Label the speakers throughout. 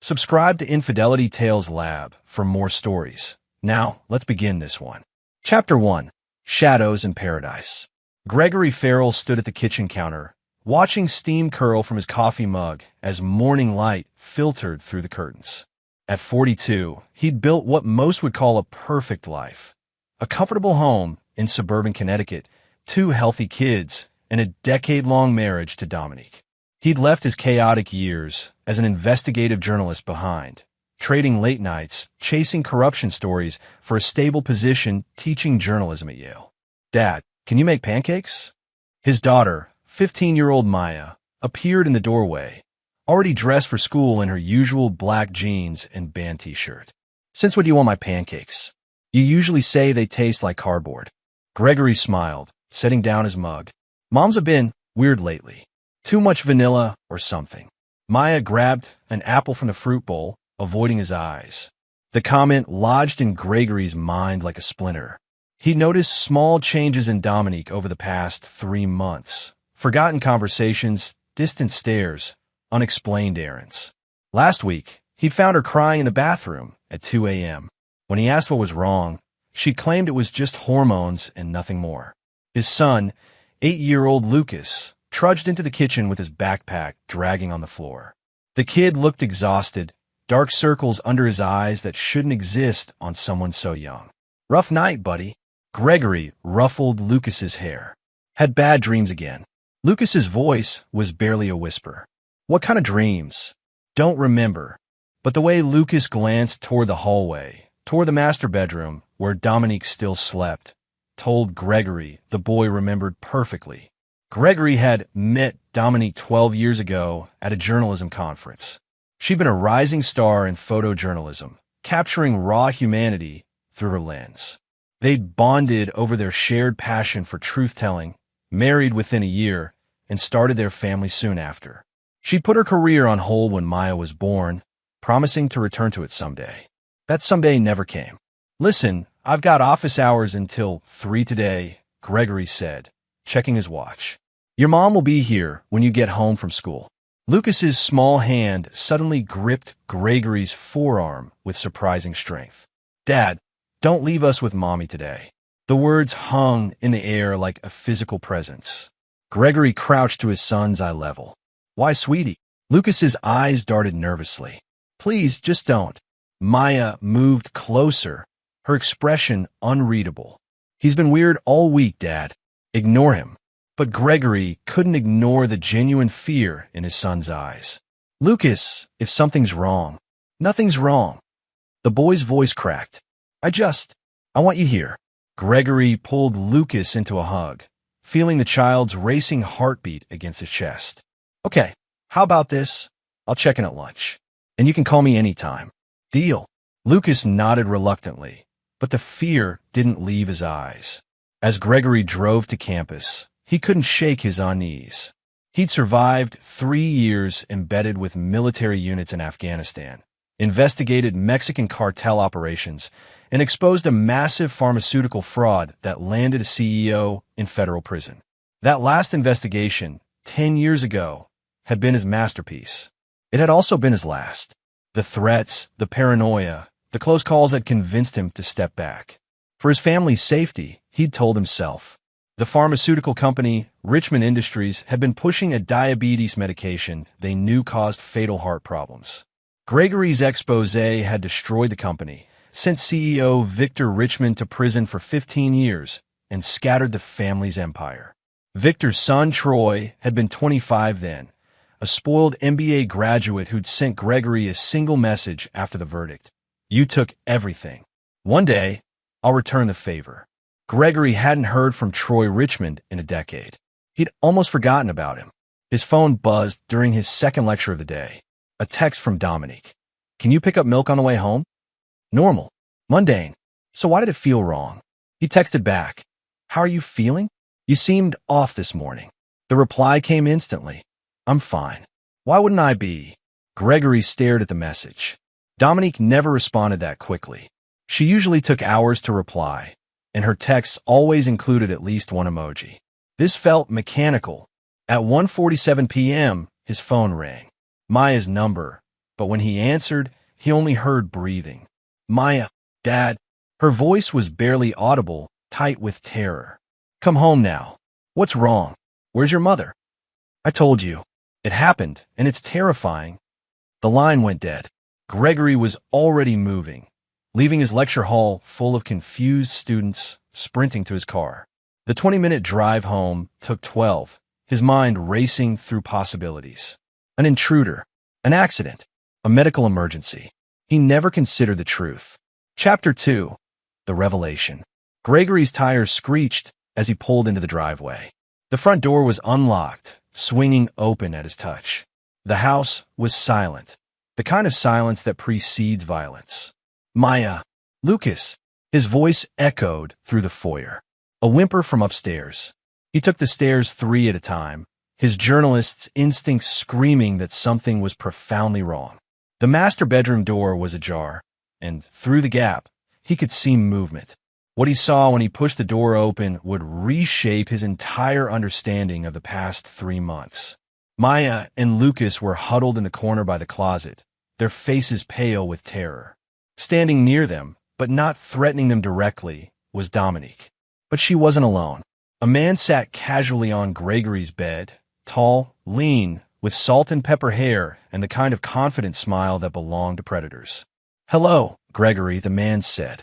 Speaker 1: Subscribe to Infidelity Tales Lab for more stories. Now, let's begin this one. Chapter 1. Shadows in Paradise. Gregory Farrell stood at the kitchen counter, watching steam curl from his coffee mug as morning light filtered through the curtains. At 42, he'd built what most would call a perfect life. A comfortable home in suburban Connecticut, 2 healthy kids, and a decade-long marriage to Dominique. He'd left his chaotic years as an investigative journalist behind, trading late nights, chasing corruption stories for a stable position teaching journalism at Yale. "Dad, can you make pancakes?" His daughter, 15-year-old Maya, appeared in the doorway, already dressed for school in her usual black jeans and band t-shirt. "Since when do you want my pancakes? You usually say they taste like cardboard." Gregory smiled, setting down his mug. "Moms have been weird lately. Too much vanilla or something." Maya grabbed an apple from the fruit bowl, avoiding his eyes. The comment lodged in Gregory's mind like a splinter. He noticed small changes in Dominique over the past 3 months. Forgotten conversations, distant stares, unexplained errands. Last week, he found her crying in the bathroom at 2 a.m. When he asked what was wrong, she claimed it was just hormones and nothing more. His son, 8-year-old Lucas, trudged into the kitchen with his backpack dragging on the floor. The kid looked exhausted, dark circles under his eyes that shouldn't exist on someone so young. "Rough night, buddy." Gregory ruffled Lucas's hair. "Had bad dreams again." Lucas's voice was barely a whisper. "What kind of dreams?" "Don't remember." But the way Lucas glanced toward the hallway, toward the master bedroom where Dominique still slept, told Gregory the boy remembered perfectly. Gregory had met Dominique 12 years ago at a journalism conference. She'd been a rising star in photojournalism, capturing raw humanity through her lens. They'd bonded over their shared passion for truth-telling, married within a year, and started their family soon after. She'd put her career on hold when Maya was born, promising to return to it someday. That someday never came. "Listen, I've got office hours until 3 today," Gregory said, checking his watch. "Your mom will be here when you get home from school." Lucas's small hand suddenly gripped Gregory's forearm with surprising strength. "Dad, don't leave us with Mommy today." The words hung in the air like a physical presence. Gregory crouched to his son's eye level. "Why, sweetie?" Lucas's eyes darted nervously. "Please, just don't." Maya moved closer, her expression unreadable. "He's been weird all week, Dad. Ignore him." But Gregory couldn't ignore the genuine fear in his son's eyes. "Lucas, if something's wrong." "Nothing's wrong." The boy's voice cracked. I want you here." Gregory pulled Lucas into a hug, feeling the child's racing heartbeat against his chest. "Okay, how about this? I'll check in at lunch, and you can call me anytime." "Deal." Lucas nodded reluctantly, but the fear didn't leave his eyes. As Gregory drove to campus, he couldn't shake his unease. He'd survived 3 years embedded with military units in Afghanistan, investigated Mexican cartel operations, and exposed a massive pharmaceutical fraud that landed a CEO in federal prison. That last investigation, 10 years ago, had been his masterpiece. It had also been his last. The threats, the paranoia, the close calls had convinced him to step back. For his family's safety, he'd told himself. The pharmaceutical company, Richmond Industries, had been pushing a diabetes medication they knew caused fatal heart problems. Gregory's expose had destroyed the company, sent CEO Victor Richmond to prison for 15 years, and scattered the family's empire. Victor's son, Troy, had been 25 then, a spoiled MBA graduate who'd sent Gregory a single message after the verdict. "You took everything. One day, I'll return the favor." Gregory hadn't heard from Troy Richmond in a decade. He'd almost forgotten about him. His phone buzzed during his second lecture of the day. A text from Dominique. "Can you pick up milk on the way home?" Normal. Mundane. So why did it feel wrong? He texted back. "How are you feeling? You seemed off this morning." The reply came instantly. "I'm fine." Why wouldn't I be? Gregory stared at the message. Dominique never responded that quickly. She usually took hours to reply, and her texts always included at least one emoji. This felt mechanical. At 1:47 p.m., his phone rang. Maya's number, but when he answered, he only heard breathing. Maya, Dad. Her voice was barely audible, tight with terror. Come home now. What's wrong? Where's your mother? I told you. It happened, and it's terrifying. The line went dead. Gregory was already moving, leaving his lecture hall full of confused students, sprinting to his car. The 20-minute drive home took 12, his mind racing through possibilities. An intruder, an accident, a medical emergency. He never considered the truth. Chapter 2. The Revelation. Gregory's tires screeched as he pulled into the driveway. The front door was unlocked, swinging open at his touch. The house was silent, the kind of silence that precedes violence. Maya, Lucas. His voice echoed through the foyer. A whimper from upstairs. He took the stairs 3 at a time, his journalist's instincts screaming that something was profoundly wrong. The master bedroom door was ajar, and through the gap, he could see movement. What he saw when he pushed the door open would reshape his entire understanding of the past 3 months. Maya and Lucas were huddled in the corner by the closet, their faces pale with terror. Standing near them, but not threatening them directly, was Dominique. But she wasn't alone. A man sat casually on Gregory's bed, tall, lean, with salt and pepper hair and the kind of confident smile that belonged to predators. Hello, Gregory, the man said.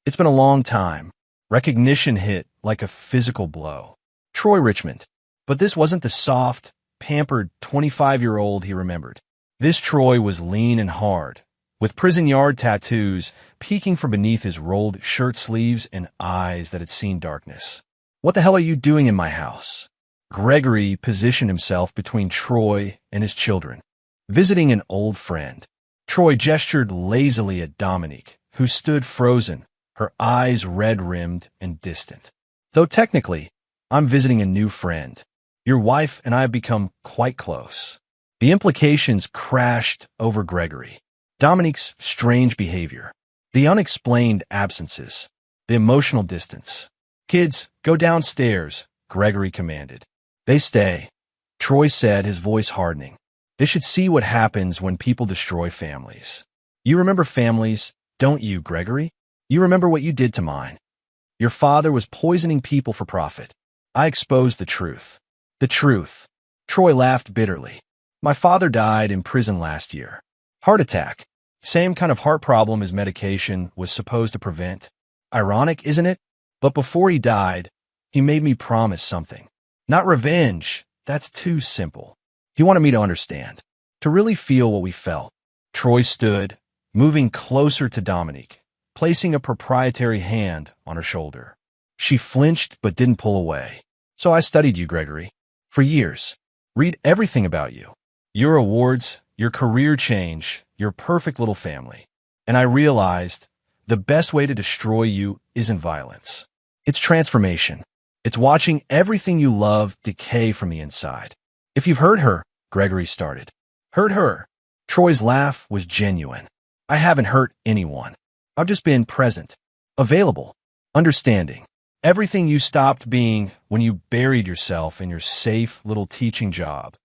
Speaker 1: It's been a long time. Recognition hit like a physical blow. Troy Richmond. But this wasn't the soft, pampered 25-year-old he remembered. This Troy was lean and hard, with prison yard tattoos peeking from beneath his rolled shirt sleeves and eyes that had seen darkness. What the hell are you doing in my house? Gregory positioned himself between Troy and his children, visiting an old friend. Troy gestured lazily at Dominique, who stood frozen, her eyes red-rimmed and distant. Though technically, I'm visiting a new friend. Your wife and I have become quite close. The implications crashed over Gregory. Dominique's strange behavior, the unexplained absences, the emotional distance. Kids, go downstairs, Gregory commanded. They stay, Troy said, his voice hardening. They should see what happens when people destroy families. You remember families, don't you, Gregory? You remember what you did to mine. Your father was poisoning people for profit. I exposed the truth. The truth. Troy laughed bitterly. My father died in prison last year. Heart attack. Same kind of heart problem his medication was supposed to prevent. Ironic, isn't it? But before he died, he made me promise something. Not revenge. That's too simple. He wanted me to understand, to really feel what we felt. Troy stood, moving closer to Dominique, placing a proprietary hand on her shoulder. She flinched but didn't pull away. So I studied you, Gregory, for years. Read everything about you. Your awards, your career change, your perfect little family. And I realized the best way to destroy you isn't violence. It's transformation. It's watching everything you love decay from the inside. If you've heard her, Gregory started. Heard her? Troy's laugh was genuine. I haven't hurt anyone. I've just been present, available, understanding. Everything you stopped being when you buried yourself in your safe little teaching job,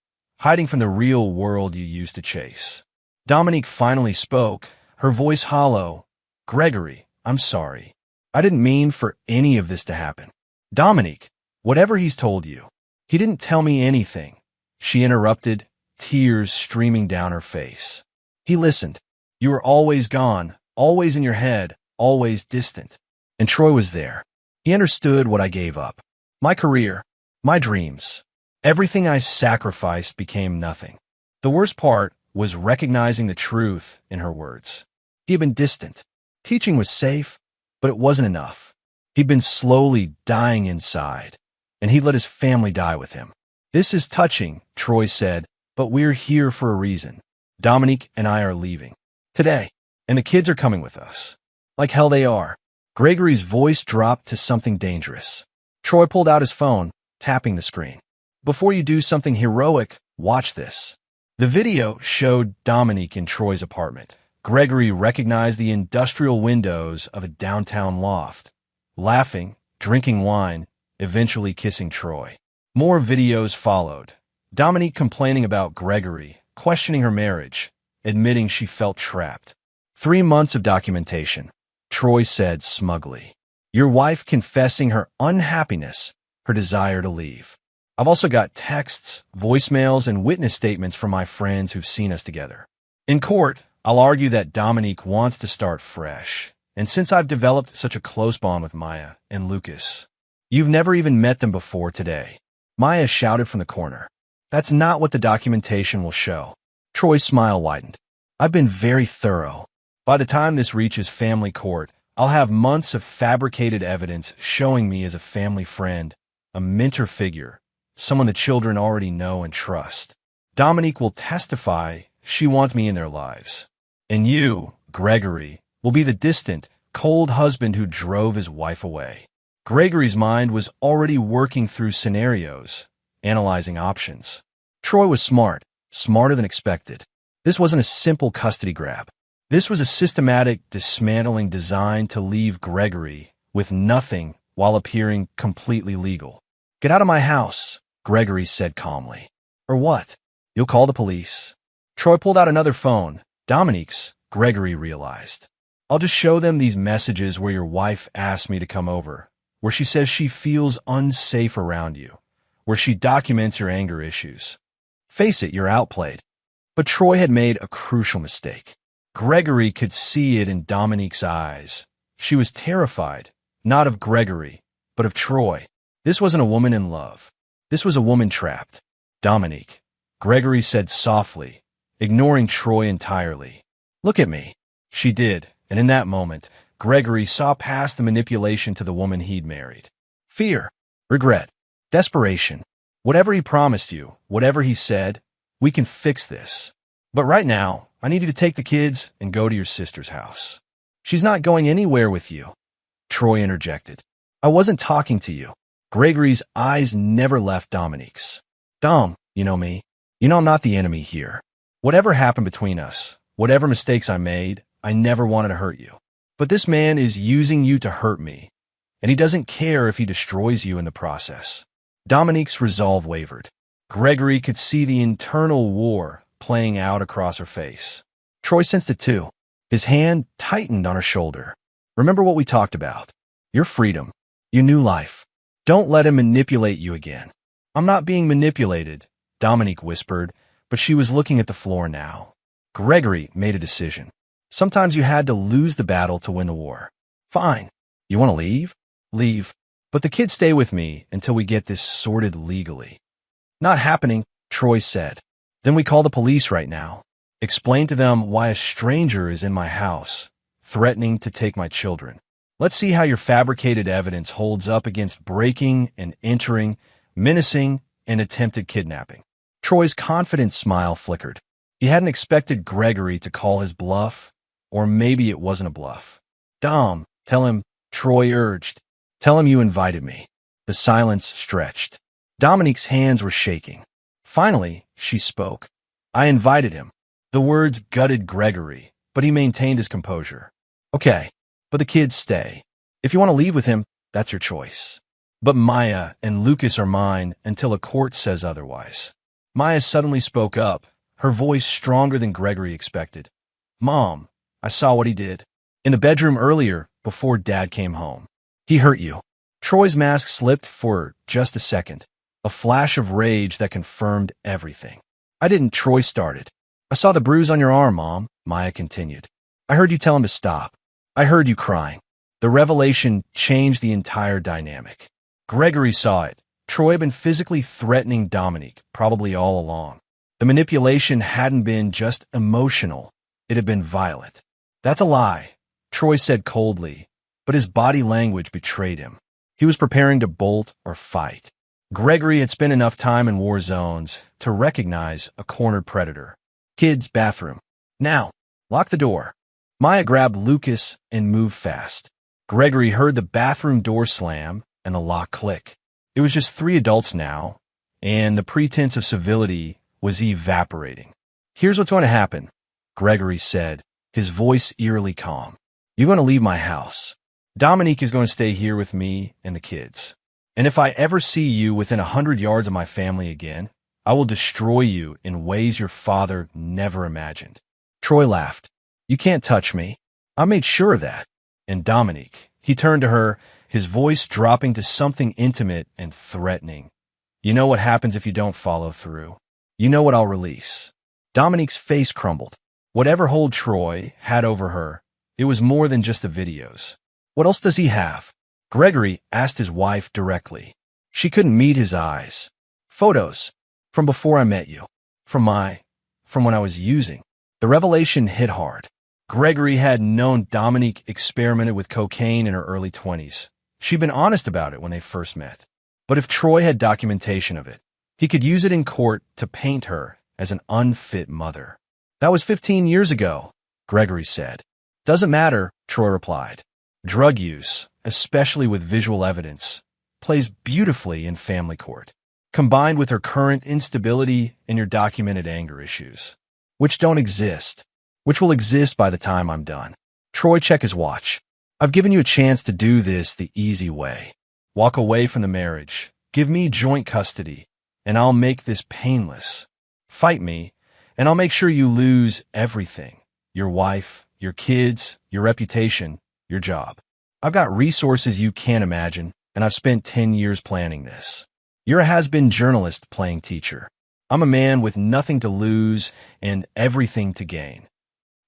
Speaker 1: hiding from the real world you used to chase. Dominique finally spoke, her voice hollow. Gregory, I'm sorry. I didn't mean for any of this to happen. Dominique, whatever he's told you, he didn't tell me anything. She interrupted, tears streaming down her face. He listened. You were always gone, always in your head, always distant. And Troy was there. He understood what I gave up. My career, my dreams. Everything I sacrificed became nothing. The worst part was recognizing the truth in her words. He had been distant. Teaching was safe, but it wasn't enough. He'd been slowly dying inside, and he'd let his family die with him. This is touching, Troy said, but we're here for a reason. Dominique and I are leaving. Today. And the kids are coming with us. Like hell they are. Gregory's voice dropped to something dangerous. Troy pulled out his phone, tapping the screen. Before you do something heroic, watch this. The video showed Dominique in Troy's apartment. Gregory recognized the industrial windows of a downtown loft, laughing, drinking wine, eventually kissing Troy. More videos followed. Dominique complaining about Gregory, questioning her marriage, admitting she felt trapped. 3 months of documentation, Troy said smugly. Your wife confessing her unhappiness, her desire to leave. I've also got texts, voicemails, and witness statements from my friends who've seen us together. In court, I'll argue that Dominique wants to start fresh. And since I've developed such a close bond with Maya and Lucas, you've never even met them before today. Maya shouted from the corner. That's not what the documentation will show. Troy's smile widened. I've been very thorough. By the time this reaches family court, I'll have months of fabricated evidence showing me as a family friend, a mentor figure, someone the children already know and trust. Dominique will testify she wants me in their lives. And you, Gregory, will be the distant, cold husband who drove his wife away. Gregory's mind was already working through scenarios, analyzing options. Troy was smart, smarter than expected. This wasn't a simple custody grab. This was a systematic dismantling designed to leave Gregory with nothing while appearing completely legal. Get out of my house, Gregory said calmly. Or what? You'll call the police. Troy pulled out another phone. Dominique's, Gregory realized. I'll just show them these messages where your wife asked me to come over, where she says she feels unsafe around you, where she documents your anger issues. Face it, you're outplayed. But Troy had made a crucial mistake. Gregory could see it in Dominique's eyes. She was terrified, not of Gregory, but of Troy. This wasn't a woman in love. This was a woman trapped. Dominique, Gregory said softly, ignoring Troy entirely. Look at me. She did, and in that moment, Gregory saw past the manipulation to the woman he'd married. Fear, regret, desperation. Whatever he promised you, whatever he said, we can fix this. But right now, I need you to take the kids and go to your sister's house. She's not going anywhere with you. Troy interjected. I wasn't talking to you. Gregory's eyes never left Dominique's. Dom, you know me. You know I'm not the enemy here. Whatever happened between us, whatever mistakes I made, I never wanted to hurt you. But this man is using you to hurt me, and he doesn't care if he destroys you in the process. Dominique's resolve wavered. Gregory could see the internal war playing out across her face. Troy sensed it too. His hand tightened on her shoulder. Remember what we talked about. Your freedom. Your new life. Don't let him manipulate you again. I'm not being manipulated, Dominique whispered, but she was looking at the floor now. Gregory made a decision. Sometimes you had to lose the battle to win the war. Fine. You want to leave? Leave. But the kids stay with me until we get this sorted legally. Not happening, Troy said. Then we call the police right now. Explain to them why a stranger is in my house, threatening to take my children. Let's see how your fabricated evidence holds up against breaking and entering, menacing, and attempted kidnapping. Troy's confident smile flickered. He hadn't expected Gregory to call his bluff, or maybe it wasn't a bluff. Dom, tell him, Troy urged. Tell him you invited me. The silence stretched. Dominique's hands were shaking. Finally, she spoke. I invited him. The words gutted Gregory, but he maintained his composure. Okay, but the kids stay. If you want to leave with him, that's your choice. But Maya and Lucas are mine until a court says otherwise. Maya suddenly spoke up, her voice stronger than Gregory expected. Mom, I saw what he did. In the bedroom earlier, before Dad came home. He hurt you. Troy's mask slipped for just a second, a flash of rage that confirmed everything. I didn't, Troy started. I saw the bruise on your arm, Mom, Maya continued. I heard you tell him to stop. I heard you crying. The revelation changed the entire dynamic. Gregory saw it. Troy had been physically threatening Dominique, probably all along. The manipulation hadn't been just emotional. It had been violent. That's a lie, Troy said coldly, but his body language betrayed him. He was preparing to bolt or fight. Gregory had spent enough time in war zones to recognize a cornered predator. Kids' bathroom. Now, lock the door. Maya grabbed Lucas and moved fast. Gregory heard the bathroom door slam and the lock click. It was just 3 adults now, and the pretense of civility was evaporating. Here's what's going to happen, Gregory said, his voice eerily calm. You're going to leave my house. Dominique is going to stay here with me and the kids. And if I ever see you within 100 yards of my family again, I will destroy you in ways your father never imagined. Troy laughed. You can't touch me. I made sure of that. And Dominique, he turned to her, his voice dropping to something intimate and threatening. You know what happens if you don't follow through. You know what I'll release. Dominique's face crumbled. Whatever hold Troy had over her, it was more than just the videos. What else does he have? Gregory asked his wife directly. She couldn't meet his eyes. Photos. From before I met you. From when I was using. The revelation hit hard. Gregory had known Dominique experimented with cocaine in her early 20s. She'd been honest about it when they first met. But if Troy had documentation of it, he could use it in court to paint her as an unfit mother. That was 15 years ago, Gregory said. Doesn't matter, Troy replied. Drug use, especially with visual evidence, plays beautifully in family court, combined with her current instability and your documented anger issues, which don't exist, which will exist by the time I'm done. Troy checked his watch. I've given you a chance to do this the easy way. Walk away from the marriage, give me joint custody, and I'll make this painless. Fight me, and I'll make sure you lose everything. Your wife, your kids, your reputation, your job. I've got resources you can't imagine, and I've spent 10 years planning this. You're a has-been journalist playing teacher. I'm a man with nothing to lose and everything to gain.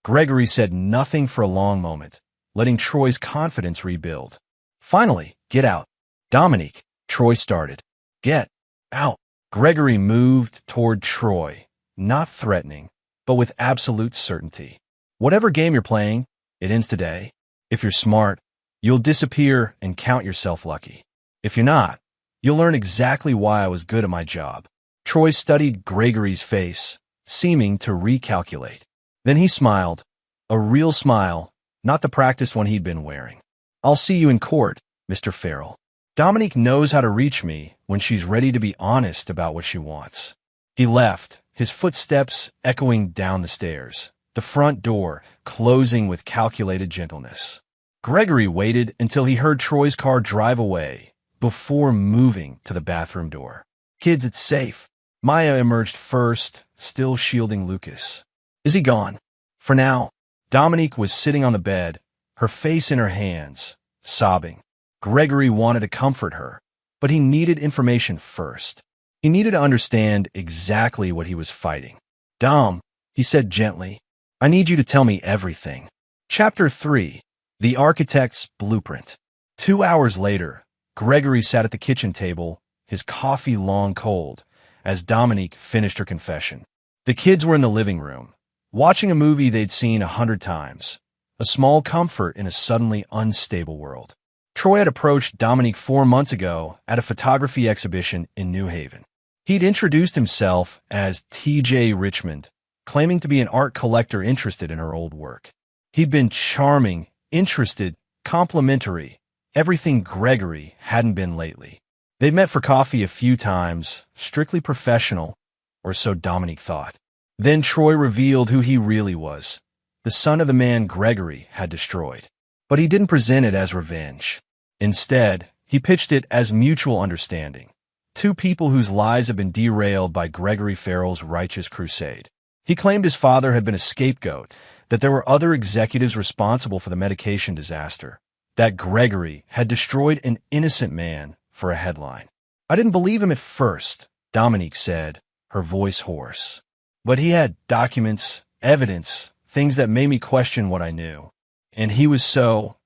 Speaker 1: Gregory said nothing for a long moment, letting Troy's confidence rebuild. Finally, get out. Dominique, Troy started. Get out. Gregory moved toward Troy, not threatening, but with absolute certainty. Whatever game you're playing, it ends today. If you're smart, you'll disappear and count yourself lucky. If you're not, you'll learn exactly why I was good at my job. Troy studied Gregory's face, seeming to recalculate. Then he smiled, a real smile, not the practiced one he'd been wearing. I'll see you in court, Mr. Farrell. Dominique knows how to reach me when she's ready to be honest about what she wants. He left, his footsteps echoing down the stairs, the front door closing with calculated gentleness. Gregory waited until he heard Troy's car drive away before moving to the bathroom door. Kids, it's safe. Maya emerged first, still shielding Lucas. Is he gone? For now. Dominique was sitting on the bed, her face in her hands, sobbing. Gregory wanted to comfort her, but he needed information first. He needed to understand exactly what he was fighting. Dom, he said gently, I need you to tell me everything. Chapter 3. The Architect's Blueprint. 2 hours later, Gregory sat at the kitchen table, his coffee long cold, as Dominique finished her confession. The kids were in the living room, watching a movie they'd seen 100 times, a small comfort in a suddenly unstable world. Troy had approached Dominique 4 months ago at a photography exhibition in New Haven. He'd introduced himself as T.J. Richmond, claiming to be an art collector interested in her old work. He'd been charming, interested, complimentary, everything Gregory hadn't been lately. They'd met for coffee a few times, strictly professional, or so Dominique thought. Then Troy revealed who he really was, the son of the man Gregory had destroyed. But he didn't present it as revenge. Instead, he pitched it as mutual understanding. Two people whose lives had been derailed by Gregory Farrell's righteous crusade. He claimed his father had been a scapegoat, that there were other executives responsible for the medication disaster, that Gregory had destroyed an innocent man for a headline. I didn't believe him at first, Dominique said, her voice hoarse. But he had documents, evidence, things that made me question what I knew. And he was so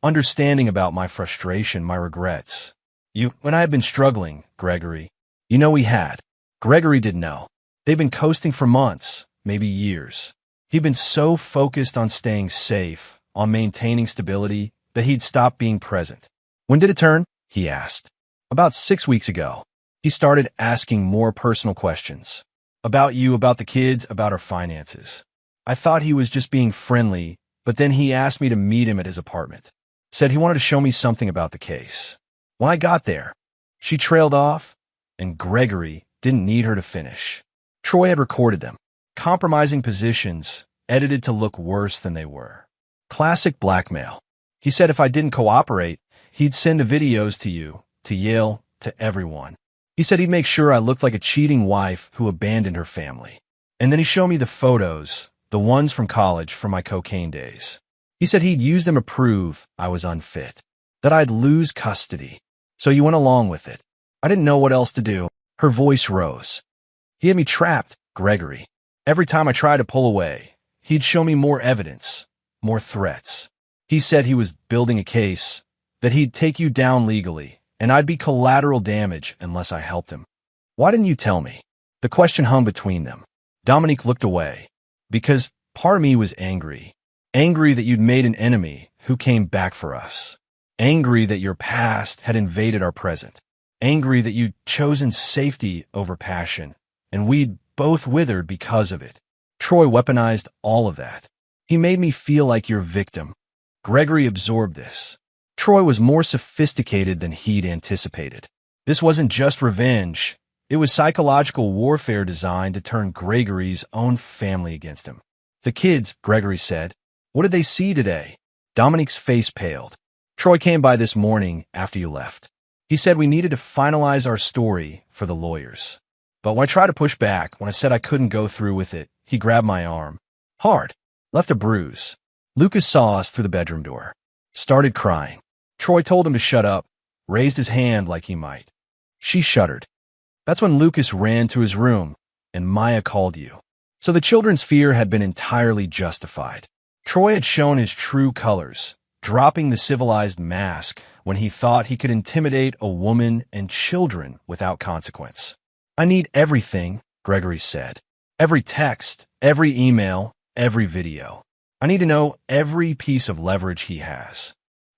Speaker 1: understanding about my frustration, my regrets. When I had been struggling, Gregory, he had. Gregory didn't know. They'd been coasting for months, maybe years. He'd been so focused on staying safe, on maintaining stability, that he'd stopped being present. When did it turn? He asked. About 6 weeks ago. He started asking more personal questions. About you, about the kids, about our finances. I thought he was just being friendly, but then he asked me to meet him at his apartment. Said he wanted to show me something about the case. When I got there, she trailed off, and Gregory didn't need her to finish. Troy had recorded them. Compromising positions, edited to look worse than they were. Classic blackmail. He said if I didn't cooperate, he'd send the videos to you, to Yale, to everyone. He said he'd make sure I looked like a cheating wife who abandoned her family. And then he showed me the photos, the ones from college from my cocaine days. He said he'd use them to prove I was unfit, that I'd lose custody. So you went along with it. I didn't know what else to do. Her voice rose. He had me trapped, Gregory. Every time I tried to pull away, he'd show me more evidence, more threats. He said he was building a case, that he'd take you down legally, and I'd be collateral damage unless I helped him. Why didn't you tell me? The question hung between them. Dominique looked away, because part of me was angry. Angry that you'd made an enemy who came back for us. Angry that your past had invaded our present. Angry that you'd chosen safety over passion, and we'd both withered because of it. Troy weaponized all of that. He made me feel like your victim. Gregory absorbed this. Troy was more sophisticated than he'd anticipated. This wasn't just revenge. It was psychological warfare designed to turn Gregory's own family against him. The kids, Gregory said. What did they see today? Dominique's face paled. Troy came by this morning after you left. He said we needed to finalize our story for the lawyers. But when I tried to push back, when I said I couldn't go through with it, he grabbed my arm. Hard. Left a bruise. Lucas saw us through the bedroom door. Started crying. Troy told him to shut up, raised his hand like he might. She shuddered. That's when Lucas ran to his room, and Maya called you. So the children's fear had been entirely justified. Troy had shown his true colors, dropping the civilized mask when he thought he could intimidate a woman and children without consequence. I need everything, Gregory said. Every text, every email, every video. I need to know every piece of leverage he has.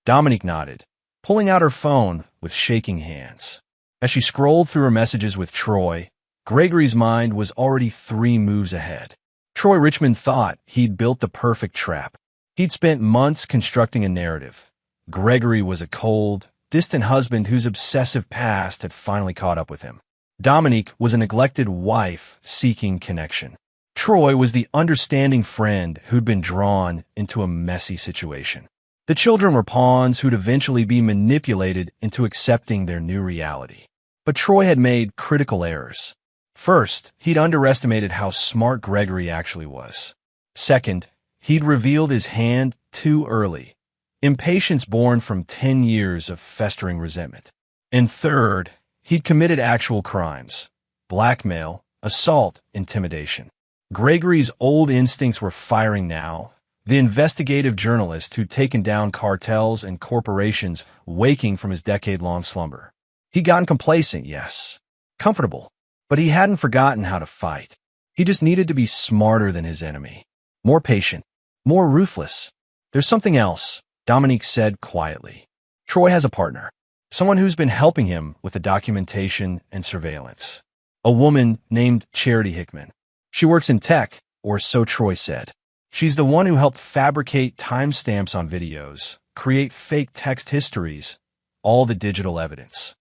Speaker 1: Dominique nodded, pulling out her phone with shaking hands. As she scrolled through her messages with Troy, Gregory's mind was already 3 moves ahead. Troy Richmond thought he'd built the perfect trap. He'd spent months constructing a narrative. Gregory was a cold, distant husband whose obsessive past had finally caught up with him. Dominique was a neglected wife seeking connection. Troy was the understanding friend who'd been drawn into a messy situation. The children were pawns who'd eventually be manipulated into accepting their new reality. But Troy had made critical errors. First, he'd underestimated how smart Gregory actually was. Second, he'd revealed his hand too early, impatience born from 10 years of festering resentment. And third, he'd committed actual crimes: blackmail, assault, intimidation. Gregory's old instincts were firing now, the investigative journalist who'd taken down cartels and corporations waking from his decade-long slumber. He'd gotten complacent, yes, comfortable, but he hadn't forgotten how to fight. He just needed to be smarter than his enemy, more patient, more ruthless. There's something else, Dominique said quietly. Troy has a partner, someone who's been helping him with the documentation and surveillance. A woman named Charity Hickman. She works in tech, or so Troy said. She's the one who helped fabricate timestamps on videos, create fake text histories, all the digital evidence.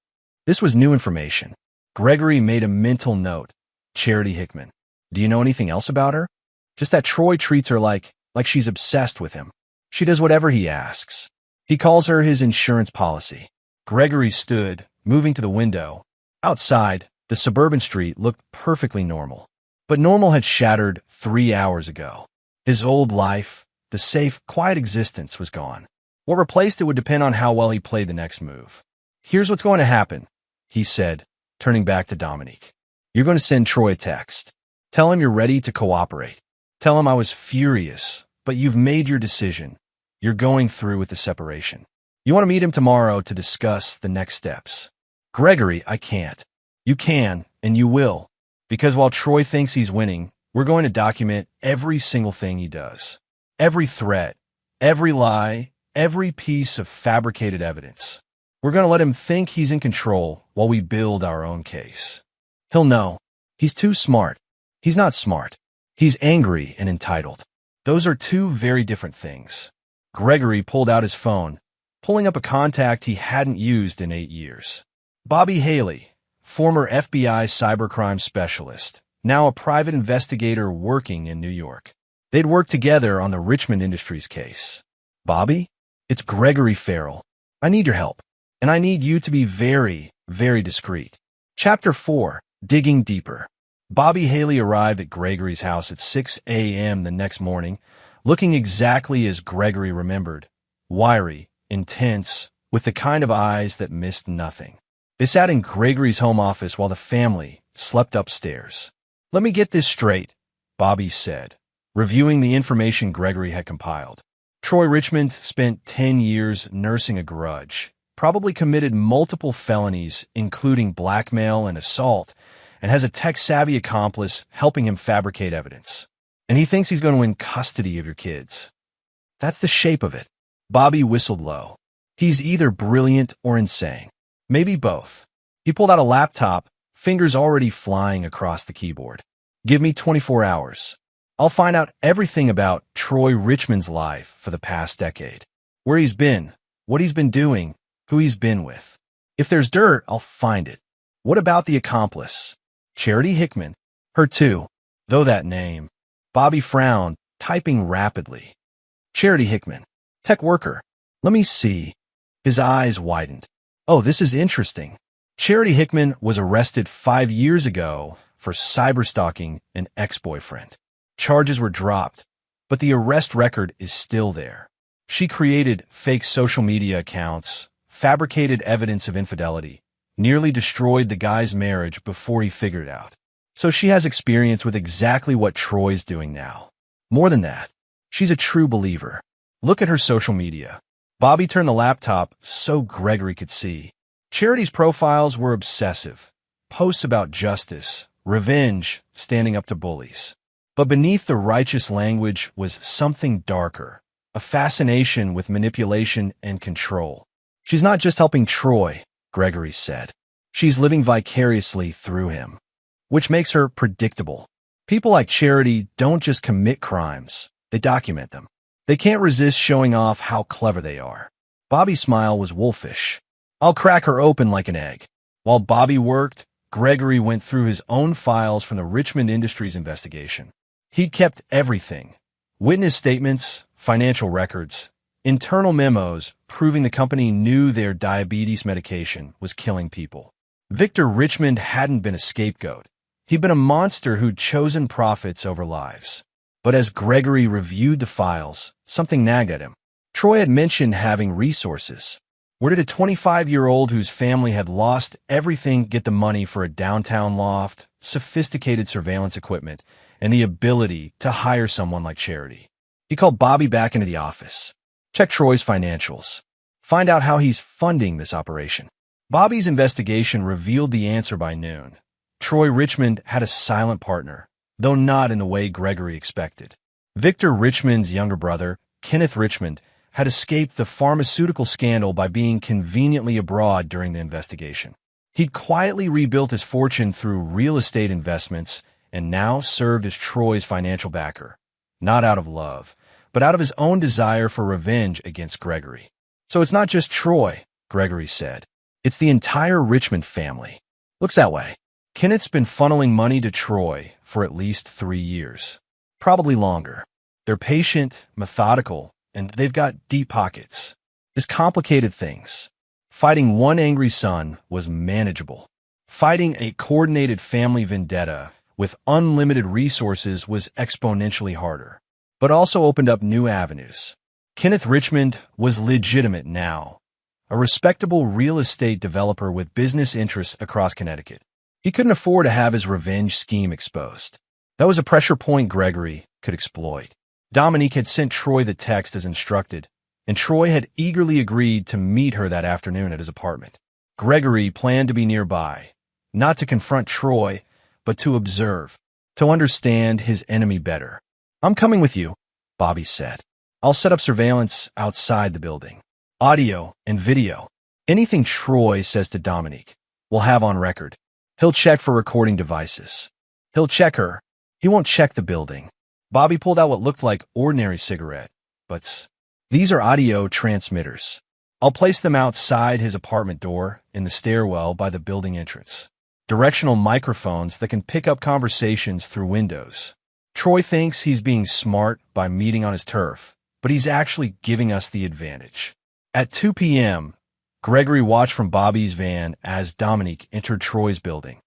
Speaker 1: This was new information. Gregory made a mental note. Charity Hickman. Do you know anything else about her? Just that Troy treats her like she's obsessed with him. She does whatever he asks. He calls her his insurance policy. Gregory stood, moving to the window. Outside, the suburban street looked perfectly normal. But normal had shattered 3 hours ago. His old life, the safe, quiet existence, was gone. What replaced it would depend on how well he played the next move. Here's what's going to happen, he said, turning back to Dominique. You're going to send Troy a text. Tell him you're ready to cooperate. Tell him I was furious, but you've made your decision. You're going through with the separation. You want to meet him tomorrow to discuss the next steps. Gregory, I can't. You can, and you will. Because while Troy thinks he's winning, we're going to document every single thing he does. Every threat, every lie, every piece of fabricated evidence. We're going to let him think he's in control while we build our own case. He'll know. He's too smart. He's not smart. He's angry and entitled. Those are 2 very different things. Gregory pulled out his phone, pulling up a contact he hadn't used in 8 years. Bobby Haley, former FBI cybercrime specialist, now a private investigator working in New York. They'd worked together on the Richmond Industries case. Bobby, it's Gregory Farrell. I need your help, and I need you to be very, very discreet. Chapter 4, Digging Deeper. Bobby Haley arrived at Gregory's house at 6 a.m. the next morning, looking exactly as Gregory remembered, wiry, intense, with the kind of eyes that missed nothing. They sat in Gregory's home office while the family slept upstairs. "Let me get this straight," Bobby said, reviewing the information Gregory had compiled. Troy Richmond spent 10 years nursing a grudge, probably committed multiple felonies, including blackmail and assault, and has a tech-savvy accomplice helping him fabricate evidence. And he thinks he's going to win custody of your kids. That's the shape of it. Bobby whistled low. He's either brilliant or insane. Maybe both. He pulled out a laptop, fingers already flying across the keyboard. "Give me 24 hours. I'll find out everything about Troy Richmond's life for the past decade. Where he's been, what he's been doing, who he's been with. If there's dirt, I'll find it. What about the accomplice? Charity Hickman. Her too. Though that name." Bobby frowned, typing rapidly. "Charity Hickman. Tech worker. Let me see." His eyes widened. "Oh, this is interesting. Charity Hickman was arrested 5 years ago for cyberstalking an ex-boyfriend. Charges were dropped, but the arrest record is still there. She created fake social media accounts, fabricated evidence of infidelity, nearly destroyed the guy's marriage before he figured it out. So she has experience with exactly what Troy's doing now. More than that, she's a true believer. Look at her social media." Bobby turned the laptop so Gregory could see. Charity's profiles were obsessive. Posts about justice, revenge, standing up to bullies. But beneath the righteous language was something darker, a fascination with manipulation and control. "She's not just helping Troy," Gregory said. "She's living vicariously through him," which makes her predictable. People like Charity don't just commit crimes, they document them. They can't resist showing off how clever they are. Bobby's smile was wolfish. "I'll crack her open like an egg." While Bobby worked, Gregory went through his own files from the Richmond Industries investigation. He'd kept everything: witness statements, financial records, internal memos proving the company knew their diabetes medication was killing people. Victor Richmond hadn't been a scapegoat. He'd been a monster who'd chosen profits over lives. But as Gregory reviewed the files, something nagged at him. Troy had mentioned having resources. Where did a 25-year-old whose family had lost everything get the money for a downtown loft, sophisticated surveillance equipment, and the ability to hire someone like Charity? He called Bobby back into the office. "Check Troy's financials. Find out how he's funding this operation." Bobby's investigation revealed the answer by noon. Troy Richmond had a silent partner, though not in the way Gregory expected. Victor Richmond's younger brother, Kenneth Richmond, had escaped the pharmaceutical scandal by being conveniently abroad during the investigation. He'd quietly rebuilt his fortune through real estate investments and now served as Troy's financial backer, not out of love, but out of his own desire for revenge against Gregory. "So it's not just Troy," Gregory said. "It's the entire Richmond family. Looks that way. Kenneth's been funneling money to Troy for at least 3 years. Probably longer. They're patient, methodical, and they've got deep pockets. It's complicated things. Fighting one angry son was manageable. Fighting a coordinated family vendetta with unlimited resources was exponentially harder, but also opened up new avenues. Kenneth Richmond was legitimate now, a respectable real estate developer with business interests across Connecticut. He couldn't afford to have his revenge scheme exposed. That was a pressure point Gregory could exploit. Dominique had sent Troy the text as instructed, and Troy had eagerly agreed to meet her that afternoon at his apartment. Gregory planned to be nearby, not to confront Troy, but to observe, to understand his enemy better. "I'm coming with you," Bobby said. "I'll set up surveillance outside the building. Audio and video. Anything Troy says to Dominique, we'll have on record. He'll check for recording devices. He'll check her. He won't check the building." Bobby pulled out what looked like ordinary cigarette butts. "These are audio transmitters. I'll place them outside his apartment door in the stairwell by the building entrance. Directional microphones that can pick up conversations through windows. Troy thinks he's being smart by meeting on his turf, but he's actually giving us the advantage." At 2 p.m., Gregory watched from Bobby's van as Dominique entered Troy's building.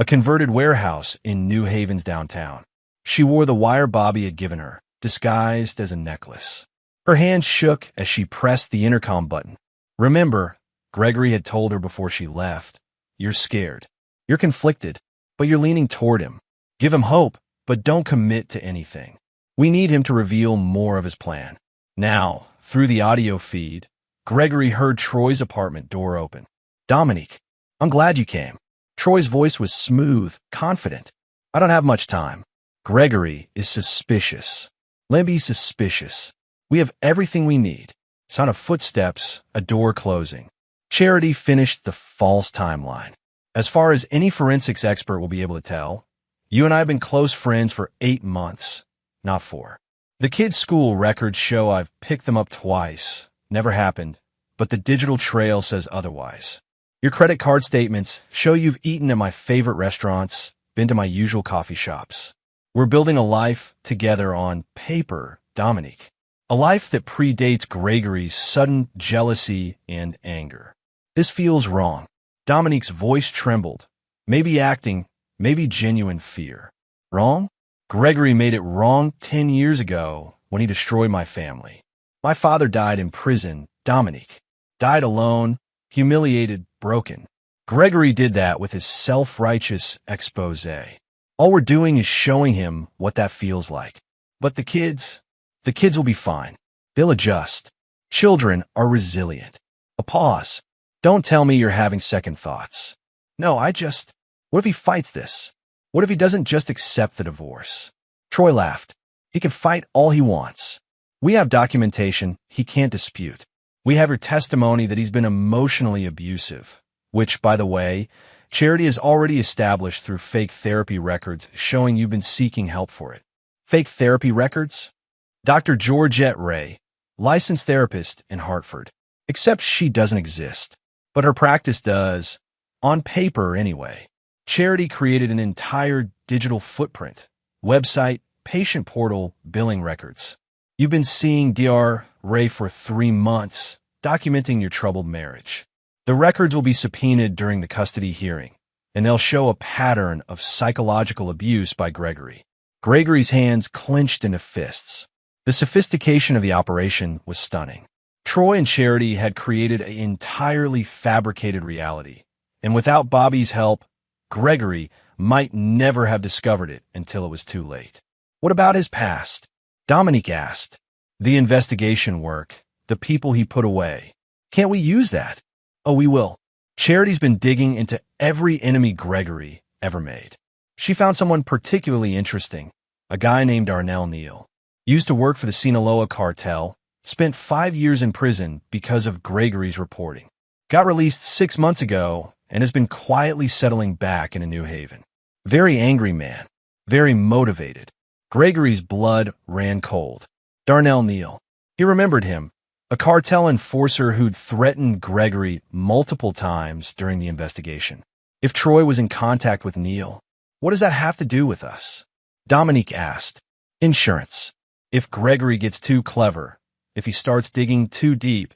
Speaker 1: a converted warehouse in New Haven's downtown. She wore the wire Bobby had given her, disguised as a necklace. Her hand shook as she pressed the intercom button. Remember, Gregory had told her before she left, you're scared. You're conflicted, but you're leaning toward him. Give him hope, but don't commit to anything. We need him to reveal more of his plan. Now, through the audio feed, Gregory heard Troy's apartment door open. Dominique, I'm glad you came. Troy's voice was smooth, confident. I don't have much time. Gregory is suspicious. Libby suspicious. We have everything we need. Sound of footsteps, a door closing. Charity finished the false timeline. As far as any forensics expert will be able to tell, you and I have been close friends for 8 months, not 4. The kids' school records show I've picked them up twice. Never happened, but the digital trail says otherwise. Your credit card statements show you've eaten at my favorite restaurants, been to my usual coffee shops. We're building a life together on paper, Dominique. A life that predates Gregory's sudden jealousy and anger. This feels wrong. Dominique's voice trembled. Maybe acting, maybe genuine fear. Wrong? Gregory made it wrong 10 years ago when he destroyed my family. My father died in prison, Dominique. Died alone, humiliated, broken. Gregory did that with his self-righteous expose. All we're doing is showing him what that feels like. But the kids will be fine. They'll adjust. Children are resilient. A pause. Don't tell me you're having second thoughts. No, what if he fights this? What if he doesn't just accept the divorce? Troy laughed. He can fight all he wants. We have documentation he can't dispute. We have your testimony that he's been emotionally abusive, which, by the way, Charity has already established through fake therapy records showing you've been seeking help for it. Fake therapy records? Dr. Georgette Ray, licensed therapist in Hartford. Except she doesn't exist. But her practice does, on paper anyway. Charity created an entire digital footprint, website, patient portal, billing records. You've been seeing Dr. Ray for 3 months, documenting your troubled marriage. The records will be subpoenaed during the custody hearing, and they'll show a pattern of psychological abuse by Gregory. Gregory's hands clenched into fists. The sophistication of the operation was stunning. Troy and Charity had created an entirely fabricated reality, and without Bobby's help, Gregory might never have discovered it until it was too late. What about his past? Dominique asked. The investigation work, the people he put away. Can't we use that? Oh, we will. Charity's been digging into every enemy Gregory ever made. She found someone particularly interesting, a guy named Darnell Neal. Used to work for the Sinaloa cartel, spent 5 years in prison because of Gregory's reporting. Got released 6 months ago and has been quietly settling back in a New Haven. Very angry man, very motivated. Gregory's blood ran cold. Darnell Neal. He remembered him, a cartel enforcer who'd threatened Gregory multiple times during the investigation. If Troy was in contact with Neal, what does that have to do with us? Dominique asked. Insurance. If Gregory gets too clever, if he starts digging too deep,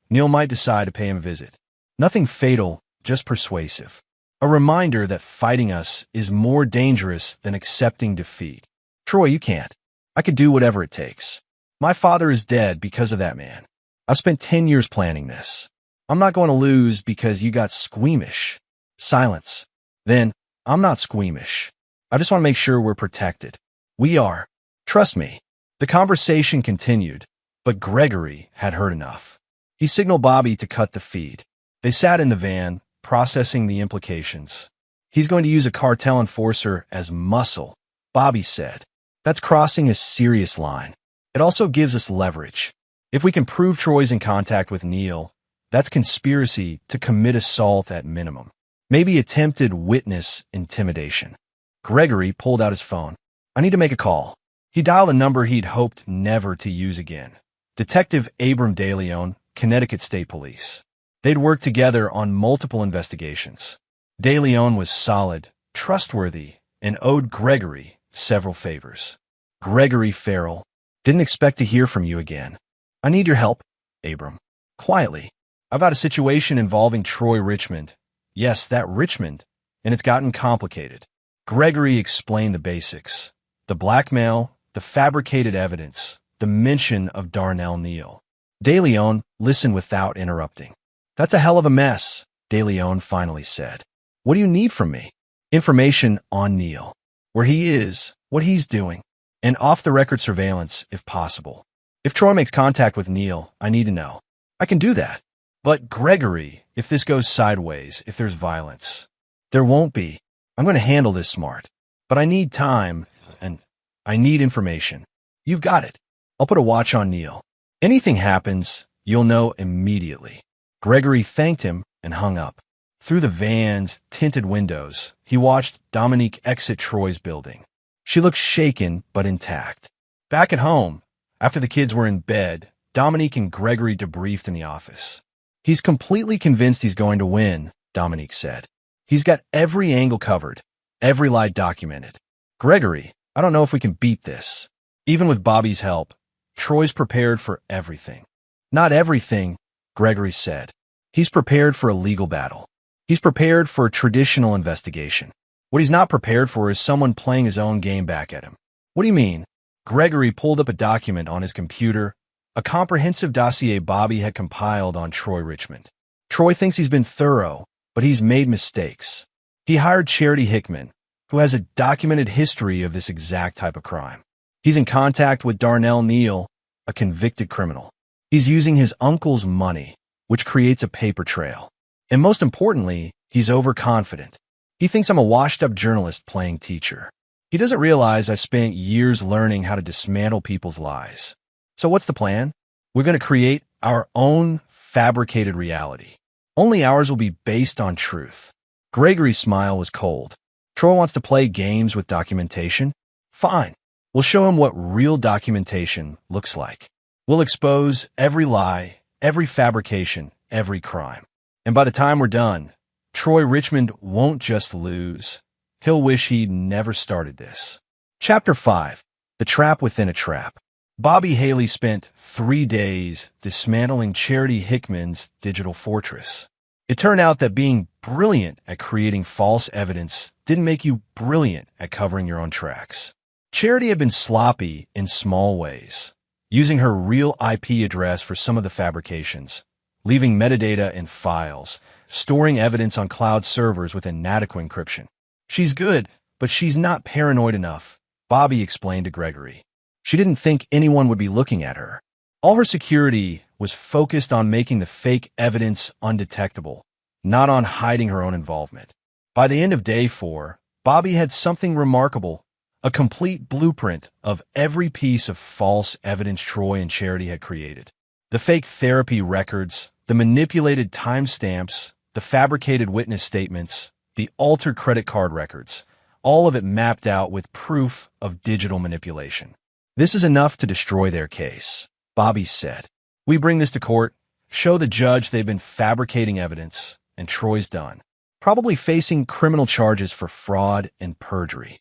Speaker 1: Neal might decide to pay him a visit. Nothing fatal, just persuasive. A reminder that fighting us is more dangerous than accepting defeat. Troy, you can't. I could do whatever it takes. My father is dead because of that man. I've spent 10 years planning this. I'm not going to lose because you got squeamish. Silence. Then, I'm not squeamish. I just want to make sure we're protected. We are. Trust me. The conversation continued, but Gregory had heard enough. He signaled Bobby to cut the feed. They sat in the van, processing the implications. He's going to use a cartel enforcer as muscle, Bobby said. That's crossing a serious line. It also gives us leverage. If we can prove Troy's in contact with Neal, that's conspiracy to commit assault at minimum. Maybe attempted witness intimidation. Gregory pulled out his phone. I need to make a call. He dialed a number he'd hoped never to use again. Detective Abram DeLeon, Connecticut State Police. They'd worked together on multiple investigations. DeLeon was solid, trustworthy, and owed Gregory several favors. Gregory Farrell, didn't expect to hear from you again. I need your help, Abram. Quietly. I've got a situation involving Troy Richmond. Yes, that Richmond. and it's gotten complicated. Gregory explained the basics: the blackmail, the fabricated evidence, the mention of Darnell Neal. De Leon listened without interrupting. "That's a hell of a mess," De Leon finally said. "What do you need from me?" "Information on Neal. Where he is, what he's doing, and off-the-record surveillance, if possible. If Troy makes contact with Neal, I need to know." "I can do that." "But Gregory, if this goes sideways, if there's violence—" "There won't be. I'm going to handle this smart. But I need time, and I need information." "You've got it. I'll put a watch on Neal. Anything happens, you'll know immediately." Gregory thanked him and hung up. Through the van's tinted windows, he watched Dominique exit Troy's building. She looked shaken but intact. Back at home, after the kids were in bed, Dominique and Gregory debriefed in the office. "He's completely convinced he's going to win," Dominique said. "He's got every angle covered, every lie documented." "Gregory, I don't know if we can beat this." Even with Bobby's help, Troy's prepared for everything. "Not everything," Gregory said. "He's prepared for a legal battle. He's prepared for a traditional investigation. What he's not prepared for is someone playing his own game back at him." "What do you mean?" Gregory pulled up a document on his computer, a comprehensive dossier Bobby had compiled on Troy Richmond. "Troy thinks he's been thorough, but he's made mistakes. He hired Charity Hickman, who has a documented history of this exact type of crime. He's in contact with Darnell Neal, a convicted criminal. He's using his uncle's money, which creates a paper trail. And most importantly, he's overconfident. He thinks I'm a washed-up journalist playing teacher. He doesn't realize I spent years learning how to dismantle people's lies. So what's the plan? We're going to create our own fabricated reality. Only ours will be based on truth." Gregory's smile was cold. "Troy wants to play games with documentation? Fine. We'll show him what real documentation looks like. We'll expose every lie, every fabrication, every crime. And by the time we're done, Troy Richmond won't just lose. He'll wish he'd never started this." Chapter 5. The Trap Within a Trap. Bobby Haley spent 3 days dismantling Charity Hickman's digital fortress. It turned out that being brilliant at creating false evidence didn't make you brilliant at covering your own tracks. Charity had been sloppy in small ways, using her real IP address for some of the fabrications, leaving metadata in files, storing evidence on cloud servers with inadequate encryption. "She's good, but she's not paranoid enough," Bobby explained to Gregory. "She didn't think anyone would be looking at her. All her security was focused on making the fake evidence undetectable, not on hiding her own involvement." By the end of day 4, Bobby had something remarkable: a complete blueprint of every piece of false evidence Troy and Charity had created. The fake therapy records, the manipulated timestamps, the fabricated witness statements, the altered credit card records, all of it mapped out with proof of digital manipulation. "This is enough to destroy their case," Bobby said. "We bring this to court, show the judge they've been fabricating evidence, and Troy's done, probably facing criminal charges for fraud and perjury."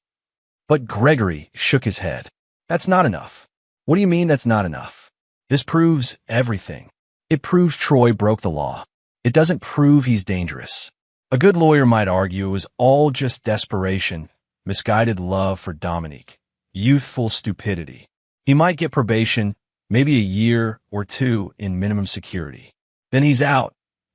Speaker 1: But Gregory shook his head. "That's not enough." "What do you mean that's not enough?" "This proves everything. It proves Troy broke the law. It doesn't prove he's dangerous. A good lawyer might argue it was all just desperation, misguided love for Dominique, youthful stupidity. He might get probation, maybe a year or 2 in minimum security. Then he's out,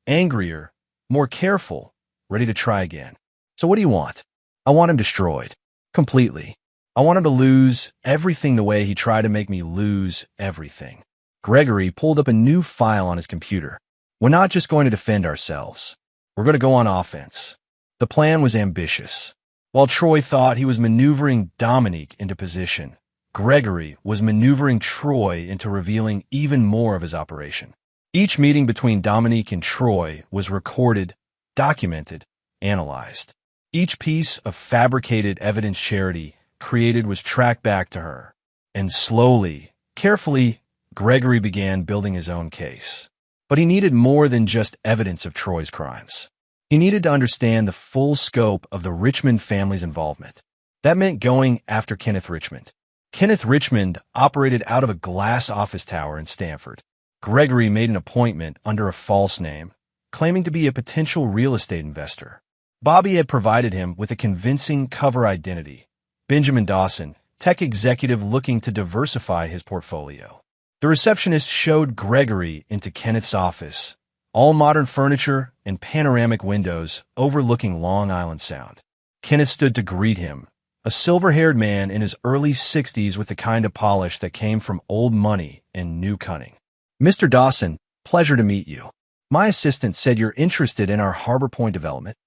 Speaker 1: angrier, more careful, ready to try again. So what do you want?" "I want him destroyed. Completely. I want him to lose everything the way he tried to make me lose everything." Gregory pulled up a new file on his computer. "We're not just going to defend ourselves. We're going to go on offense." The plan was ambitious. While Troy thought he was maneuvering Dominique into position, Gregory was maneuvering Troy into revealing even more of his operation. Each meeting between Dominique and Troy was recorded, documented, analyzed. Each piece of fabricated evidence Charity created was tracked back to her. And slowly, carefully, Gregory began building his own case. But he needed more than just evidence of Troy's crimes. He needed to understand the full scope of the Richmond family's involvement. That meant going after Kenneth Richmond. Kenneth Richmond operated out of a glass office tower in Stanford. Gregory made an appointment under a false name, claiming to be a potential real estate investor. Bobby had provided him with a convincing cover identity. Benjamin Dawson, tech executive looking to diversify his portfolio. The receptionist showed Gregory into Kenneth's office, all modern furniture and panoramic windows overlooking Long Island Sound. Kenneth stood to greet him, a silver-haired man in his early 60s with the kind of polish that came from old money and new cunning. "Mr. Dawson, pleasure to meet you. My assistant said you're interested in our Harbor Point development."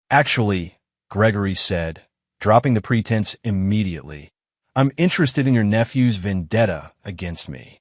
Speaker 1: "Actually," Gregory said, dropping the pretense immediately, "I'm interested in your nephew's vendetta against me."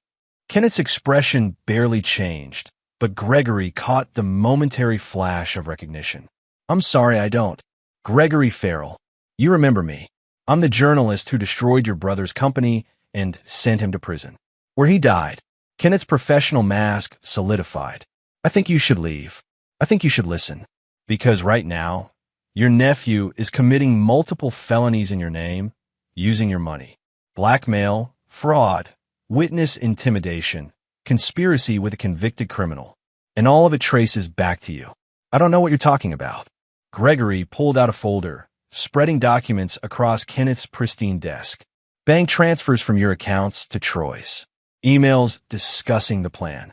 Speaker 1: Kenneth's expression barely changed, but Gregory caught the momentary flash of recognition. "I'm sorry, I don't. Gregory Farrell. You remember me. I'm the journalist who destroyed your brother's company and sent him to prison, where he died." Kenneth's professional mask solidified. "I think you should leave. I think you should listen. Because right now, your nephew is committing multiple felonies in your name, using your money. Blackmail, fraud, witness intimidation, conspiracy with a convicted criminal. And all of it traces back to you. I don't know what you're talking about." Gregory pulled out a folder, spreading documents across Kenneth's pristine desk. "Bank transfers from your accounts to Troy's. Emails discussing the plan.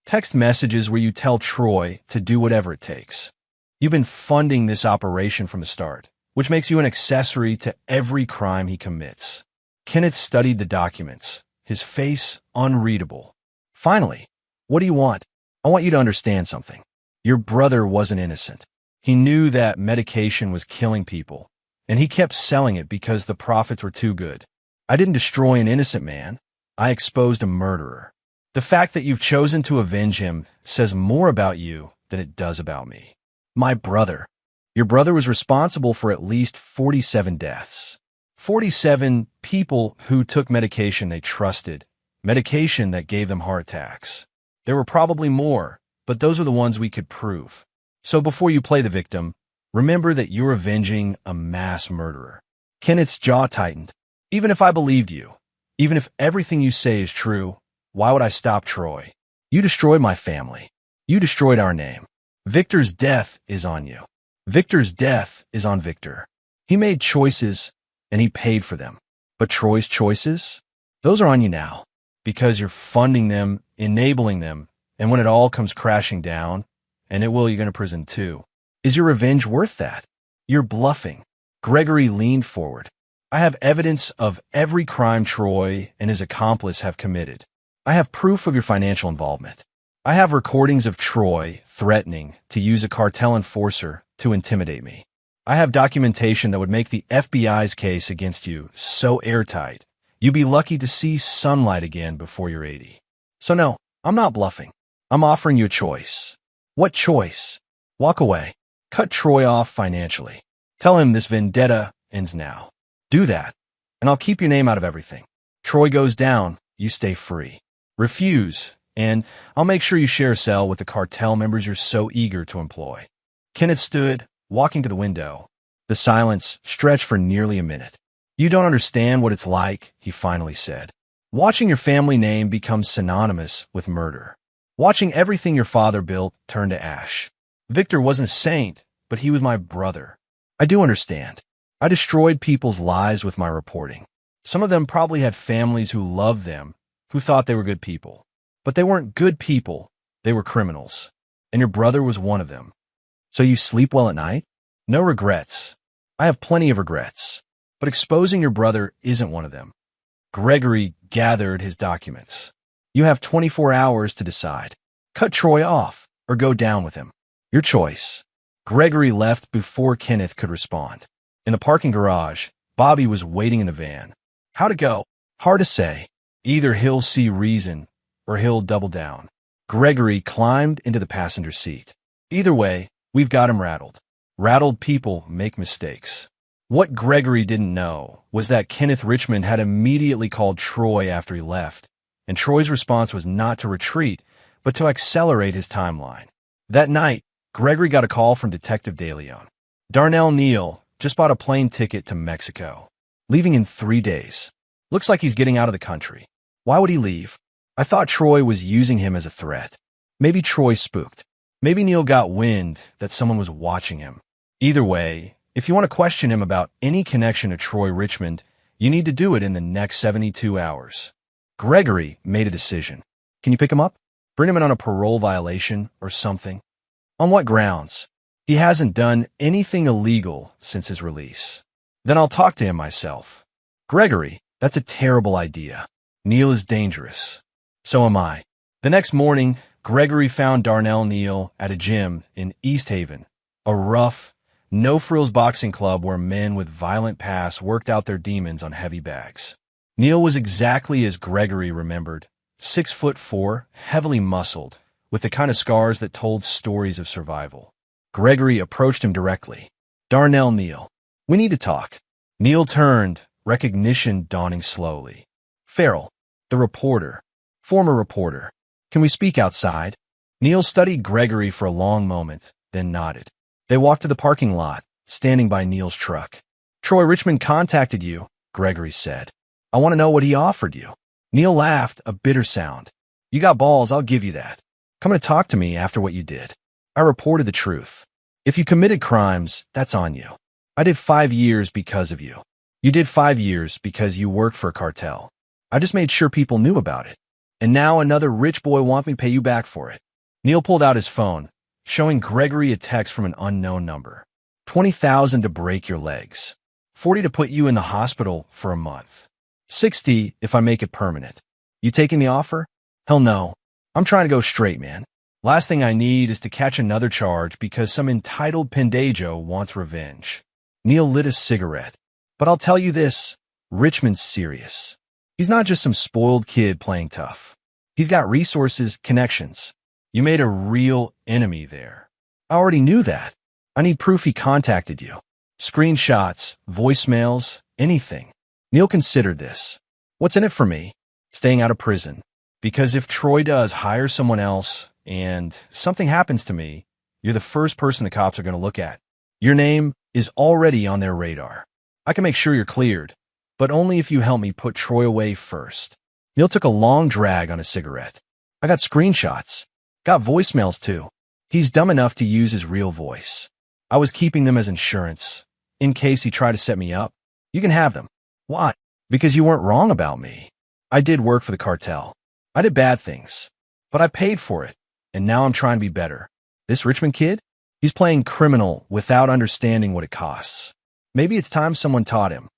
Speaker 1: Text messages where you tell Troy to do whatever it takes. You've been funding this operation from the start, which makes you an accessory to every crime he commits." Kenneth studied the documents, his face unreadable. "Finally, what do you want? I want you to understand something. Your brother wasn't innocent. He knew that medication was killing people, and he kept selling it because the profits were too good. I didn't destroy an innocent man. I exposed a murderer. The fact that you've chosen to avenge him says more about you than it does about me. My brother. Your brother was responsible for at least 47 deaths. 47 people who took medication they trusted, medication that gave them heart attacks. There were probably more, but those are the ones we could prove. So before you play the victim, remember that you're avenging a mass murderer." Kenneth's jaw tightened. "Even if I believed you, even if everything you say is true, why would I stop Troy? You destroyed my family. You destroyed our name. Victor's death is on you. Victor's death is on Victor. He made choices, and he paid for them. But Troy's choices? Those are on you now, because you're funding them, enabling them, and when it all comes crashing down, and it will, you're going to prison too. Is your revenge worth that? You're bluffing." Gregory leaned forward. "I have evidence of every crime Troy and his accomplice have committed. I have proof of your financial involvement. I have recordings of Troy threatening to use a cartel enforcer to intimidate me. I have documentation that would make the FBI's case against you so airtight, you'd be lucky to see sunlight again before you're 80. So no, I'm not bluffing. I'm offering you a choice." "What choice?" "Walk away. Cut Troy off financially. Tell him this vendetta ends now. Do that, and I'll keep your name out of everything. Troy goes down, you stay free. Refuse, and I'll make sure you share a cell with the cartel members you're so eager to employ." Kenneth stood, walking to the window. The silence stretched for nearly a minute. "You don't understand what it's like," he finally said. "Watching your family name become synonymous with murder. Watching everything your father built turn to ash. Victor wasn't a saint, but he was my brother. I do understand. I destroyed people's lives with my reporting. Some of them probably had families who loved them, who thought they were good people. But they weren't good people, they were criminals. And your brother was one of them. So you sleep well at night? No regrets. I have plenty of regrets. But exposing your brother isn't one of them." Gregory gathered his documents. "You have 24 hours to decide. Cut Troy off, or go down with him. Your choice." Gregory left before Kenneth could respond. In the parking garage, Bobby was waiting in the van. "How'd it go?" "Hard to say. Either he'll see reason, or he'll double down." Gregory climbed into the passenger seat. "Either way, we've got him rattled. Rattled people make mistakes." What Gregory didn't know was that Kenneth Richmond had immediately called Troy after he left, and Troy's response was not to retreat, but to accelerate his timeline. That night, Gregory got a call from Detective DeLeon. "Darnell Neal just bought a plane ticket to Mexico. Leaving in 3 days. Looks like he's getting out of the country. Why would he leave? I thought Troy was using him as a threat. Maybe Troy spooked. Maybe Neal got wind that someone was watching him. Either way, if you want to question him about any connection to Troy Richmond, you need to do it in the next 72 hours. Gregory made a decision. Can you pick him up? Bring him in on a parole violation or something? On what grounds? He hasn't done anything illegal since his release. Then I'll talk to him myself. Gregory, that's a terrible idea. Neil is dangerous. So am I. The next morning, Gregory found Darnell Neal at a gym in East Haven, a rough, no-frills boxing club where men with violent pasts worked out their demons on heavy bags. Neal was exactly as Gregory remembered, 6'4", heavily muscled, with the kind of scars that told stories of survival. Gregory approached him directly. Darnell Neal, we need to talk. Neal turned, recognition dawning slowly. Farrell, the reporter, former reporter. Can we speak outside? Neal studied Gregory for a long moment, then nodded. They walked to the parking lot, standing by Neal's truck. Troy Richmond contacted you, Gregory said. I want to know what he offered you. Neal laughed, a bitter sound. You got balls, I'll give you that. Come to talk to me after what you did. I reported the truth. If you committed crimes, that's on you. I did 5 years because of you. You did 5 years because you worked for a cartel. I just made sure people knew about it. And now another rich boy wants me to pay you back for it. Neal pulled out his phone, showing Gregory a text from an unknown number. $20,000 to break your legs. $40 to put you in the hospital for a month. $60 if I make it permanent. You taking the offer? Hell no. I'm trying to go straight, man. Last thing I need is to catch another charge because some entitled pendejo wants revenge. Neal lit a cigarette. But I'll tell you this, Richmond's serious. He's not just some spoiled kid playing tough. He's got resources, connections. You made a real enemy there. I already knew that. I need proof he contacted you. Screenshots, voicemails, anything. Neal considered this. What's in it for me? Staying out of prison. Because if Troy does hire someone else and something happens to me, you're the first person the cops are going to look at. Your name is already on their radar. I can make sure you're cleared, but only if you help me put Troy away first. Neal took a long drag on a cigarette. I got screenshots. Got voicemails too. He's dumb enough to use his real voice. I was keeping them as insurance, in case he tried to set me up. You can have them. Why? Because you weren't wrong about me. I did work for the cartel. I did bad things, but I paid for it, and now I'm trying to be better. This Richmond kid? He's playing criminal without understanding what it costs. Maybe it's time someone taught him.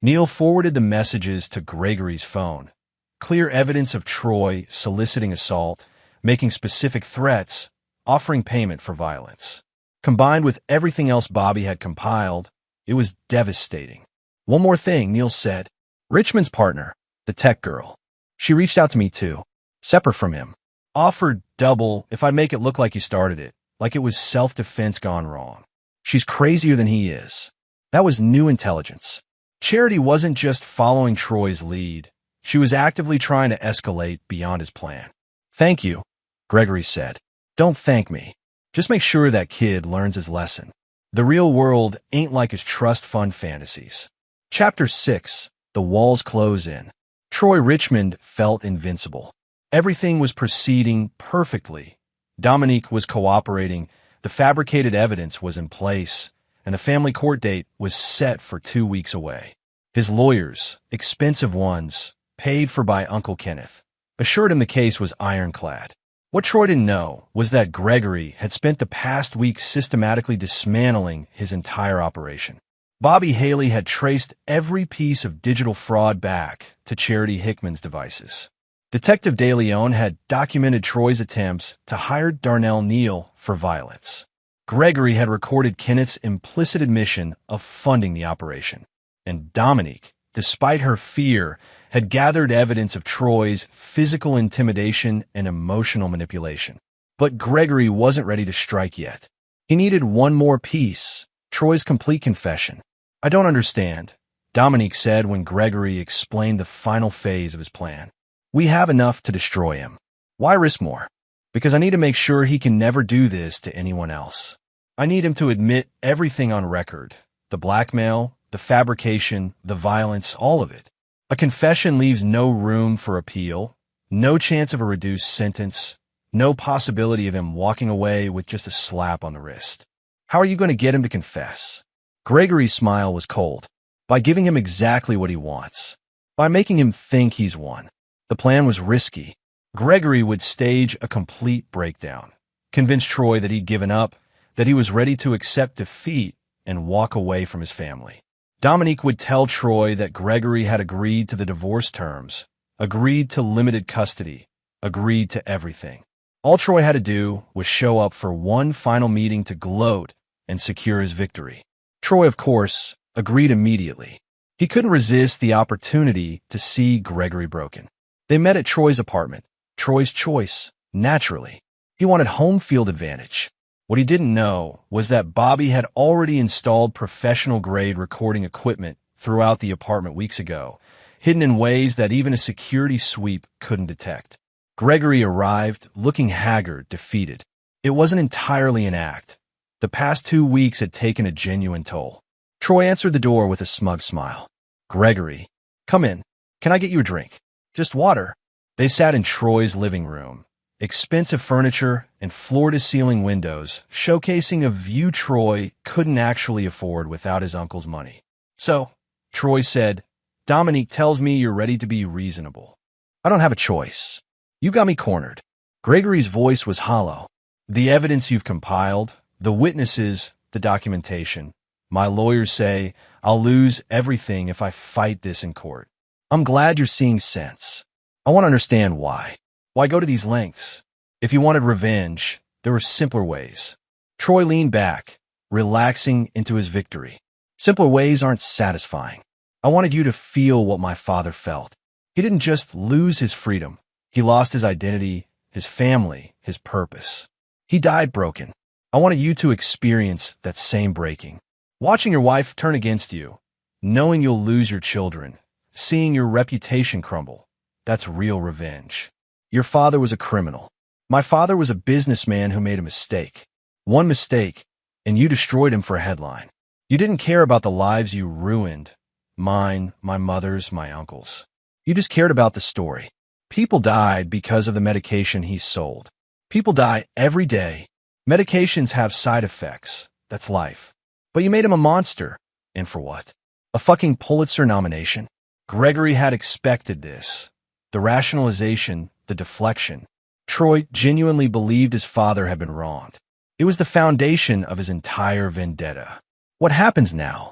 Speaker 1: Neal forwarded the messages to Gregory's phone. Clear evidence of Troy soliciting assault, making specific threats, offering payment for violence. Combined with everything else Bobby had compiled, it was devastating. One more thing, Neal said. Richmond's partner, the tech girl. She reached out to me too, separate from him. Offered double if I'd make it look like you started it, like it was self-defense gone wrong. She's crazier than he is. That was new intelligence. Charity wasn't just following Troy's lead. She was actively trying to escalate beyond his plan. Thank you, Gregory said. Don't thank me. Just make sure that kid learns his lesson. The real world ain't like his trust fund fantasies. Chapter 6. The walls close in. Troy Richmond felt invincible. Everything was proceeding perfectly. Dominique was cooperating, the fabricated evidence was in place, and the family court date was set for 2 weeks away. His lawyers, expensive ones, paid for by Uncle Kenneth, assured him the case was ironclad. What Troy didn't know was that Gregory had spent the past week systematically dismantling his entire operation. Bobby Haley had traced every piece of digital fraud back to Charity Hickman's devices. Detective De Leon had documented Troy's attempts to hire Darnell Neal for violence. Gregory had recorded Kenneth's implicit admission of funding the operation. And Dominique, despite her fear, had gathered evidence of Troy's physical intimidation and emotional manipulation. But Gregory wasn't ready to strike yet. He needed one more piece, Troy's complete confession. I don't understand, Dominique said when Gregory explained the final phase of his plan. We have enough to destroy him. Why risk more? Because I need to make sure he can never do this to anyone else. I need him to admit everything on record. The blackmail, the fabrication, the violence, all of it. A confession leaves no room for appeal, no chance of a reduced sentence, no possibility of him walking away with just a slap on the wrist. How are you going to get him to confess? Gregory's smile was cold. By giving him exactly what he wants. By making him think he's won. The plan was risky. Gregory would stage a complete breakdown, convince Troy that he'd given up, that he was ready to accept defeat and walk away from his family. Dominique would tell Troy that Gregory had agreed to the divorce terms, agreed to limited custody, agreed to everything. All Troy had to do was show up for one final meeting to gloat and secure his victory. Troy, of course, agreed immediately. He couldn't resist the opportunity to see Gregory broken. They met at Troy's apartment. Troy's choice, naturally. He wanted home field advantage. What he didn't know was that Bobby had already installed professional-grade recording equipment throughout the apartment weeks ago, hidden in ways that even a security sweep couldn't detect. Gregory arrived looking haggard, defeated. It wasn't entirely an act. The past 2 weeks had taken a genuine toll. Troy answered the door with a smug smile. Gregory, come in. Can I get you a drink? Just water. They sat in Troy's living room. Expensive furniture and floor-to-ceiling windows, showcasing a view Troy couldn't actually afford without his uncle's money. So, Troy said, Dominique tells me you're ready to be reasonable. I don't have a choice. You got me cornered. Gregory's voice was hollow. The evidence you've compiled, the witnesses, the documentation. My lawyers say I'll lose everything if I fight this in court. I'm glad you're seeing sense. I want to understand why. Why go to these lengths? If you wanted revenge, there were simpler ways. Troy leaned back, relaxing into his victory. Simpler ways aren't satisfying. I wanted you to feel what my father felt. He didn't just lose his freedom. He lost his identity, his family, his purpose. He died broken. I wanted you to experience that same breaking. Watching your wife turn against you, knowing you'll lose your children, seeing your reputation crumble, that's real revenge. Your father was a criminal. My father was a businessman who made a mistake. One mistake, and you destroyed him for a headline. You didn't care about the lives you ruined. Mine, my mother's, my uncle's. You just cared about the story. People died because of the medication he sold. People die every day. Medications have side effects. That's life. But you made him a monster. And for what? A fucking Pulitzer nomination? Gregory had expected this. The rationalization, the deflection. Troy genuinely believed his father had been wronged. It was the foundation of his entire vendetta. What happens now?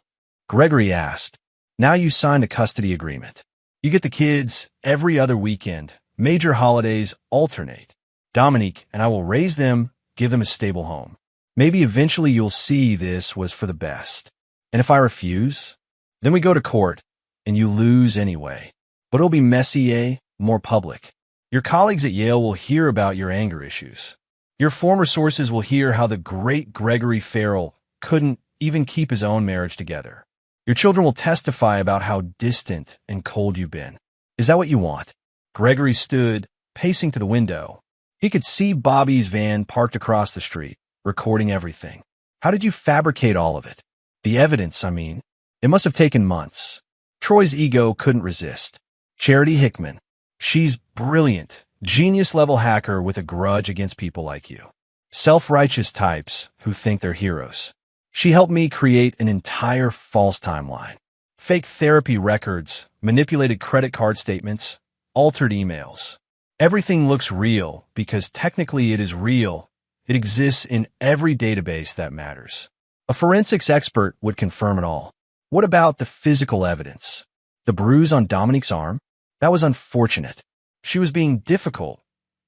Speaker 1: Gregory asked. Now you signed a custody agreement. You get the kids every other weekend. Major holidays alternate. Dominique and I will raise them, give them a stable home. Maybe eventually you'll see this was for the best. And if I refuse, then we go to court, and you lose anyway. But it'll be messy, more public. Your colleagues at Yale will hear about your anger issues. Your former sources will hear how the great Gregory Farrell couldn't even keep his own marriage together. Your children will testify about how distant and cold you've been. Is that what you want? Gregory stood, pacing to the window. He could see Bobby's van parked across the street, recording everything. How did you fabricate all of it? The evidence, I mean. It must have taken months. Troy's ego couldn't resist. Charity Hickman. She's brilliant, genius-level hacker with a grudge against people like you. Self-righteous types who think they're heroes. She helped me create an entire false timeline. Fake therapy records, manipulated credit card statements, altered emails. Everything looks real because technically it is real. It exists in every database that matters. A forensics expert would confirm it all. What about the physical evidence? The bruise on Dominique's arm? That was unfortunate. She was being difficult,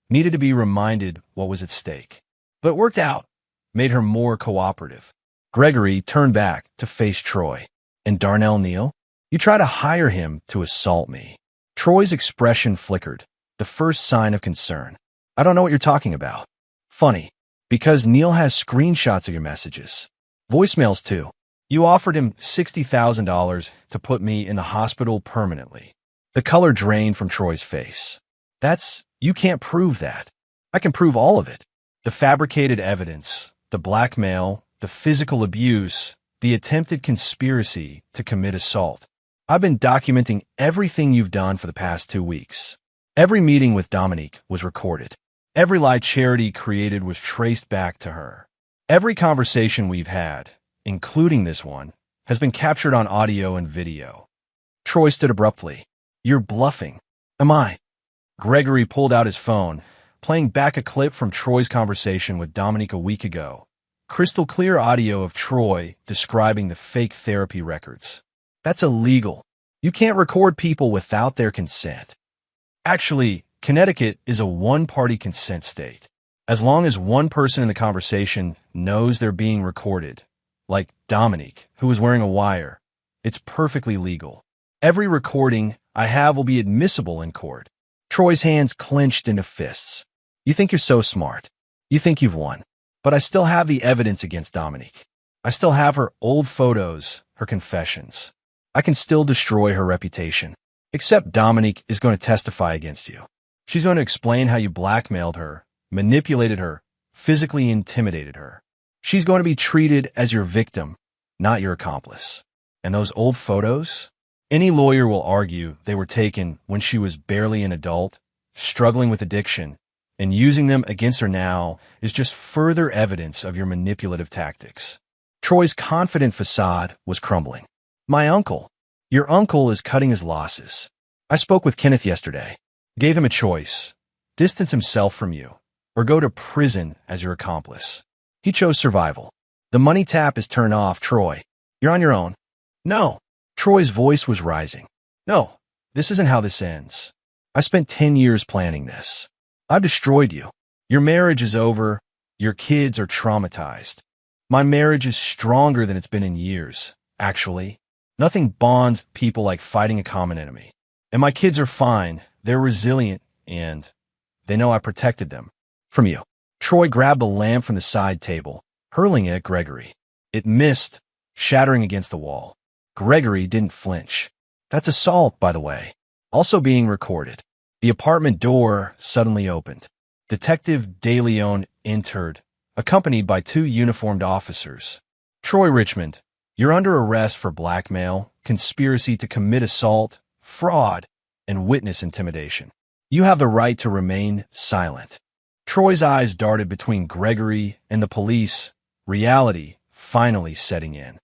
Speaker 1: needed to be reminded what was at stake. But it worked out, made her more cooperative. Gregory turned back to face Troy. And Darnell Neal? You try to hire him to assault me. Troy's expression flickered, the first sign of concern. I don't know what you're talking about. Funny, because Neal has screenshots of your messages. Voicemails, too. You offered him $60,000 to put me in the hospital permanently. The color drained from Troy's face. You can't prove that. I can prove all of it. The fabricated evidence, the blackmail, the physical abuse, the attempted conspiracy to commit assault. I've been documenting everything you've done for the past 2 weeks. Every meeting with Dominique was recorded. Every lie Charity created was traced back to her. Every conversation we've had, including this one, has been captured on audio and video. Troy stood abruptly. You're bluffing. Am I? Gregory pulled out his phone, playing back a clip from Troy's conversation with Dominique a week ago. Crystal clear audio of Troy describing the fake therapy records. That's illegal. You can't record people without their consent. Actually, Connecticut is a one-party consent state. As long as one person in the conversation knows they're being recorded, like Dominique, who was wearing a wire, it's perfectly legal. Every recording I have will be admissible in court. Troy's hands clenched into fists. You think you're so smart. You think you've won. But I still have the evidence against Dominique. I still have her old photos, her confessions. I can still destroy her reputation. Except Dominique is going to testify against you. She's going to explain how you blackmailed her, manipulated her, physically intimidated her. She's going to be treated as your victim, not your accomplice. And those old photos? Any lawyer will argue they were taken when she was barely an adult, struggling with addiction, and using them against her now is just further evidence of your manipulative tactics. Troy's confident facade was crumbling. My uncle. Your uncle is cutting his losses. I spoke with Kenneth yesterday. Gave him a choice. Distance himself from you, or go to prison as your accomplice. He chose survival. The money tap is turned off, Troy. You're on your own. No. Troy's voice was rising. No, this isn't how this ends. I spent 10 years planning this. I've destroyed you. Your marriage is over. Your kids are traumatized. My marriage is stronger than it's been in years, actually. Nothing bonds people like fighting a common enemy. And my kids are fine. They're resilient, and they know I protected them. From you. Troy grabbed a lamp from the side table, hurling it at Gregory. It missed, shattering against the wall. Gregory didn't flinch. That's assault, by the way. Also being recorded. The apartment door suddenly opened. Detective DeLeon entered, accompanied by 2 uniformed officers. Troy Richmond, you're under arrest for blackmail, conspiracy to commit assault, fraud, and witness intimidation. You have the right to remain silent. Troy's eyes darted between Gregory and the police, reality finally setting in.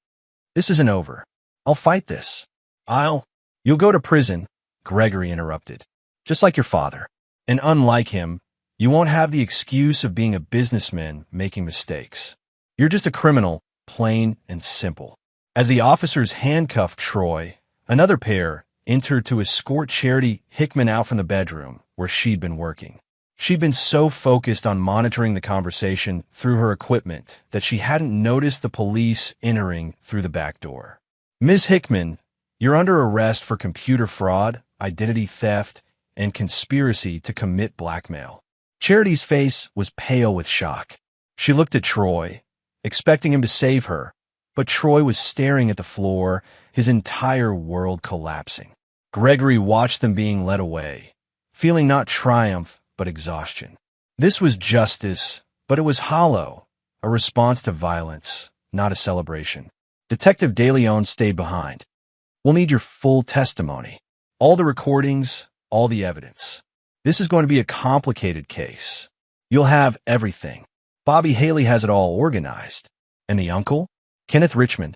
Speaker 1: This isn't over. I'll fight this. You'll go to prison, Gregory interrupted. Just like your father. And unlike him, you won't have the excuse of being a businessman making mistakes. You're just a criminal, plain and simple. As the officers handcuffed Troy, another pair entered to escort Charity Hickman out from the bedroom where she'd been working. She'd been so focused on monitoring the conversation through her equipment that she hadn't noticed the police entering through the back door. Ms. Hickman, you're under arrest for computer fraud, identity theft, and conspiracy to commit blackmail. Charity's face was pale with shock. She looked at Troy, expecting him to save her, but Troy was staring at the floor, his entire world collapsing. Gregory watched them being led away, feeling not triumph, but exhaustion. This was justice, but it was hollow, a response to violence, not a celebration. Detective DeLeon stayed behind. We'll need your full testimony. All the recordings, all the evidence. This is going to be a complicated case. You'll have everything. Bobby Haley has it all organized. And the uncle? Kenneth Richmond.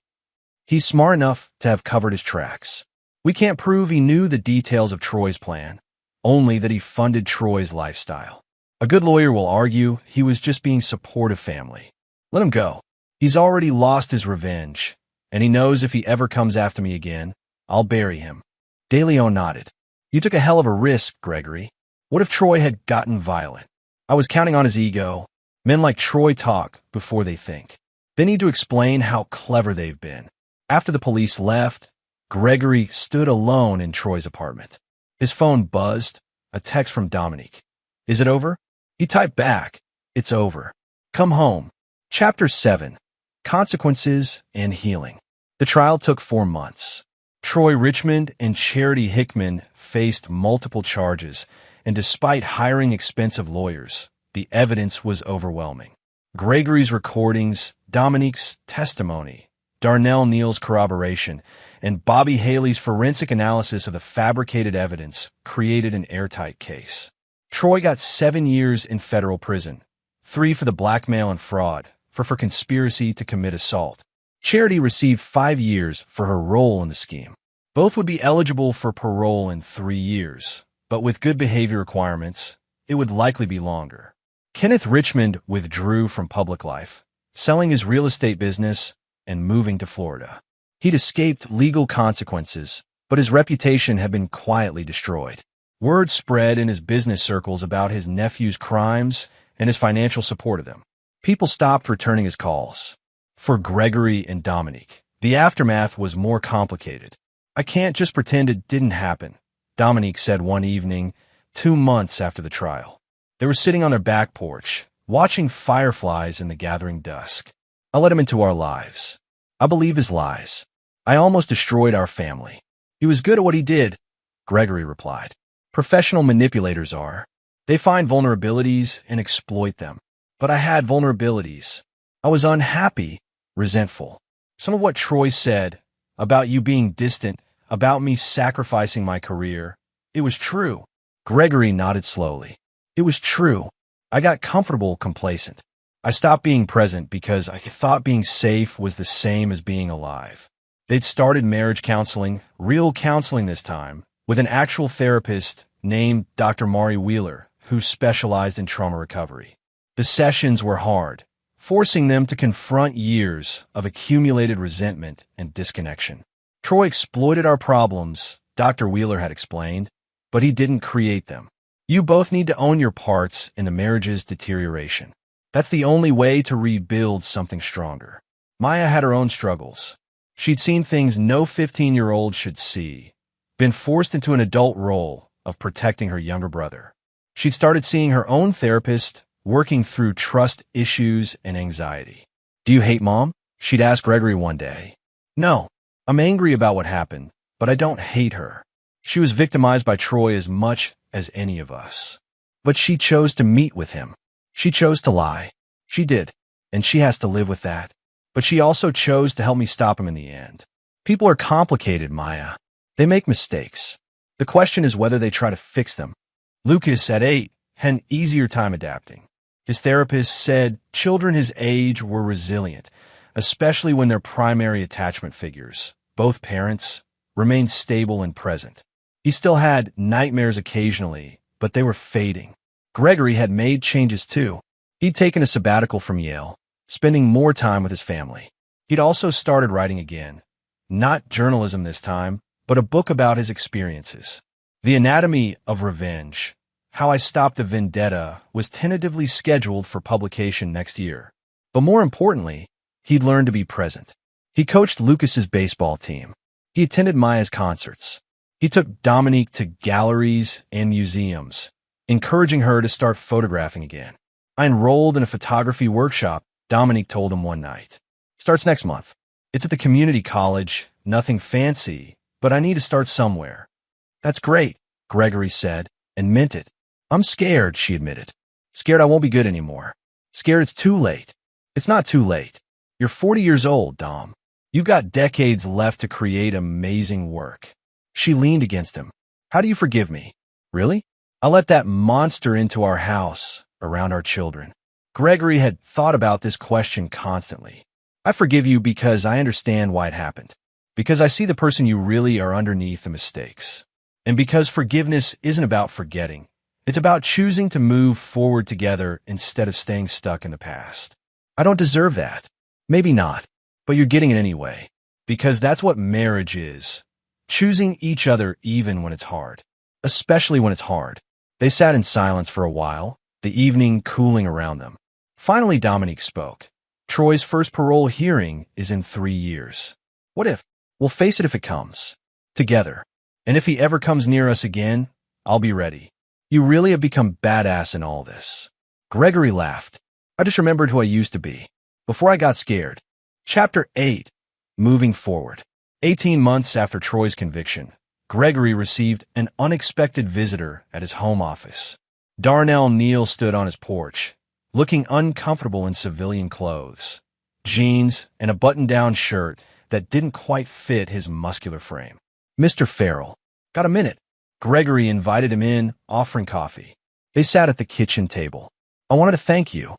Speaker 1: He's smart enough to have covered his tracks. We can't prove he knew the details of Troy's plan, only that he funded Troy's lifestyle. A good lawyer will argue he was just being supportive family. Let him go. He's already lost his revenge, and he knows if he ever comes after me again, I'll bury him. DeLeon nodded. You took a hell of a risk, Gregory. What if Troy had gotten violent? I was counting on his ego. Men like Troy talk before they think. They need to explain how clever they've been. After the police left, Gregory stood alone in Troy's apartment. His phone buzzed, a text from Dominique. Is it over? He typed back, it's over. Come home. Chapter 7. Consequences and Healing. The trial took 4 months. Troy Richmond and Charity Hickman faced multiple charges, and despite hiring expensive lawyers, the evidence was overwhelming. Gregory's recordings, Dominique's testimony, Darnell Neal's corroboration, and Bobby Haley's forensic analysis of the fabricated evidence created an airtight case. Troy got 7 years in federal prison, 3 for the blackmail and fraud, for conspiracy to commit assault. Charity received 5 years for her role in the scheme. Both would be eligible for parole in 3 years, but with good behavior requirements, it would likely be longer. Kenneth Richmond withdrew from public life, selling his real estate business and moving to Florida. He'd escaped legal consequences, but his reputation had been quietly destroyed. Word spread in his business circles about his nephew's crimes and his financial support of them. People stopped returning his calls. For Gregory and Dominique, the aftermath was more complicated. "I can't just pretend it didn't happen," Dominique said one evening, 2 months after the trial. They were sitting on their back porch, watching fireflies in the gathering dusk. "I let him into our lives. I believe his lies. I almost destroyed our family. He was good at what he did," Gregory replied. "Professional manipulators are. They find vulnerabilities and exploit them. But I had vulnerabilities. I was unhappy, resentful. Some of what Troy said about you being distant, about me sacrificing my career, it was true." Gregory nodded slowly. "It was true. I got comfortable, complacent. I stopped being present because I thought being safe was the same as being alive." They'd started marriage counseling, real counseling this time, with an actual therapist named Dr. Mari Wheeler, who specialized in trauma recovery. The sessions were hard, forcing them to confront years of accumulated resentment and disconnection. "Troy exploited our problems," Dr. Wheeler had explained, "but he didn't create them. You both need to own your parts in the marriage's deterioration. That's the only way to rebuild something stronger." Maya had her own struggles. She'd seen things no 15-year-old should see, been forced into an adult role of protecting her younger brother. She'd started seeing her own therapist, working through trust issues and anxiety. "Do you hate Mom?" she'd ask Gregory one day. "No. I'm angry about what happened, but I don't hate her. She was victimized by Troy as much as any of us. But she chose to meet with him. She chose to lie. She did, and she has to live with that. But she also chose to help me stop him in the end. People are complicated, Maya. They make mistakes. The question is whether they try to fix them." Lucas, at 8, had an easier time adapting. His therapist said children his age were resilient, especially when their primary attachment figures, both parents, remained stable and present. He still had nightmares occasionally, but they were fading. Gregory had made changes too. He'd taken a sabbatical from Yale, spending more time with his family. He'd also started writing again. Not journalism this time, but a book about his experiences. The Anatomy of Revenge, How I Stopped a Vendetta, was tentatively scheduled for publication next year. But more importantly, he'd learned to be present. He coached Lucas's baseball team. He attended Maya's concerts. He took Dominique to galleries and museums, encouraging her to start photographing again. "I enrolled in a photography workshop," Dominique told him one night. "Starts next month. It's at the community college, nothing fancy, but I need to start somewhere." "That's great," Gregory said, and meant it. "I'm scared," she admitted. "Scared I won't be good anymore. Scared it's too late." "It's not too late. You're 40 years old, Dom. You've got decades left to create amazing work." She leaned against him. "How do you forgive me? Really? I let that monster into our house, around our children." Gregory had thought about this question constantly. "I forgive you because I understand why it happened. Because I see the person you really are underneath the mistakes. And because forgiveness isn't about forgetting. It's about choosing to move forward together instead of staying stuck in the past. I don't deserve that. Maybe not. But you're getting it anyway. Because that's what marriage is. Choosing each other even when it's hard. Especially when it's hard." They sat in silence for a while, the evening cooling around them. Finally, Dominique spoke. "Troy's first parole hearing is in 3 years. What if? We'll face it if it comes. Together. And if he ever comes near us again, I'll be ready. You really have become badass in all this." Gregory laughed. "I just remembered who I used to be. Before I got scared." Chapter 8. Moving Forward. 18 months after Troy's conviction, Gregory received an unexpected visitor at his home office. Darnell Neal stood on his porch, looking uncomfortable in civilian clothes, jeans, and a button-down shirt that didn't quite fit his muscular frame. "Mr. Farrell, got a minute?" Gregory invited him in, offering coffee. They sat at the kitchen table. "I wanted to thank you,"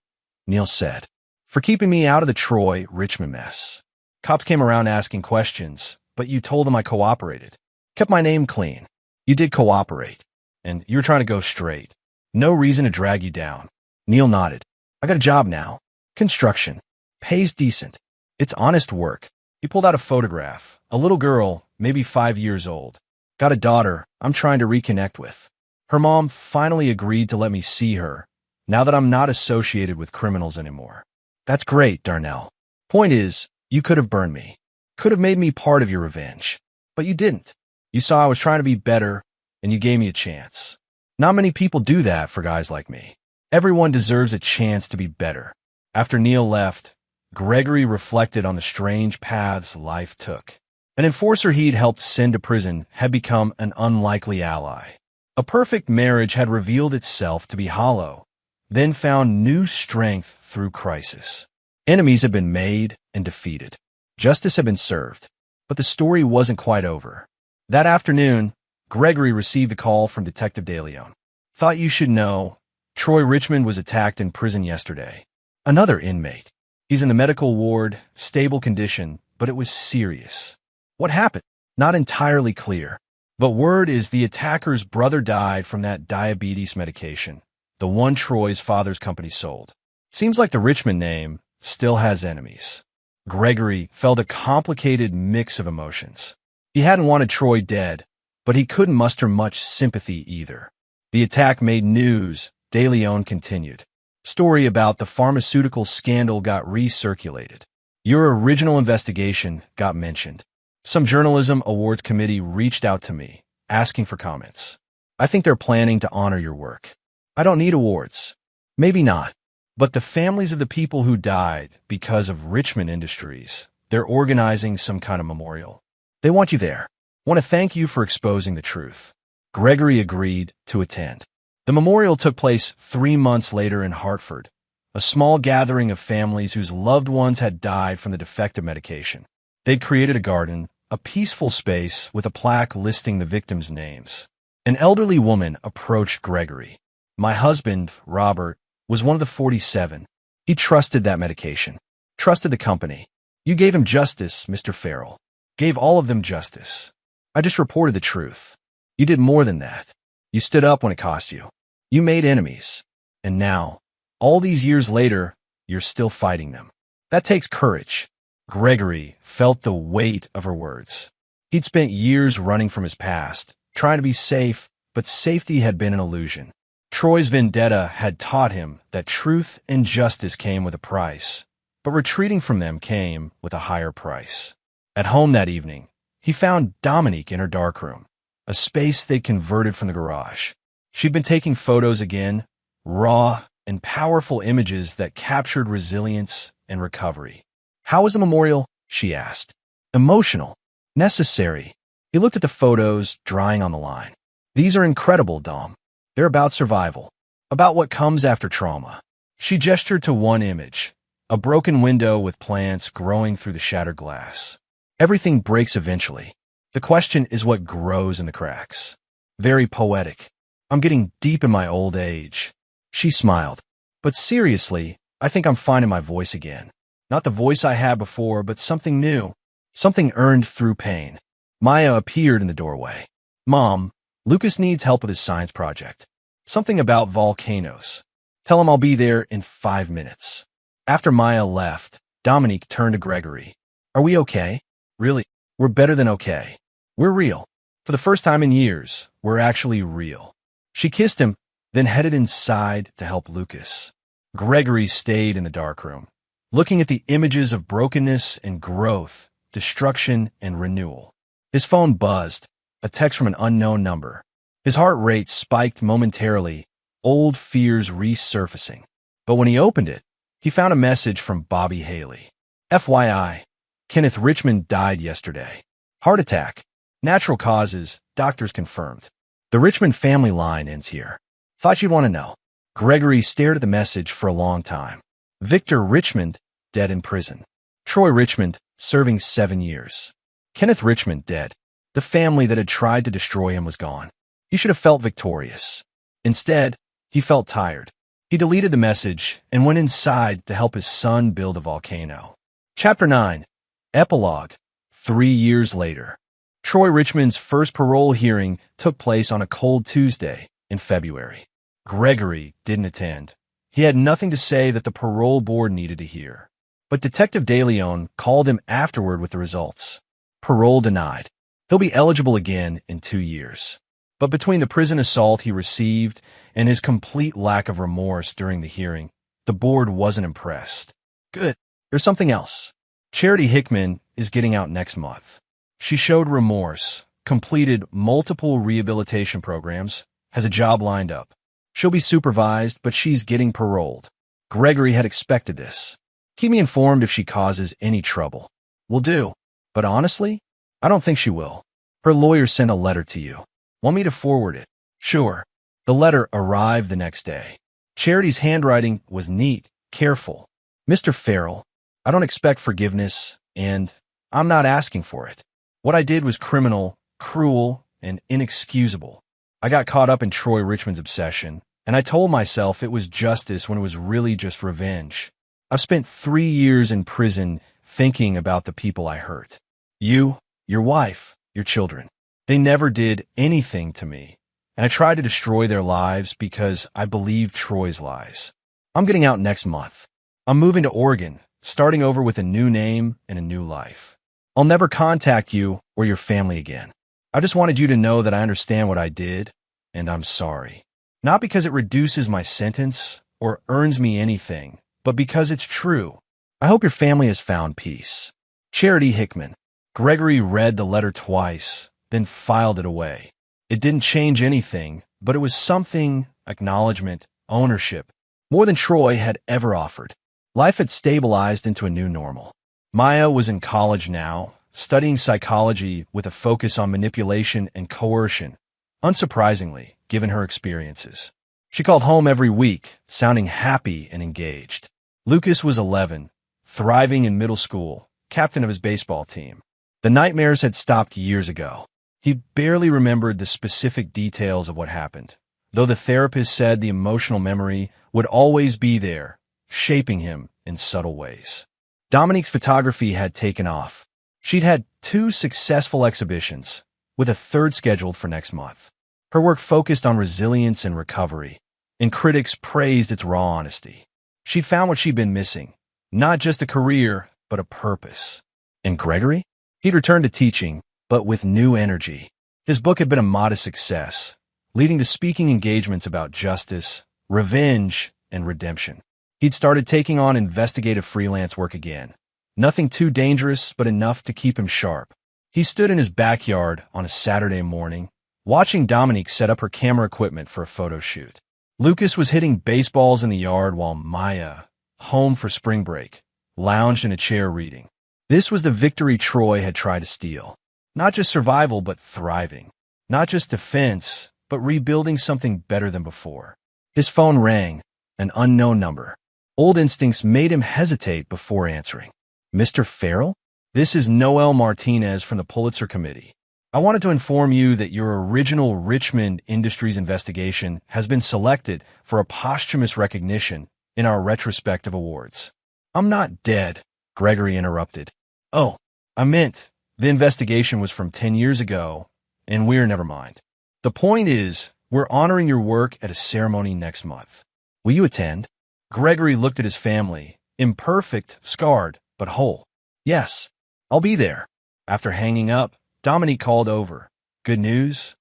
Speaker 1: Neal said. For keeping me out of the Troy Richmond mess. Cops came around asking questions, but you told them I cooperated. Kept my name clean. You did cooperate. And you were trying to go straight. No reason to drag you down. Neil nodded. I got a job now. Construction. Pays decent. It's honest work. He pulled out a photograph. A little girl, maybe 5 years old. Got a daughter I'm trying to reconnect with. Her mom finally agreed to let me see her, now that I'm not associated with criminals anymore. That's great, Darnell. Point is, you could have burned me. Could have made me part of your revenge. But you didn't. You saw I was trying to be better, and you gave me a chance. Not many people do that for guys like me. Everyone deserves a chance to be better. After Neil left, Gregory reflected on the strange paths life took. An enforcer he'd helped send to prison had become an unlikely ally. A perfect marriage had revealed itself to be hollow, then found new strength through crisis. Enemies had been made and defeated. Justice had been served, but the story wasn't quite over. That afternoon, Gregory received a call from Detective DeLeon. Thought you should know, Troy Richmond was attacked in prison yesterday. Another inmate. He's in the medical ward, stable condition, but it was serious. What happened? Not entirely clear. But word is the attacker's brother died from that diabetes medication, the one Troy's father's company sold. Seems like the Richmond name still has enemies. Gregory felt a complicated mix of emotions. He hadn't wanted Troy dead, but he couldn't muster much sympathy either. The attack made news, DeLeon continued. Story about the pharmaceutical scandal got recirculated. Your original investigation got mentioned. Some journalism awards committee reached out to me, asking for comments. I think they're planning to honor your work. I don't need awards. Maybe not. But the families of the people who died because of Richmond Industries, they're organizing some kind of memorial. They want you there. Want to thank you for exposing the truth. Gregory agreed to attend. The memorial took place 3 months later in Hartford, a small gathering of families whose loved ones had died from the defective medication. They'd created a garden, a peaceful space with a plaque listing the victims' names. An elderly woman approached Gregory. My husband, Robert, was one of the 47. He trusted that medication. Trusted the company. You gave him justice, Mr. Farrell. Gave all of them justice. I just reported the truth. You did more than that. You stood up when it cost you. You made enemies. And now, all these years later, you're still fighting them. That takes courage. Gregory felt the weight of her words. He'd spent years running from his past, trying to be safe, but safety had been an illusion. Troy's vendetta had taught him that truth and justice came with a price, but retreating from them came with a higher price. At home that evening, he found Dominique in her darkroom, a space they'd converted from the garage. She'd been taking photos again, raw and powerful images that captured resilience and recovery. How was the memorial? She asked. Emotional. Necessary. He looked at the photos, drying on the line. These are incredible, Dom. They're about survival. About what comes after trauma. She gestured to one image, a broken window with plants growing through the shattered glass. Everything breaks eventually. The question is what grows in the cracks. Very poetic. I'm getting deep in my old age. She smiled. But seriously, I think I'm finding my voice again. Not the voice I had before, but something new. Something earned through pain. Maya appeared in the doorway. Mom, Lucas needs help with his science project. Something about volcanoes. Tell him I'll be there in 5 minutes. After Maya left, Dominique turned to Gregory. Are we okay? Really? We're better than okay. We're real. For the first time in years, we're actually real. She kissed him, then headed inside to help Lucas. Gregory stayed in the darkroom, looking at the images of brokenness and growth, destruction and renewal. His phone buzzed, a text from an unknown number. His heart rate spiked momentarily, old fears resurfacing. But when he opened it, he found a message from Bobby Haley. FYI, Kenneth Richmond died yesterday. Heart attack. Natural causes, doctors confirmed. The Richmond family line ends here. Thought you'd want to know. Gregory stared at the message for a long time. Victor Richmond, dead in prison. Troy Richmond, serving 7 years. Kenneth Richmond, dead. The family that had tried to destroy him was gone. He should have felt victorious. Instead, he felt tired. He deleted the message and went inside to help his son build a volcano. Chapter 9. Epilogue. 3 years later. Troy Richmond's first parole hearing took place on a cold Tuesday in February. Gregory didn't attend. He had nothing to say that the parole board needed to hear. But Detective DeLeon called him afterward with the results. Parole denied. He'll be eligible again in 2 years. But between the prison assault he received and his complete lack of remorse during the hearing, the board wasn't impressed. Good. There's something else. Charity Hickman is getting out next month. She showed remorse, completed multiple rehabilitation programs, has a job lined up. She'll be supervised, but she's getting paroled. Gregory had expected this. Keep me informed if she causes any trouble. Will do. But honestly, I don't think she will. Her lawyer sent a letter to you. Want me to forward it? Sure. The letter arrived the next day. Charity's handwriting was neat, careful. Mr. Farrell, I don't expect forgiveness, and I'm not asking for it. What I did was criminal, cruel, and inexcusable. I got caught up in Troy Richmond's obsession, and I told myself it was justice when it was really just revenge. I've spent 3 years in prison thinking about the people I hurt. You, your wife, your children. They never did anything to me, and I tried to destroy their lives because I believed Troy's lies. I'm getting out next month. I'm moving to Oregon, starting over with a new name and a new life. I'll never contact you or your family again. I just wanted you to know that I understand what I did, and I'm sorry. Not because it reduces my sentence or earns me anything, but because it's true. I hope your family has found peace. Charity Hickman. Gregory read the letter twice, then filed it away. It didn't change anything, but it was something, acknowledgement, ownership, more than Troy had ever offered. Life had stabilized into a new normal. Maya was in college now, studying psychology with a focus on manipulation and coercion, unsurprisingly, given her experiences. She called home every week, sounding happy and engaged. Lucas was 11, thriving in middle school, captain of his baseball team. The nightmares had stopped years ago. He barely remembered the specific details of what happened, though the therapist said the emotional memory would always be there, shaping him in subtle ways. Dominique's photography had taken off. She'd had 2 successful exhibitions, with a 3rd scheduled for next month. Her work focused on resilience and recovery, and critics praised its raw honesty. She'd found what she'd been missing, not just a career, but a purpose. And Gregory? He'd returned to teaching, but with new energy. His book had been a modest success, leading to speaking engagements about justice, revenge, and redemption. He'd started taking on investigative freelance work again. Nothing too dangerous, but enough to keep him sharp. He stood in his backyard on a Saturday morning, watching Dominique set up her camera equipment for a photo shoot. Lucas was hitting baseballs in the yard while Maya, home for spring break, lounged in a chair reading. This was the victory Troy had tried to steal. Not just survival, but thriving. Not just defense, but rebuilding something better than before. His phone rang, an unknown number. Old instincts made him hesitate before answering. Mr. Farrell? This is Noel Martinez from the Pulitzer Committee. I wanted to inform you that your original Richmond Industries investigation has been selected for a posthumous recognition in our retrospective awards. I'm not dead, Gregory interrupted. Oh, I meant the investigation was from 10 years ago, and we're never mind. The point is, we're honoring your work at a ceremony next month. Will you attend? Gregory looked at his family, imperfect, scarred, but whole. Yes, I'll be there. After hanging up, Dominique called over. Good news?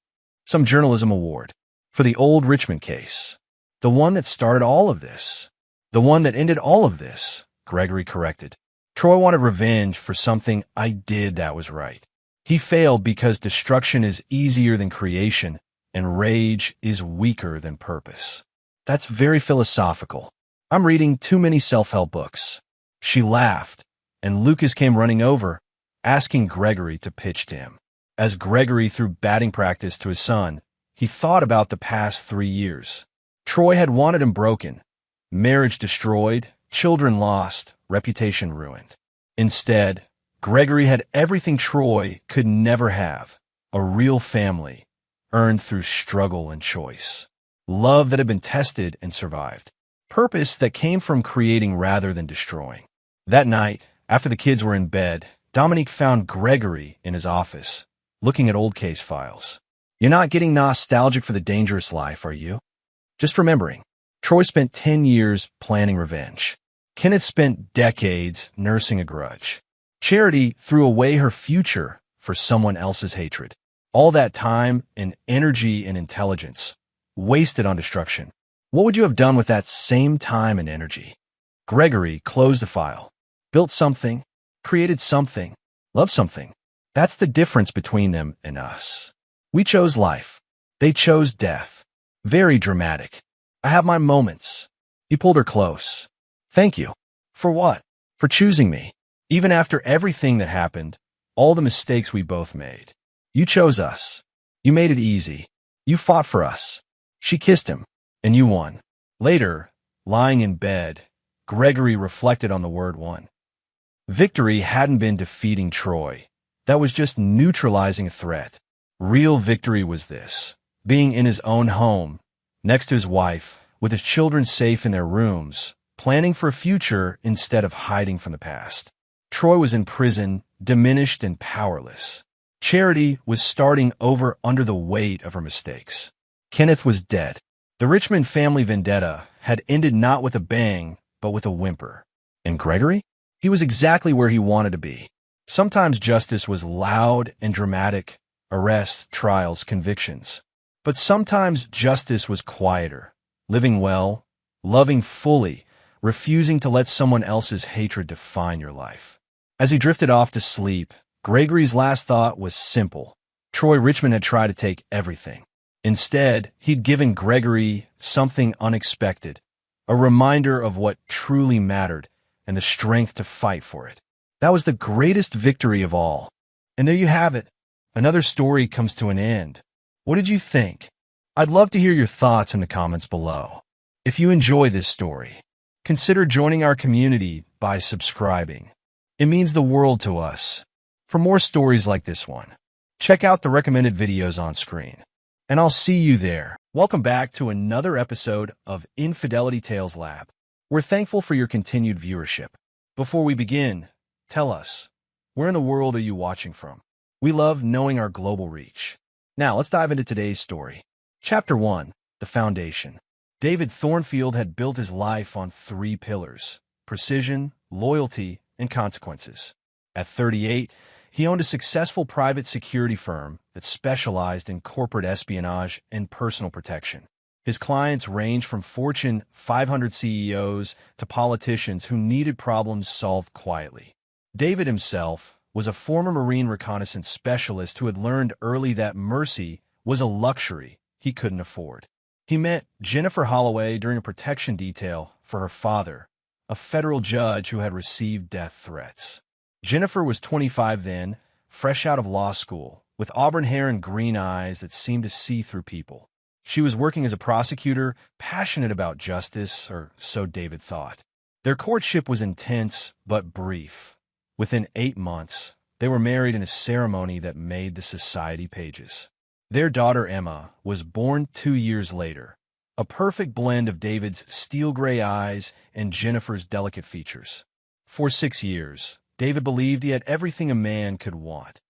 Speaker 1: Some journalism award. For the old Richmond case. The one that started all of this. The one that ended all of this, Gregory corrected. Troy wanted revenge for something I did that was right. He failed because destruction is easier than creation, and rage is weaker than purpose. That's very philosophical. I'm reading too many self-help books. She laughed, and Lucas came running over, asking Gregory to pitch to him. As Gregory threw batting practice to his son, he thought about the past 3 years. Troy had wanted him broken, marriage destroyed, children lost, reputation ruined. Instead, Gregory had everything Troy could never have, a real family, earned through struggle and choice. Love that had been tested and survived. purpose that came from creating rather than destroying. That night, after the kids were in bed, Dominique found Gregory in his office, looking at old case files. You're not getting nostalgic for the dangerous life, are you? Just remembering. Troy spent 10 years planning revenge. Kenneth spent decades nursing a grudge. Charity threw away her future for someone else's hatred. All that time and energy and intelligence wasted on destruction. What would you have done with that same time and energy? Gregory closed the file, built something, created something, loved something. That's the difference between them and us. We chose life. They chose death. Very dramatic. I have my moments. He pulled her close. Thank you. For what? For choosing me. Even after everything that happened, all the mistakes we both made. You chose us. You made it easy. You fought for us. She kissed him, and you won. Later, lying in bed, Gregory reflected on the word won. Victory hadn't been defeating Troy. That was just neutralizing a threat. Real victory was this: being in his own home, next to his wife, with his children safe in their rooms, planning for a future instead of hiding from the past. Troy was in prison, diminished and powerless. Charity was starting over under the weight of her mistakes. Kenneth was dead. The Richmond family vendetta had ended not with a bang, but with a whimper. And Gregory? He was exactly where he wanted to be. Sometimes justice was loud and dramatic, arrests, trials, convictions. But sometimes justice was quieter, living well, loving fully, refusing to let someone else's hatred define your life. As he drifted off to sleep, Gregory's last thought was simple. Troy Richmond had tried to take everything. Instead, he'd given Gregory something unexpected, a reminder of what truly mattered and the strength to fight for it. That was the greatest victory of all. And there you have it. Another story comes to an end. What did you think? I'd love to hear your thoughts in the comments below. If you enjoy this story, consider joining our community by subscribing. It means the world to us. For more stories like this one, check out the recommended videos on screen. And I'll see you there. Welcome back to another episode of Infidelity Tales Lab. We're thankful for your continued viewership. Before we begin, tell us, where in the world are you watching from? We love knowing our global reach. Now, let's dive into today's story. Chapter 1, The Foundation. David Thornfield had built his life on 3 pillars: precision, loyalty, and consequences. At 38, he owned a successful private security firm that specialized in corporate espionage and personal protection. His clients ranged from Fortune 500 CEOs to politicians who needed problems solved quietly. David himself was a former Marine reconnaissance specialist who had learned early that mercy was a luxury he couldn't afford. He met Jennifer Holloway during a protection detail for her father, a federal judge who had received death threats. Jennifer was 25 then, fresh out of law school, with auburn hair and green eyes that seemed to see through people. She was working as a prosecutor, passionate about justice, or so David thought. Their courtship was intense but brief. Within 8 months, they were married in a ceremony that made the society pages. Their daughter Emma was born 2 years later, a perfect blend of David's steel gray eyes and Jennifer's delicate features. For 6 years, David believed he had everything a man could want: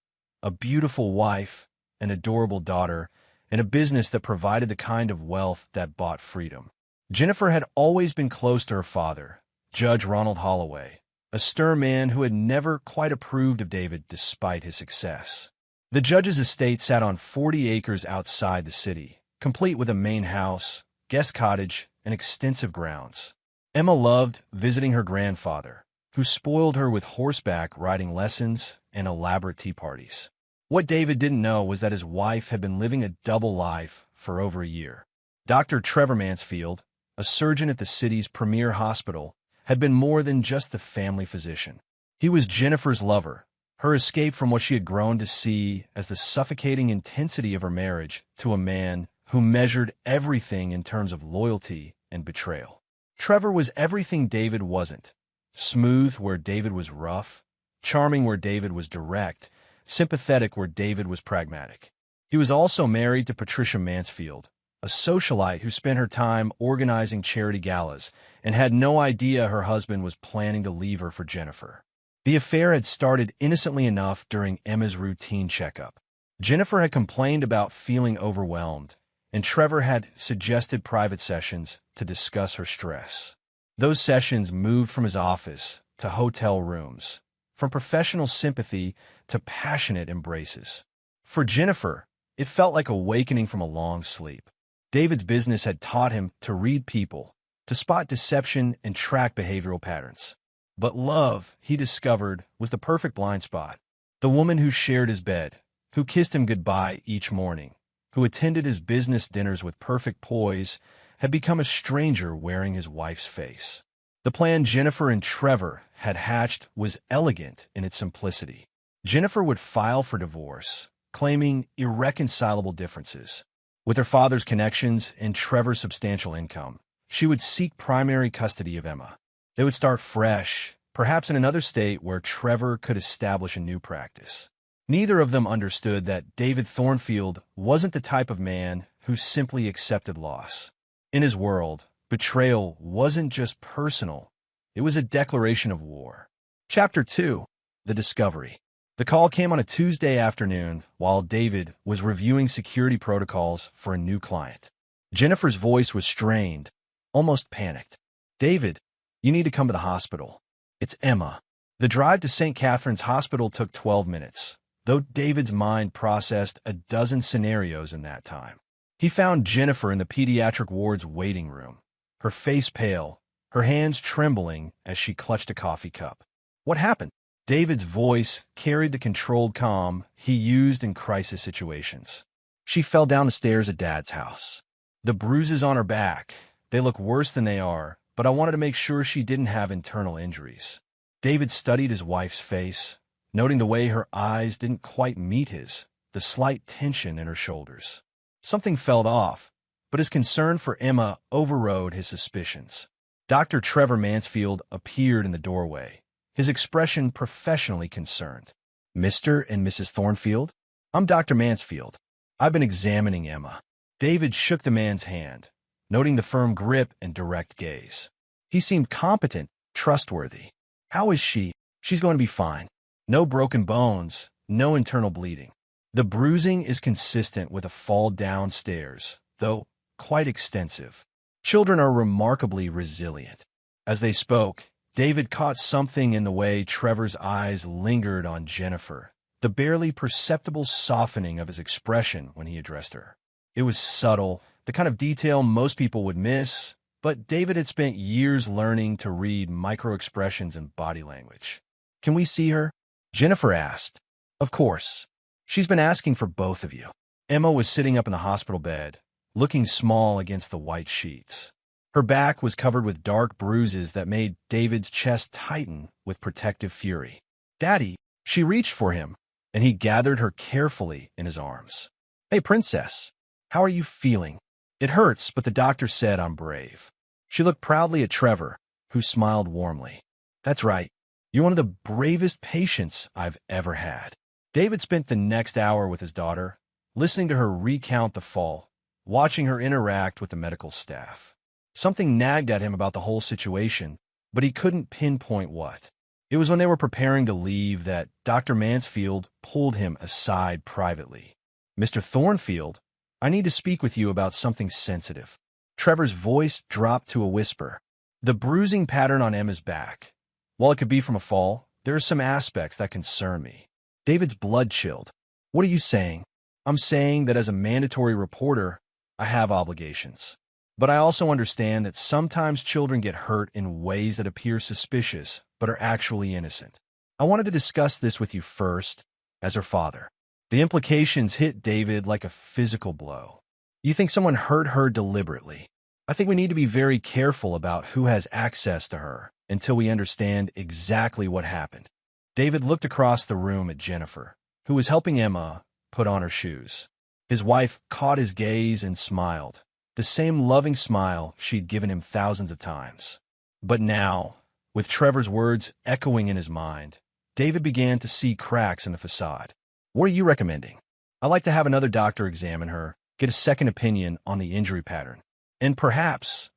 Speaker 1: a beautiful wife, an adorable daughter, and a business that provided the kind of wealth that bought freedom. Jennifer had always been close to her father, Judge Ronald Holloway, a stern man who had never quite approved of David despite his success. The judge's estate sat on 40 acres outside the city, complete with a main house, guest cottage, and extensive grounds. Emma loved visiting her grandfather, who spoiled her with horseback riding lessons and elaborate tea parties. What David didn't know was that his wife had been living a double life for over a year. Dr. Trevor Mansfield, a surgeon at the city's premier hospital, had been more than just the family physician. He was Jennifer's lover, her escape from what she had grown to see as the suffocating intensity of her marriage to a man who measured everything in terms of loyalty and betrayal. Trevor was everything David wasn't: smooth where David was rough, charming where David was direct, sympathetic where David was pragmatic. He was also married to Patricia Mansfield, a socialite who spent her time organizing charity galas and had no idea her husband was planning to leave her for Jennifer. The affair had started innocently enough during Emma's routine checkup. Jennifer had complained about feeling overwhelmed, and Trevor had suggested private sessions to discuss her stress. Those sessions moved from his office to hotel rooms, from professional sympathy to passionate embraces. For Jennifer, it felt like awakening from a long sleep. David's business had taught him to read people, to spot deception and track behavioral patterns. But love, he discovered, was the perfect blind spot. The woman who shared his bed, who kissed him goodbye each morning, who attended his business dinners with perfect poise, had become a stranger wearing his wife's face. The plan Jennifer and Trevor had hatched was elegant in its simplicity. Jennifer would file for divorce, claiming irreconcilable differences. With her father's connections and Trevor's substantial income, she would seek primary custody of Emma. They would start fresh, perhaps in another state where Trevor could establish a new practice. Neither of them understood that David Thornfield wasn't the type of man who simply accepted loss. In his world, betrayal wasn't just personal, it was a declaration of war. Chapter 2. The Discovery. The call came on a Tuesday afternoon while David was reviewing security protocols for a new client. Jennifer's voice was strained, almost panicked. "David, you need to come to the hospital. It's Emma." The drive to St. Catherine's Hospital took 12 minutes, though David's mind processed a dozen scenarios in that time. He found Jennifer in the pediatric ward's waiting room, her face pale, her hands trembling as she clutched a coffee cup. "What happened?" David's voice carried the controlled calm he used in crisis situations. "She fell down the stairs at Dad's house. The bruises on her back, they look worse than they are, but I wanted to make sure she didn't have internal injuries." David studied his wife's face, noting the way her eyes didn't quite meet his, the slight tension in her shoulders. Something felt off, but his concern for Emma overrode his suspicions. Dr. Trevor Mansfield appeared in the doorway, his expression professionally concerned. "Mr. and Mrs. Thornfield? I'm Dr. Mansfield. I've been examining Emma." David shook the man's hand, noting the firm grip and direct gaze. He seemed competent, trustworthy. "How is she?" "She's going to be fine. No broken bones, no internal bleeding. The bruising is consistent with a fall downstairs, though quite extensive. Children are remarkably resilient." As they spoke, David caught something in the way Trevor's eyes lingered on Jennifer, the barely perceptible softening of his expression when he addressed her. It was subtle, the kind of detail most people would miss, but David had spent years learning to read micro-expressions and body language. "Can we see her?" Jennifer asked. "Of course. She's been asking for both of you." Emma was sitting up in the hospital bed, looking small against the white sheets. Her back was covered with dark bruises that made David's chest tighten with protective fury. "Daddy," she reached for him, and he gathered her carefully in his arms. "Hey, princess, how are you feeling?" "It hurts, but the doctor said I'm brave." She looked proudly at Trevor, who smiled warmly. "That's right. You're one of the bravest patients I've ever had." David spent the next hour with his daughter, listening to her recount the fall, watching her interact with the medical staff. Something nagged at him about the whole situation, but he couldn't pinpoint what. It was when they were preparing to leave that Dr. Mansfield pulled him aside privately. "Mr. Thornfield, I need to speak with you about something sensitive." Trevor's voice dropped to a whisper. "The bruising pattern on Emma's back. While it could be from a fall, there are some aspects that concern me." David's blood chilled. "What are you saying?" "I'm saying that as a mandatory reporter, I have obligations. But I also understand that sometimes children get hurt in ways that appear suspicious, but are actually innocent. I wanted to discuss this with you first, as her father." The implications hit David like a physical blow. "You think someone hurt her deliberately? I think we need to be very careful about who has access to her until we understand exactly what happened." David looked across the room at Jennifer, who was helping Emma put on her shoes. His wife caught his gaze and smiled, the same loving smile she'd given him thousands of times. But now, with Trevor's words echoing in his mind, David began to see cracks in the facade. "What are you recommending?" "I'd like to have another doctor examine her, get a second opinion on the injury pattern. And perhaps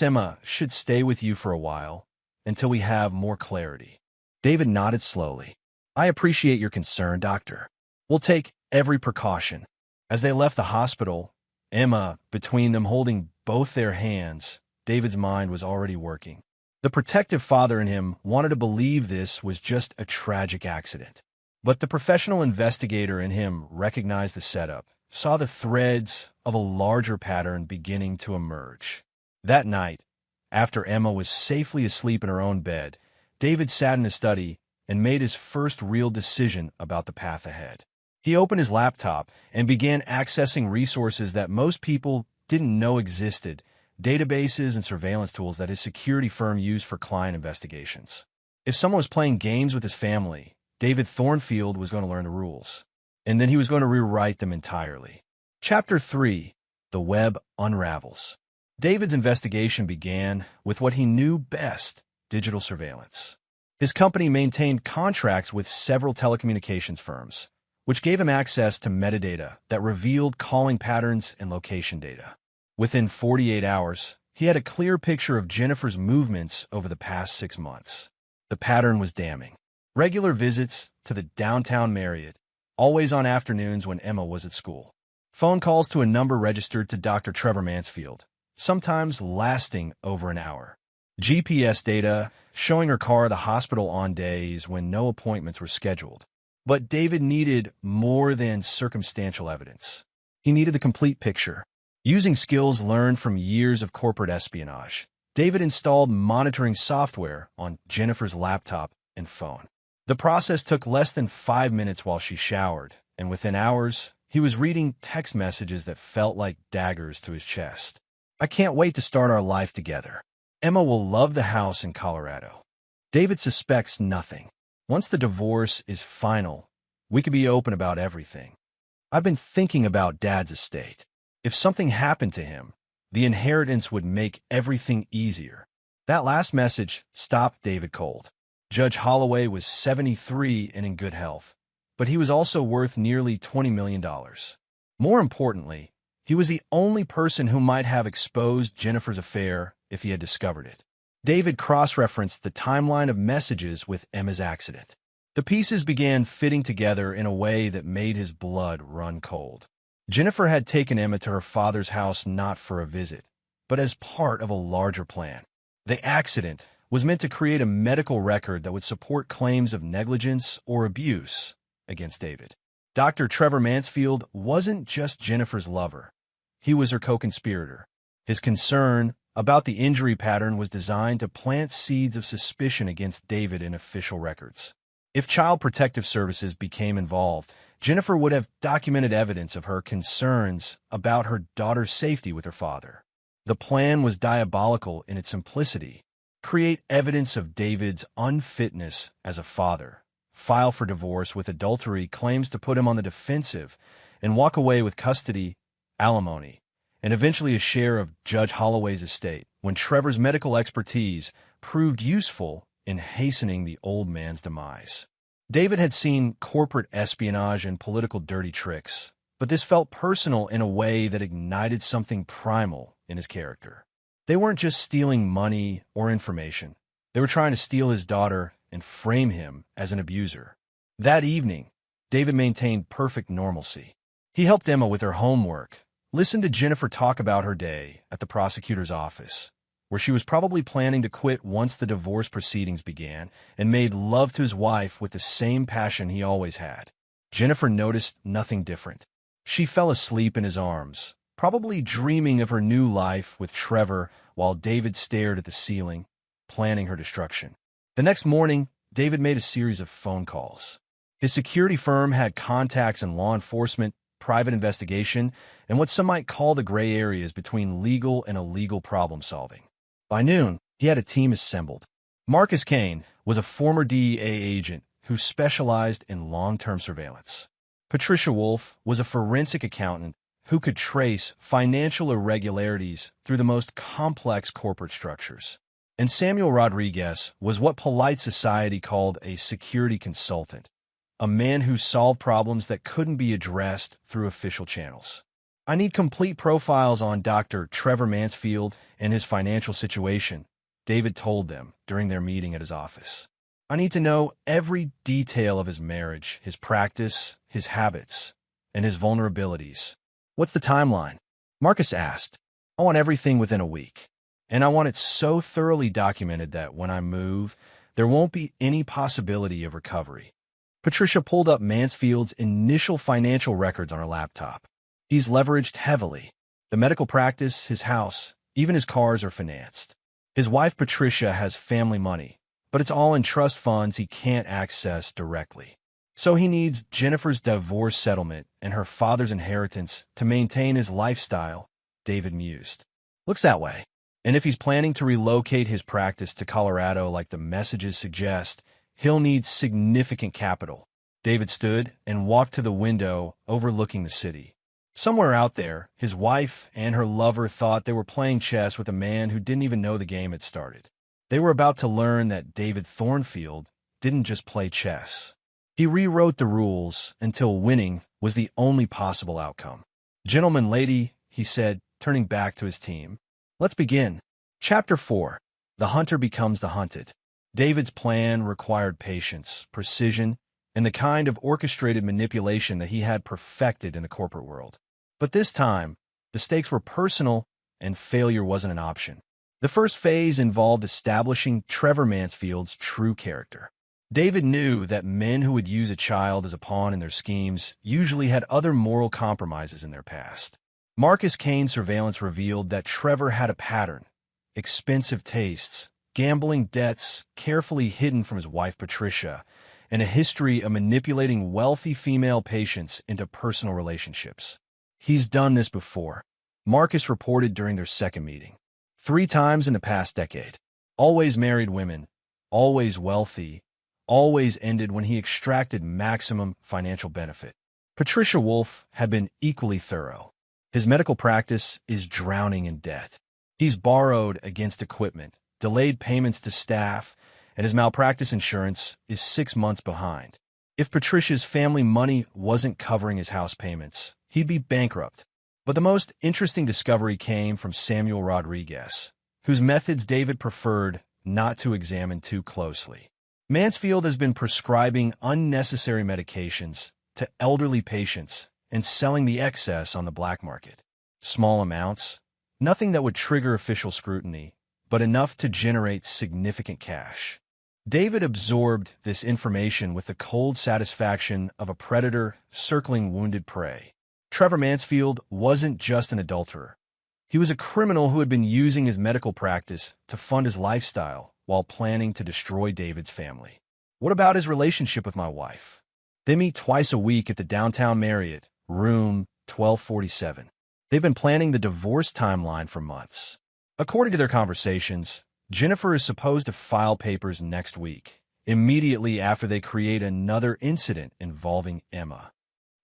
Speaker 1: Emma should stay with you for a while until we have more clarity. David nodded slowly. I appreciate your concern, doctor. We'll take every precaution. As they left the hospital, Emma, between them holding both their hands, David's mind was already working. The protective father in him wanted to believe this was just a tragic accident. But the professional investigator in him recognized the setup, saw the threads of a larger pattern beginning to emerge. That night, after Emma was safely asleep in her own bed, David sat in his study and made his first real decision about the path ahead. He opened his laptop and began accessing resources that most people didn't know existed, databases and surveillance tools that his security firm used for client investigations. If someone was playing games with his family, David Thornfield was going to learn the rules, and then he was going to rewrite them entirely. Chapter 3: The Web Unravels. David's investigation began with what he knew best: digital surveillance. His company maintained contracts with several telecommunications firms, which gave him access to metadata that revealed calling patterns and location data. Within 48 hours, he had a clear picture of Jennifer's movements over the past 6 months. The pattern was damning. Regular visits to the downtown Marriott, always on afternoons when Emma was at school. Phone calls to a number registered to Dr. Trevor Mansfield, sometimes lasting over an hour. GPS data showing her car at the hospital on days when no appointments were scheduled. But David needed more than circumstantial evidence. He needed the complete picture. Using skills learned from years of corporate espionage, David installed monitoring software on Jennifer's laptop and phone. The process took less than 5 minutes while she showered, and within hours, he was reading text messages that felt like daggers to his chest. I can't wait to start our life together. Emma will love the house in Colorado. David suspects nothing. Once the divorce is final, we could be open about everything. I've been thinking about Dad's estate. If something happened to him, the inheritance would make everything easier. That last message stopped David cold. Judge Holloway was 73 and in good health, but he was also worth nearly $20 million. More importantly, he was the only person who might have exposed Jennifer's affair if he had discovered it. David cross-referenced the timeline of messages with Emma's accident. The pieces began fitting together in a way that made his blood run cold. Jennifer had taken Emma to her father's house not for a visit, but as part of a larger plan. The accident was meant to create a medical record that would support claims of negligence or abuse against David. Dr. Trevor Mansfield wasn't just Jennifer's lover. He was her co-conspirator. His concern about the injury pattern was designed to plant seeds of suspicion against David in official records. If Child Protective Services became involved, Jennifer would have documented evidence of her concerns about her daughter's safety with her father. The plan was diabolical in its simplicity. Create evidence of David's unfitness as a father, file for divorce with adultery claims to put him on the defensive, and walk away with custody, alimony, and eventually a share of Judge Holloway's estate when Trevor's medical expertise proved useful in hastening the old man's demise. David had seen corporate espionage and political dirty tricks, but this felt personal in a way that ignited something primal in his character. They weren't just stealing money or information. They were trying to steal his daughter and frame him as an abuser. That evening, David maintained perfect normalcy. He helped Emma with her homework, listened to Jennifer talk about her day at the prosecutor's office, where she was probably planning to quit once the divorce proceedings began, and made love to his wife with the same passion he always had. Jennifer noticed nothing different. She fell asleep in his arms, probably dreaming of her new life with Trevor while David stared at the ceiling, planning her destruction. The next morning, David made a series of phone calls. His security firm had contacts in law enforcement, private investigation, and what some might call the gray areas between legal and illegal problem-solving. By noon, he had a team assembled. Marcus Kane was a former DEA agent who specialized in long-term surveillance. Patricia Wolf was a forensic accountant who could trace financial irregularities through the most complex corporate structures. And Samuel Rodriguez was what polite society called a security consultant, a man who solved problems that couldn't be addressed through official channels. I need complete profiles on Dr. Trevor Mansfield and his financial situation, David told them during their meeting at his office. I need to know every detail of his marriage, his practice, his habits, and his vulnerabilities. What's the timeline? Marcus asked. I want everything within a week. And I want it so thoroughly documented that when I move, there won't be any possibility of recovery. Patricia pulled up Mansfield's initial financial records on her laptop. He's leveraged heavily. The medical practice, his house, even his cars are financed. His wife Patricia has family money, but it's all in trust funds he can't access directly. So he needs Jennifer's divorce settlement and her father's inheritance to maintain his lifestyle, David mused. Looks that way. And if he's planning to relocate his practice to Colorado like the messages suggest, he'll need significant capital. David stood and walked to the window overlooking the city. Somewhere out there, his wife and her lover thought they were playing chess with a man who didn't even know the game had started. They were about to learn that David Thornfield didn't just play chess. He rewrote the rules until winning was the only possible outcome. Gentleman, lady, he said, turning back to his team. Let's begin. Chapter 4. The Hunter Becomes the Hunted. David's plan required patience, precision, and the kind of orchestrated manipulation that he had perfected in the corporate world. But this time, the stakes were personal and failure wasn't an option. The first phase involved establishing Trevor Mansfield's true character. David knew that men who would use a child as a pawn in their schemes usually had other moral compromises in their past. Marcus Kane's surveillance revealed that Trevor had a pattern: expensive tastes, gambling debts carefully hidden from his wife Patricia, and a history of manipulating wealthy female patients into personal relationships. He's done this before, Marcus reported during their second meeting. 3 times in the past decade. Always married women, always wealthy, always ended when he extracted maximum financial benefit. Patricia Wolf had been equally thorough. His medical practice is drowning in debt. He's borrowed against equipment, delayed payments to staff, and his malpractice insurance is 6 months behind. If Patricia's family money wasn't covering his house payments, he'd be bankrupt. But the most interesting discovery came from Samuel Rodriguez, whose methods David preferred not to examine too closely. Mansfield has been prescribing unnecessary medications to elderly patients and selling the excess on the black market. Small amounts, nothing that would trigger official scrutiny, but enough to generate significant cash. David absorbed this information with the cold satisfaction of a predator circling wounded prey. Trevor Mansfield wasn't just an adulterer. He was a criminal who had been using his medical practice to fund his lifestyle while planning to destroy David's family. What about his relationship with my wife? They meet twice a week at the downtown Marriott, room 1247. They've been planning the divorce timeline for months. According to their conversations, Jennifer is supposed to file papers next week, immediately after they create another incident involving Emma.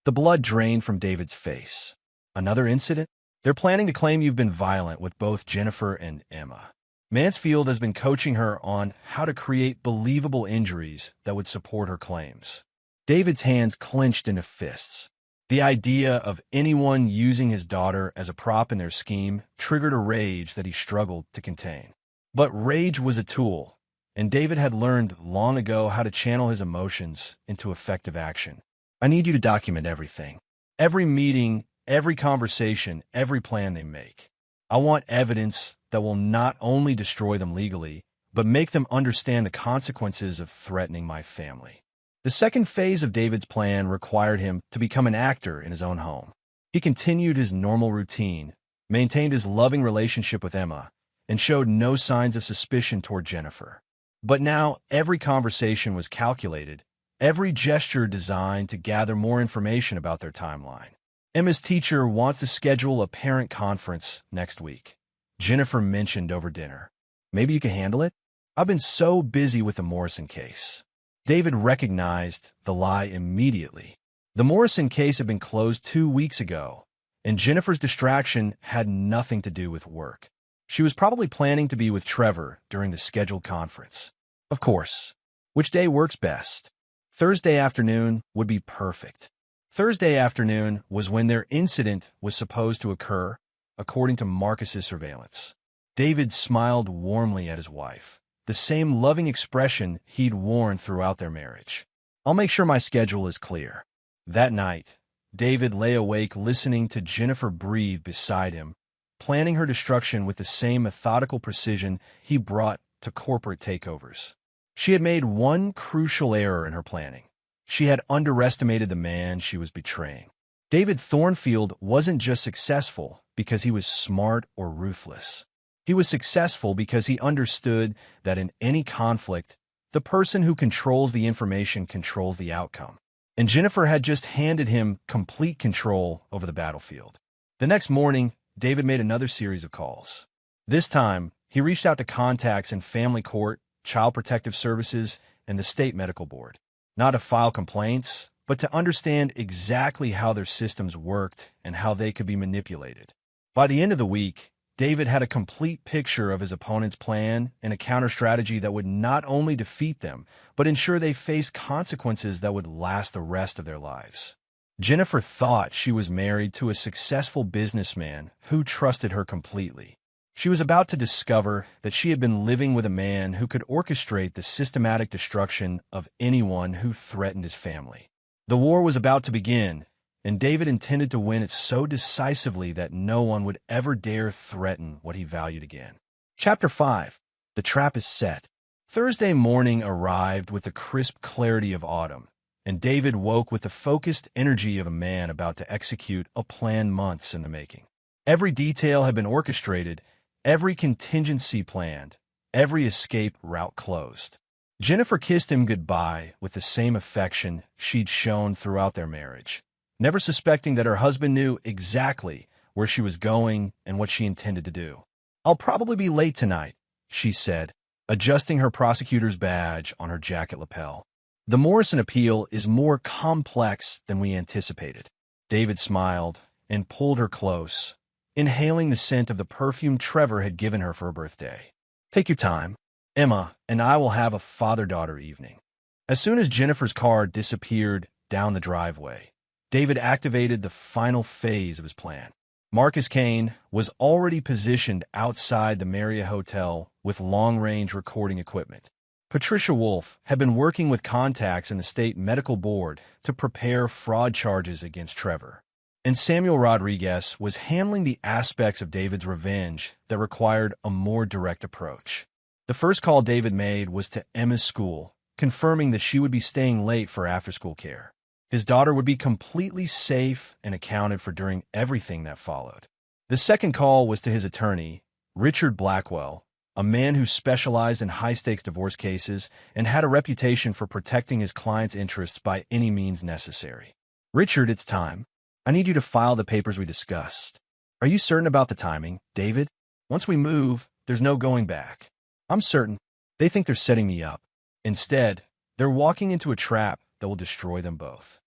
Speaker 1: The blood drained from David's face. Another incident? They're planning to claim you've been violent with both Jennifer and Emma. Mansfield has been coaching her on how to create believable injuries that would support her claims. David's hands clenched into fists. The idea of anyone using his daughter as a prop in their scheme triggered a rage that he struggled to contain. But rage was a tool, and David had learned long ago how to channel his emotions into effective action. I need you to document everything. Every meeting, every conversation, every plan they make. I want evidence that will not only destroy them legally, but make them understand the consequences of threatening my family. The second phase of David's plan required him to become an actor in his own home. He continued his normal routine, maintained his loving relationship with Emma, and showed no signs of suspicion toward Jennifer. But now every conversation was calculated, every gesture designed to gather more information about their timeline. Emma's teacher wants to schedule a parent conference next week. Jennifer mentioned over dinner. Maybe you can handle it? I've been so busy with the Morrison case. David recognized the lie immediately. The Morrison case had been closed 2 weeks ago, and Jennifer's distraction had nothing to do with work. She was probably planning to be with Trevor during the scheduled conference. Of course. Which day works best? Thursday afternoon would be perfect. Thursday afternoon was when their incident was supposed to occur, according to Marcus's surveillance. David smiled warmly at his wife, the same loving expression he'd worn throughout their marriage. "I'll make sure my schedule is clear." That night, David lay awake listening to Jennifer breathe beside him, planning her destruction with the same methodical precision he brought to corporate takeovers. She had made one crucial error in her planning. She had underestimated the man she was betraying. David Thornfield wasn't just successful because he was smart or ruthless. He was successful because he understood that in any conflict, the person who controls the information controls the outcome. And Jennifer had just handed him complete control over the battlefield. The next morning, David made another series of calls. This time, he reached out to contacts in family court, child protective services, and the state medical board. Not to file complaints, but to understand exactly how their systems worked and how they could be manipulated. By the end of the week, David had a complete picture of his opponent's plan and a counter-strategy that would not only defeat them, but ensure they faced consequences that would last the rest of their lives. Jennifer thought she was married to a successful businessman who trusted her completely. She was about to discover that she had been living with a man who could orchestrate the systematic destruction of anyone who threatened his family. The war was about to begin, and David intended to win it so decisively that no one would ever dare threaten what he valued again. Chapter 5. The Trap is Set. Thursday morning arrived with the crisp clarity of autumn, and David woke with the focused energy of a man about to execute a plan months in the making. Every detail had been orchestrated, every contingency planned, every escape route closed. Jennifer kissed him goodbye with the same affection she'd shown throughout their marriage, never suspecting that her husband knew exactly where she was going and what she intended to do. "I'll probably be late tonight," she said, adjusting her prosecutor's badge on her jacket lapel. "The Morrison appeal is more complex than we anticipated." David smiled and pulled her close, inhaling the scent of the perfume Trevor had given her for her birthday. "Take your time. Emma and I will have a father-daughter evening." As soon as Jennifer's car disappeared down the driveway, David activated the final phase of his plan. Marcus Kane was already positioned outside the Marriott Hotel with long-range recording equipment. Patricia Wolfe had been working with contacts in the state medical board to prepare fraud charges against Trevor. And Samuel Rodriguez was handling the aspects of David's revenge that required a more direct approach. The first call David made was to Emma's school, confirming that she would be staying late for after-school care. His daughter would be completely safe and accounted for during everything that followed. The second call was to his attorney, Richard Blackwell, a man who specialized in high-stakes divorce cases and had a reputation for protecting his clients' interests by any means necessary. "Richard, it's time. I need you to file the papers we discussed." "Are you certain about the timing, David? Once we move, there's no going back." "I'm certain. They think they're setting me up. Instead, they're walking into a trap that will destroy them both."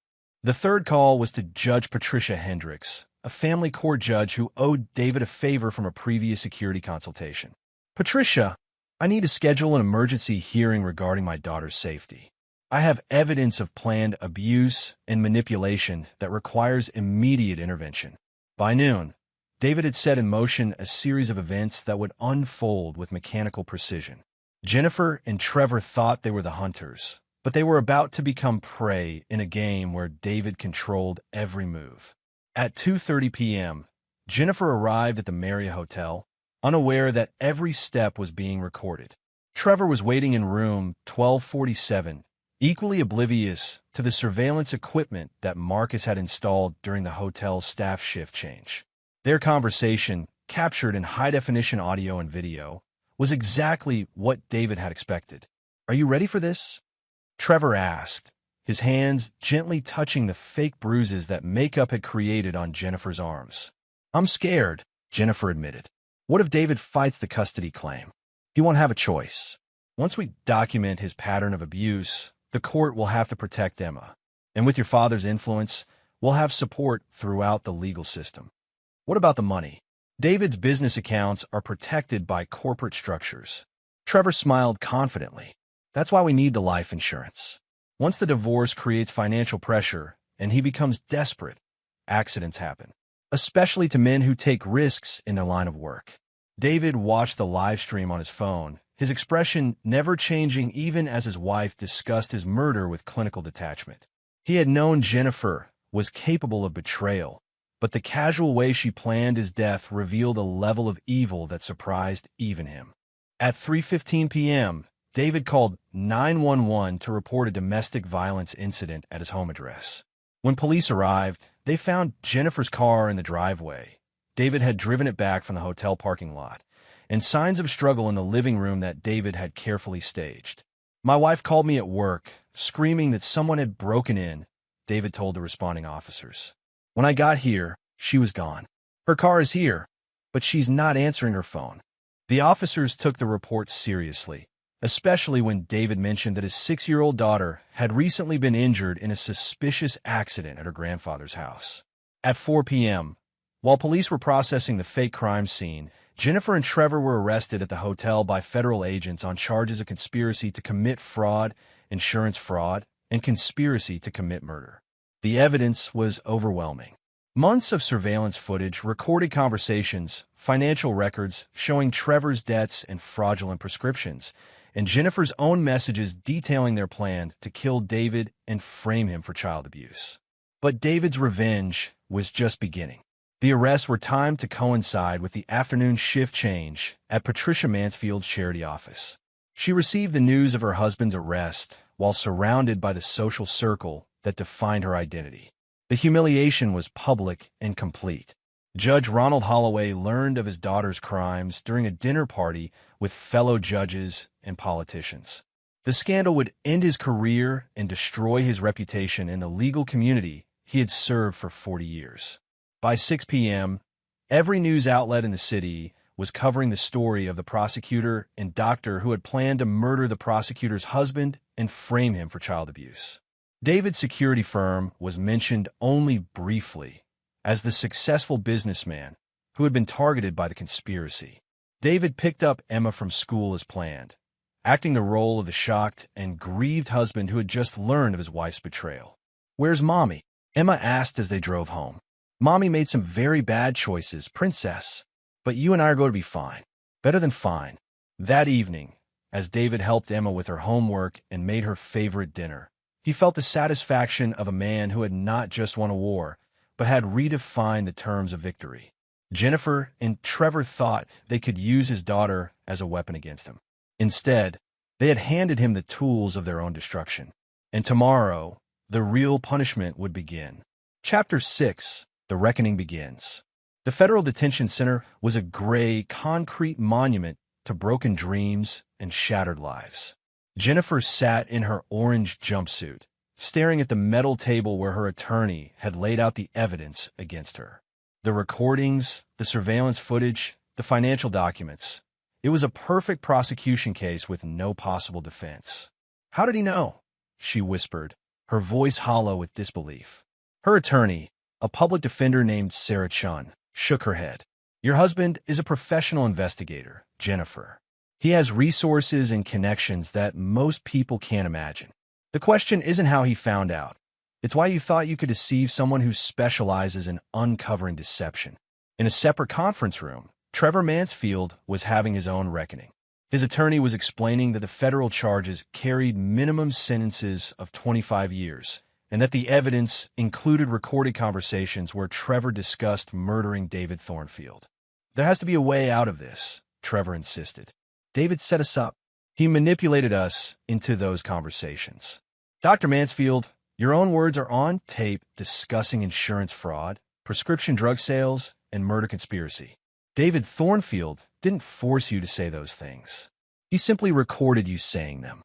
Speaker 1: The third call was to Judge Patricia Hendricks, a family court judge who owed David a favor from a previous security consultation. "Patricia, I need to schedule an emergency hearing regarding my daughter's safety. I have evidence of planned abuse and manipulation that requires immediate intervention." By noon, David had set in motion a series of events that would unfold with mechanical precision. Jennifer and Trevor thought they were the hunters, but they were about to become prey in a game where David controlled every move. At 2:30 p.m., Jennifer arrived at the Marriott Hotel, unaware that every step was being recorded. Trevor was waiting in room 1247, equally oblivious to the surveillance equipment that Marcus had installed during the hotel's staff shift change. Their conversation, captured in high-definition audio and video, was exactly what David had expected. "Are you ready for this?" Trevor asked, his hands gently touching the fake bruises that makeup had created on Jennifer's arms. "I'm scared," Jennifer admitted. "What if David fights the custody claim? He won't have a choice. Once we document his pattern of abuse, the court will have to protect Emma. And with your father's influence, we'll have support throughout the legal system." "What about the money?" "David's business accounts are protected by corporate structures." Trevor smiled confidently. "That's why we need the life insurance. Once the divorce creates financial pressure, and he becomes desperate, accidents happen, especially to men who take risks in their line of work. David watched the live stream on his phone, his expression never changing even as his wife discussed his murder with clinical detachment. He had known Jennifer was capable of betrayal, but the casual way she planned his death revealed a level of evil that surprised even him. At 3:15 p.m., David called 911 to report a domestic violence incident at his home address. When police arrived, they found Jennifer's car in the driveway. David had driven it back from the hotel parking lot, and signs of struggle in the living room that David had carefully staged. "My wife called me at work, screaming that someone had broken in," David told the responding officers. "When I got here, she was gone. Her car is here, but she's not answering her phone." The officers took the report seriously, especially when David mentioned that his 6-year-old daughter had recently been injured in a suspicious accident at her grandfather's house. At 4 p.m., while police were processing the fake crime scene, Jennifer and Trevor were arrested at the hotel by federal agents on charges of conspiracy to commit fraud, insurance fraud, and conspiracy to commit murder. The evidence was overwhelming. Months of surveillance footage, recorded conversations, financial records showing Trevor's debts and fraudulent prescriptions, and Jennifer's own messages detailing their plan to kill David and frame him for child abuse. But David's revenge was just beginning. The arrests were timed to coincide with the afternoon shift change at Patricia Mansfield's charity office. She received the news of her husband's arrest while surrounded by the social circle that defined her identity. The humiliation was public and complete. Judge Ronald Holloway learned of his daughter's crimes during a dinner party with fellow judges and politicians. The scandal would end his career and destroy his reputation in the legal community he had served for 40 years. By 6 p.m., every news outlet in the city was covering the story of the prosecutor and doctor who had planned to murder the prosecutor's husband and frame him for child abuse. David's security firm was mentioned only briefly as the successful businessman who had been targeted by the conspiracy. David picked up Emma from school as planned, acting the role of the shocked and grieved husband who had just learned of his wife's betrayal. "Where's Mommy?" Emma asked as they drove home. "Mommy made some very bad choices, Princess, but you and I are going to be fine. Better than fine." That evening, as David helped Emma with her homework and made her favorite dinner, he felt the satisfaction of a man who had not just won a war, but had redefined the terms of victory. Jennifer and Trevor thought they could use his daughter as a weapon against him. Instead, they had handed him the tools of their own destruction. And tomorrow, the real punishment would begin. Chapter 6: The Reckoning Begins. The Federal Detention Center was a gray, concrete monument to broken dreams and shattered lives. Jennifer sat in her orange jumpsuit, staring at the metal table where her attorney had laid out the evidence against her. The recordings, the surveillance footage, the financial documents. It was a perfect prosecution case with no possible defense. "How did he know?" she whispered, her voice hollow with disbelief. Her attorney, a public defender named Sarah Chun, shook her head. "Your husband is a professional investigator, Jennifer. He has resources and connections that most people can't imagine. The question isn't how he found out. It's why you thought you could deceive someone who specializes in uncovering deception." In a separate conference room, Trevor Mansfield was having his own reckoning. His attorney was explaining that the federal charges carried minimum sentences of 25 years, and that the evidence included recorded conversations where Trevor discussed murdering David Thornfield. "There has to be a way out of this," Trevor insisted. "David set us up. He manipulated us into those conversations." "Dr. Mansfield, your own words are on tape discussing insurance fraud, prescription drug sales, and murder conspiracy. David Thornfield didn't force you to say those things. He simply recorded you saying them."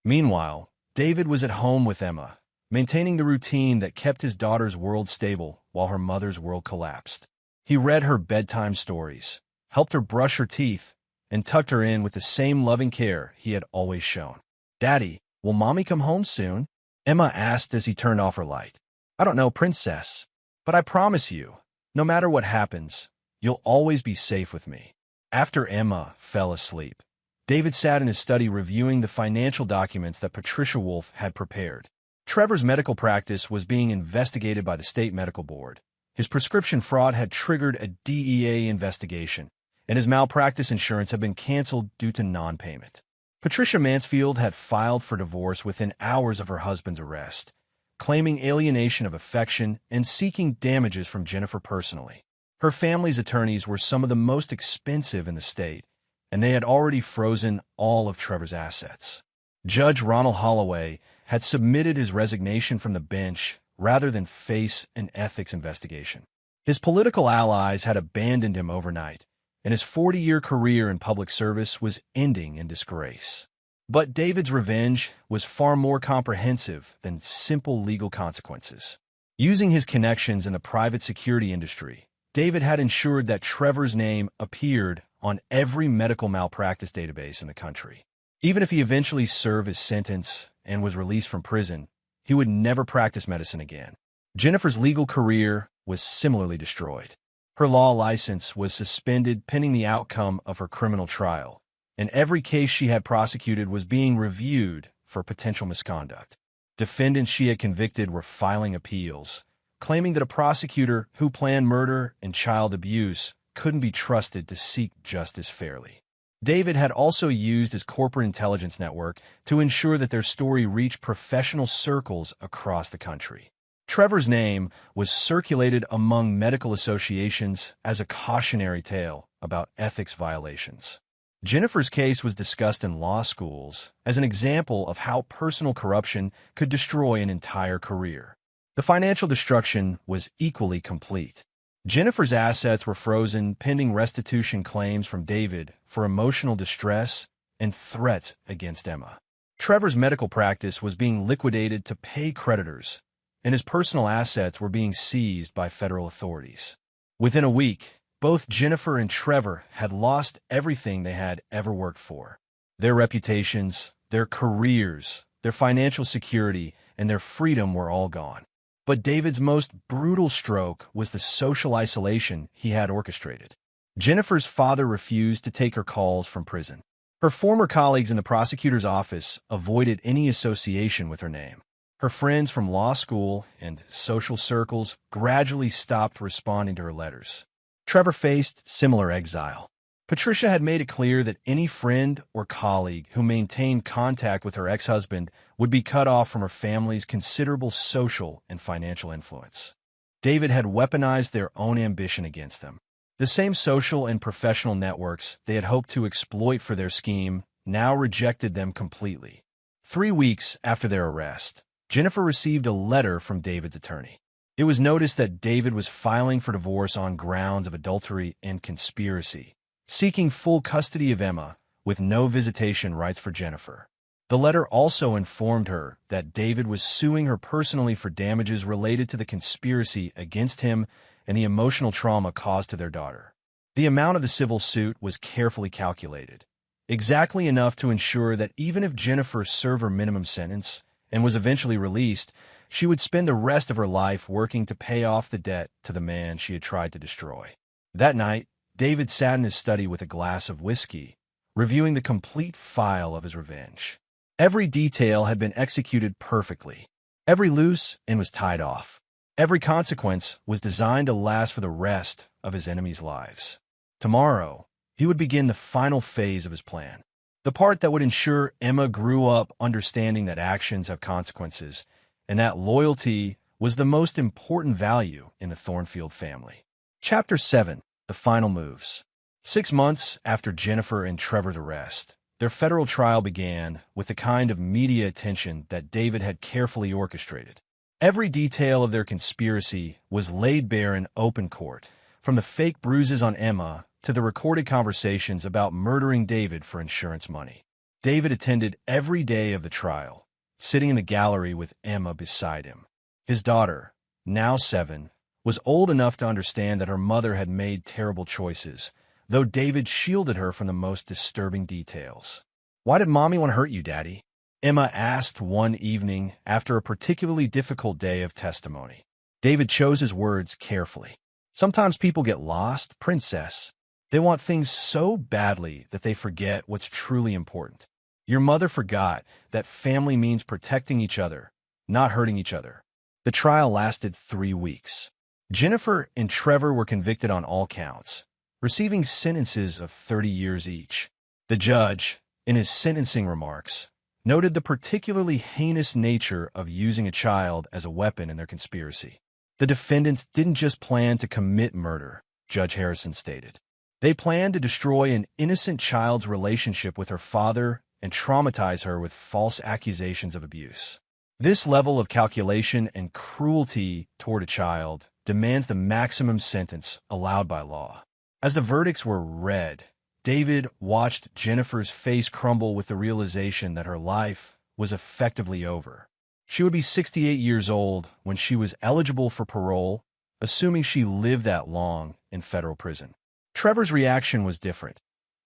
Speaker 1: Meanwhile, David was at home with Emma, maintaining the routine that kept his daughter's world stable while her mother's world collapsed. He read her bedtime stories, helped her brush her teeth, and tucked her in with the same loving care he had always shown. "Daddy, will Mommy come home soon?" Emma asked as he turned off her light. "I don't know, Princess, but I promise you, no matter what happens, you'll always be safe with me." After Emma fell asleep, David sat in his study reviewing the financial documents that Patricia Wolfe had prepared. Trevor's medical practice was being investigated by the state medical board. His prescription fraud had triggered a DEA investigation, and his malpractice insurance had been canceled due to non-payment. Patricia Mansfield had filed for divorce within hours of her husband's arrest, claiming alienation of affection and seeking damages from Jennifer personally. Her family's attorneys were some of the most expensive in the state, and they had already frozen all of Trevor's assets. Judge Ronald Holloway had submitted his resignation from the bench rather than face an ethics investigation. His political allies had abandoned him overnight, and his 40-year career in public service was ending in disgrace. But David's revenge was far more comprehensive than simple legal consequences. Using his connections in the private security industry, David had ensured that Trevor's name appeared on every medical malpractice database in the country. Even if he eventually served his sentence and was released from prison, he would never practice medicine again. Jennifer's legal career was similarly destroyed. Her law license was suspended pending the outcome of her criminal trial, and every case she had prosecuted was being reviewed for potential misconduct. Defendants she had convicted were filing appeals, claiming that a prosecutor who planned murder and child abuse couldn't be trusted to seek justice fairly. David had also used his corporate intelligence network to ensure that their story reached professional circles across the country. Trevor's name was circulated among medical associations as a cautionary tale about ethics violations. Jennifer's case was discussed in law schools as an example of how personal corruption could destroy an entire career. The financial destruction was equally complete. Jennifer's assets were frozen pending restitution claims from David for emotional distress and threats against Emma. Trevor's medical practice was being liquidated to pay creditors, and his personal assets were being seized by federal authorities. Within a week, both Jennifer and Trevor had lost everything they had ever worked for. Their reputations, their careers, their financial security, and their freedom were all gone. But David's most brutal stroke was the social isolation he had orchestrated. Jennifer's father refused to take her calls from prison. Her former colleagues in the prosecutor's office avoided any association with her name. Her friends from law school and social circles gradually stopped responding to her letters. Trevor faced similar exile. Patricia had made it clear that any friend or colleague who maintained contact with her ex-husband would be cut off from her family's considerable social and financial influence. David had weaponized their own ambition against them. The same social and professional networks they had hoped to exploit for their scheme now rejected them completely. 3 weeks after their arrest, Jennifer received a letter from David's attorney. It was noticed that David was filing for divorce on grounds of adultery and conspiracy, seeking full custody of Emma with no visitation rights for Jennifer. The letter also informed her that David was suing her personally for damages related to the conspiracy against him and the emotional trauma caused to their daughter. The amount of the civil suit was carefully calculated, exactly enough to ensure that even if Jennifer served her minimum sentence and was eventually released, she would spend the rest of her life working to pay off the debt to the man she had tried to destroy. That night, David sat in his study with a glass of whiskey, reviewing the complete file of his revenge. Every detail had been executed perfectly. Every loose end was tied off. Every consequence was designed to last for the rest of his enemies' lives. Tomorrow, he would begin the final phase of his plan, the part that would ensure Emma grew up understanding that actions have consequences and that loyalty was the most important value in the Thornfield family. Chapter 7. The Final Moves. 6 months after Jennifer and Trevor's arrest, their federal trial began with the kind of media attention that David had carefully orchestrated. Every detail of their conspiracy was laid bare in open court, from the fake bruises on Emma to the recorded conversations about murdering David for insurance money. David attended every day of the trial, sitting in the gallery with Emma beside him. His daughter, now 7, was old enough to understand that her mother had made terrible choices, though David shielded her from the most disturbing details. "Why did Mommy want to hurt you, Daddy?" Emma asked one evening after a particularly difficult day of testimony. David chose his words carefully. "Sometimes people get lost, Princess. They want things so badly that they forget what's truly important. Your mother forgot that family means protecting each other not hurting each other. The trial lasted 3 weeks. Jennifer and Trevor were convicted on all counts, receiving sentences of 30 years each. The judge, in his sentencing remarks, noted the particularly heinous nature of using a child as a weapon in their conspiracy. The defendants didn't just plan to commit murder, Judge Harrison stated. They planned to destroy an innocent child's relationship with her father and traumatize her with false accusations of abuse. This level of calculation and cruelty toward a child demands the maximum sentence allowed by law. As the verdicts were read, David watched Jennifer's face crumble with the realization that her life was effectively over. She would be 68 years old when she was eligible for parole, assuming she lived that long in federal prison. Trevor's reaction was different,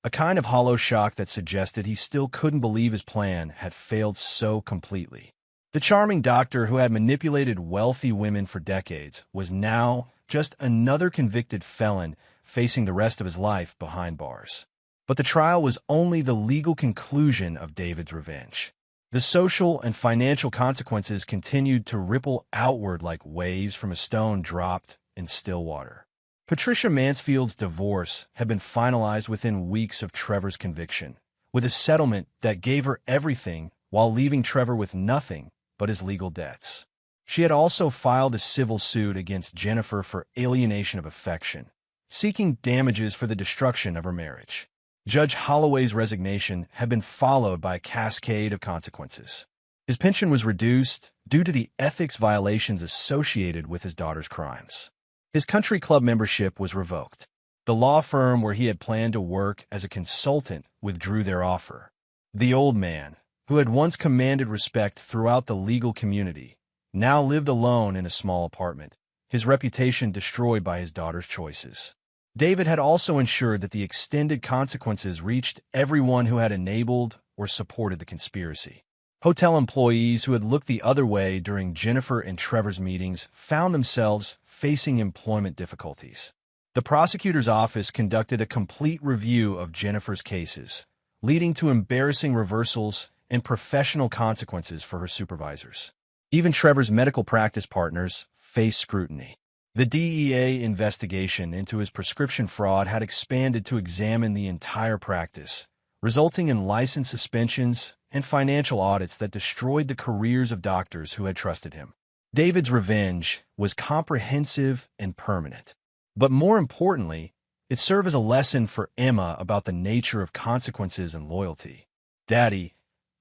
Speaker 1: a kind of hollow shock that suggested he still couldn't believe his plan had failed so completely. The charming doctor who had manipulated wealthy women for decades was now just another convicted felon facing the rest of his life behind bars. But the trial was only the legal conclusion of David's revenge. The social and financial consequences continued to ripple outward like waves from a stone dropped in still water. Patricia Mansfield's divorce had been finalized within weeks of Trevor's conviction, with a settlement that gave her everything while leaving Trevor with nothing but his legal debts. She had also filed a civil suit against Jennifer for alienation of affection, seeking damages for the destruction of her marriage. Judge Holloway's resignation had been followed by a cascade of consequences. His pension was reduced due to the ethics violations associated with his daughter's crimes. His country club membership was revoked. The law firm where he had planned to work as a consultant withdrew their offer. The old man, who had once commanded respect throughout the legal community, now lived alone in a small apartment, his reputation destroyed by his daughter's choices. David had also ensured that the extended consequences reached everyone who had enabled or supported the conspiracy. Hotel employees who had looked the other way during Jennifer and Trevor's meetings found themselves facing employment difficulties. The prosecutor's office conducted a complete review of Jennifer's cases, leading to embarrassing reversals and professional consequences for her supervisors. Even Trevor's medical practice partners faced scrutiny. The DEA investigation into his prescription fraud had expanded to examine the entire practice, resulting in license suspensions and financial audits that destroyed the careers of doctors who had trusted him. David's revenge was comprehensive and permanent. But more importantly, it served as a lesson for Emma about the nature of consequences and loyalty. "Daddy,"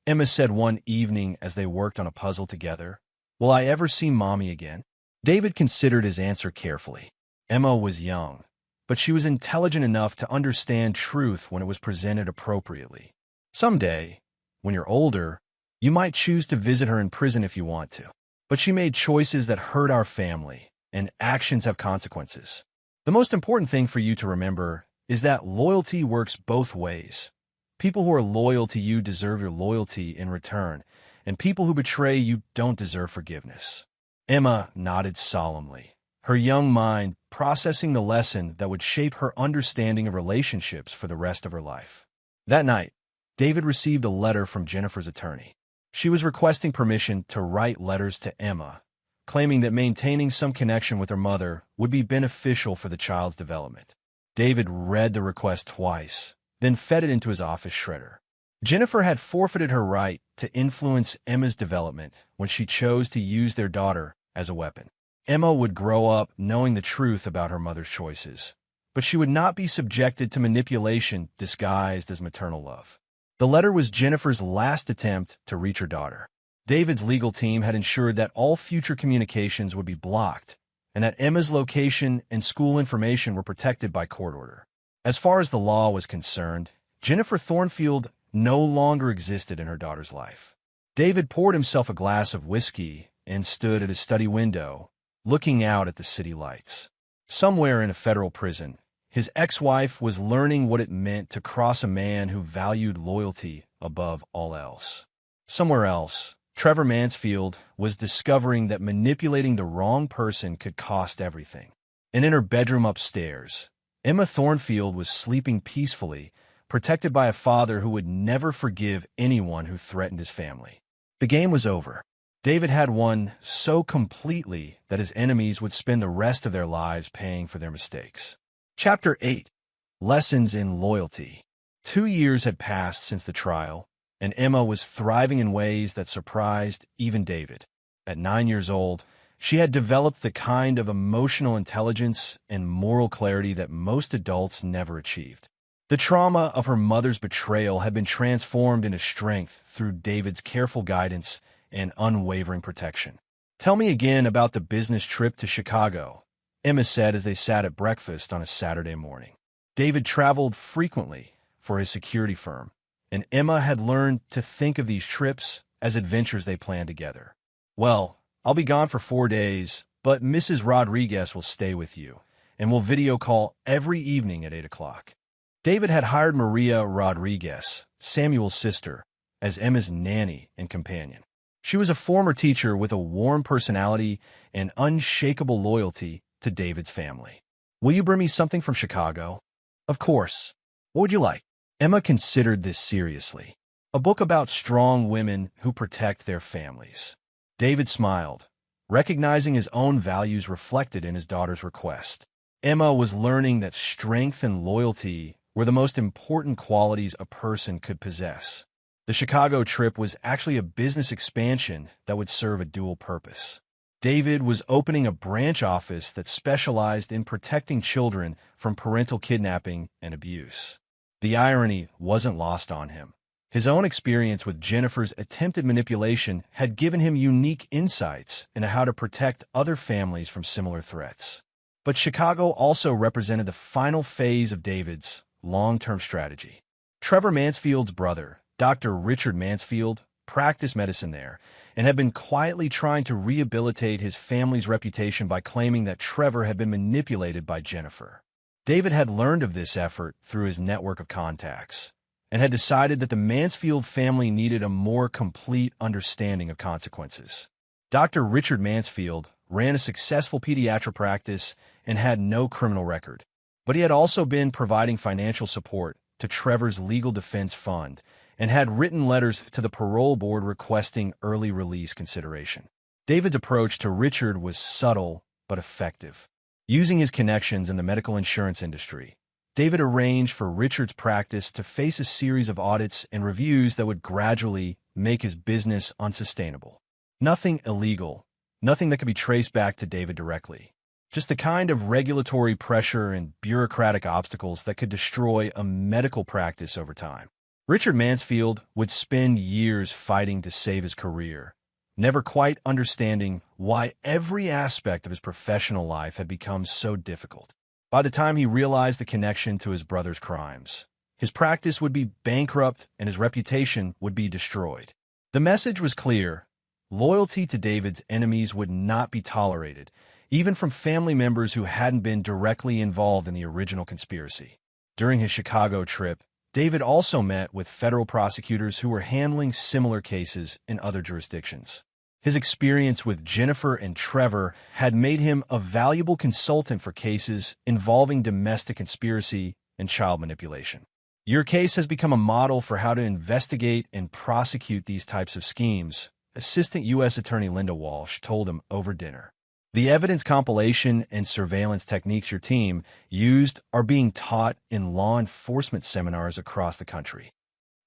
Speaker 1: Emma said one evening as they worked on a puzzle together, "will I ever see Mommy again?" David considered his answer carefully. Emma was young, but she was intelligent enough to understand truth when it was presented appropriately. "Someday, when you're older, you might choose to visit her in prison if you want to. But she made choices that hurt our family, and actions have consequences. The most important thing for you to remember is that loyalty works both ways. People who are loyal to you deserve your loyalty in return, and people who betray you don't deserve forgiveness." Emma nodded solemnly, her young mind processing the lesson that would shape her understanding of relationships for the rest of her life. That night, David received a letter from Jennifer's attorney. She was requesting permission to write letters to Emma, claiming that maintaining some connection with her mother would be beneficial for the child's development. David read the request twice, then fed it into his office shredder. Jennifer had forfeited her right to influence Emma's development when she chose to use their daughter as a weapon. Emma would grow up knowing the truth about her mother's choices, but she would not be subjected to manipulation disguised as maternal love. The letter was Jennifer's last attempt to reach her daughter. David's legal team had ensured that all future communications would be blocked and that Emma's location and school information were protected by court order. As far as the law was concerned, Jennifer Thornfield no longer existed in her daughter's life. David poured himself a glass of whiskey and stood at his study window, looking out at the city lights. Somewhere in a federal prison, his ex-wife was learning what it meant to cross a man who valued loyalty above all else. Somewhere else, Trevor Mansfield was discovering that manipulating the wrong person could cost everything. And in her bedroom upstairs, Emma Thornfield was sleeping peacefully, protected by a father who would never forgive anyone who threatened his family. The game was over. David had one so completely that his enemies would spend the rest of their lives paying for their mistakes. Chapter 8. Lessons in Loyalty. 2 years had passed since the trial, and Emma was thriving in ways that surprised even David. At 9 years old, she had developed the kind of emotional intelligence and moral clarity that most adults never achieved. The trauma of her mother's betrayal had been transformed into strength through David's careful guidance and unwavering protection. "Tell me again about the business trip to Chicago," Emma said as they sat at breakfast on a Saturday morning. David traveled frequently for his security firm, and Emma had learned to think of these trips as adventures they planned together. "Well, I'll be gone for 4 days, but Mrs. Rodriguez will stay with you, and we'll video call every evening at 8 o'clock. David had hired Maria Rodriguez, Samuel's sister, as Emma's nanny and companion. She was a former teacher with a warm personality and unshakable loyalty to David's family. "Will you bring me something from Chicago?" "Of course. What would you like?" Emma considered this seriously. "A book about strong women who protect their families." David smiled, recognizing his own values reflected in his daughter's request. Emma was learning that strength and loyalty were the most important qualities a person could possess. The Chicago trip was actually a business expansion that would serve a dual purpose. David was opening a branch office that specialized in protecting children from parental kidnapping and abuse. The irony wasn't lost on him. His own experience with Jennifer's attempted manipulation had given him unique insights into how to protect other families from similar threats. But Chicago also represented the final phase of David's long-term strategy. Trevor Mansfield's brother, Dr. Richard Mansfield, practiced medicine there and had been quietly trying to rehabilitate his family's reputation by claiming that Trevor had been manipulated by Jennifer. David had learned of this effort through his network of contacts and had decided that the Mansfield family needed a more complete understanding of consequences. Dr. Richard Mansfield ran a successful pediatric practice and had no criminal record, but he had also been providing financial support to Trevor's legal defense fund and had written letters to the parole board requesting early release consideration. David's approach to Richard was subtle but effective. Using his connections in the medical insurance industry, David arranged for Richard's practice to face a series of audits and reviews that would gradually make his business unsustainable. Nothing illegal, nothing that could be traced back to David directly. Just the kind of regulatory pressure and bureaucratic obstacles that could destroy a medical practice over time. Richard Mansfield would spend years fighting to save his career, never quite understanding why every aspect of his professional life had become so difficult. By the time he realized the connection to his brother's crimes, his practice would be bankrupt and his reputation would be destroyed. The message was clear. Loyalty to David's enemies would not be tolerated, even from family members who hadn't been directly involved in the original conspiracy. During his Chicago trip, David also met with federal prosecutors who were handling similar cases in other jurisdictions. His experience with Jennifer and Trevor had made him a valuable consultant for cases involving domestic conspiracy and child manipulation. "Your case has become a model for how to investigate and prosecute these types of schemes," Assistant U.S. Attorney Linda Walsh told him over dinner. "The evidence compilation and surveillance techniques your team used are being taught in law enforcement seminars across the country."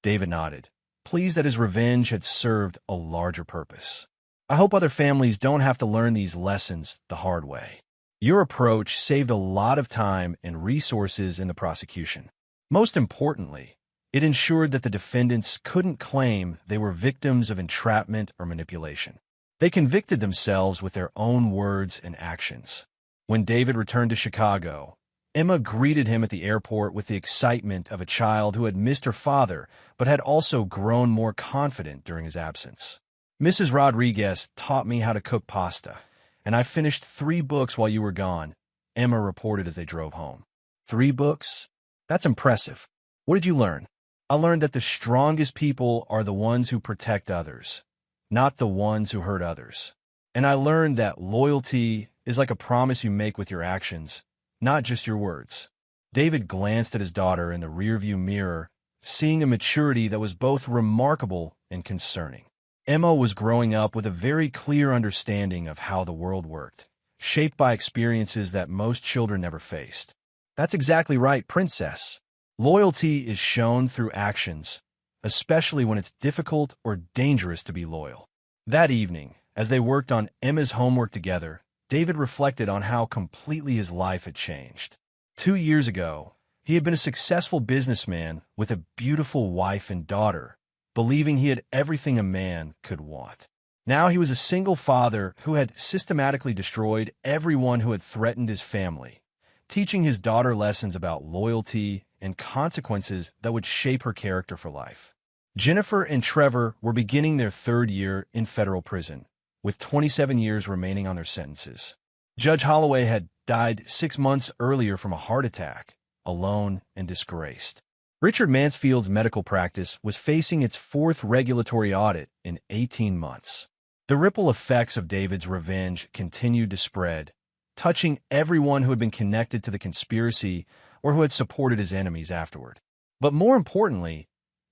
Speaker 1: David nodded, pleased that his revenge had served a larger purpose. "I hope other families don't have to learn these lessons the hard way. Your approach saved a lot of time and resources in the prosecution. Most importantly, it ensured that the defendants couldn't claim they were victims of entrapment or manipulation. They convicted themselves with their own words and actions." When David returned to Chicago, Emma greeted him at the airport with the excitement of a child who had missed her father but had also grown more confident during his absence. "Mrs. Rodriguez taught me how to cook pasta, and I finished 3 books while you were gone," Emma reported as they drove home. 3 books? That's impressive. What did you learn?" "I learned that the strongest people are the ones who protect others, not the ones who hurt others. And I learned that loyalty is like a promise you make with your actions, not just your words." David glanced at his daughter in the rearview mirror, seeing a maturity that was both remarkable and concerning. Emma was growing up with a very clear understanding of how the world worked, shaped by experiences that most children never faced. That's exactly right, princess. Loyalty is shown through actions, especially when it's difficult or dangerous to be loyal. That evening, as they worked on Emma's homework together, David reflected on how completely his life had changed. 2 years ago, he had been a successful businessman with a beautiful wife and daughter, believing he had everything a man could want. Now he was a single father who had systematically destroyed everyone who had threatened his family, teaching his daughter lessons about loyalty and consequences that would shape her character for life. Jennifer and Trevor were beginning their 3rd year in federal prison, with 27 years remaining on their sentences. Judge Holloway had died 6 months earlier from a heart attack, alone and disgraced. Richard Mansfield's medical practice was facing its 4th regulatory audit in 18 months. The ripple effects of David's revenge continued to spread, touching everyone who had been connected to the conspiracy or who had supported his enemies afterward. But more importantly,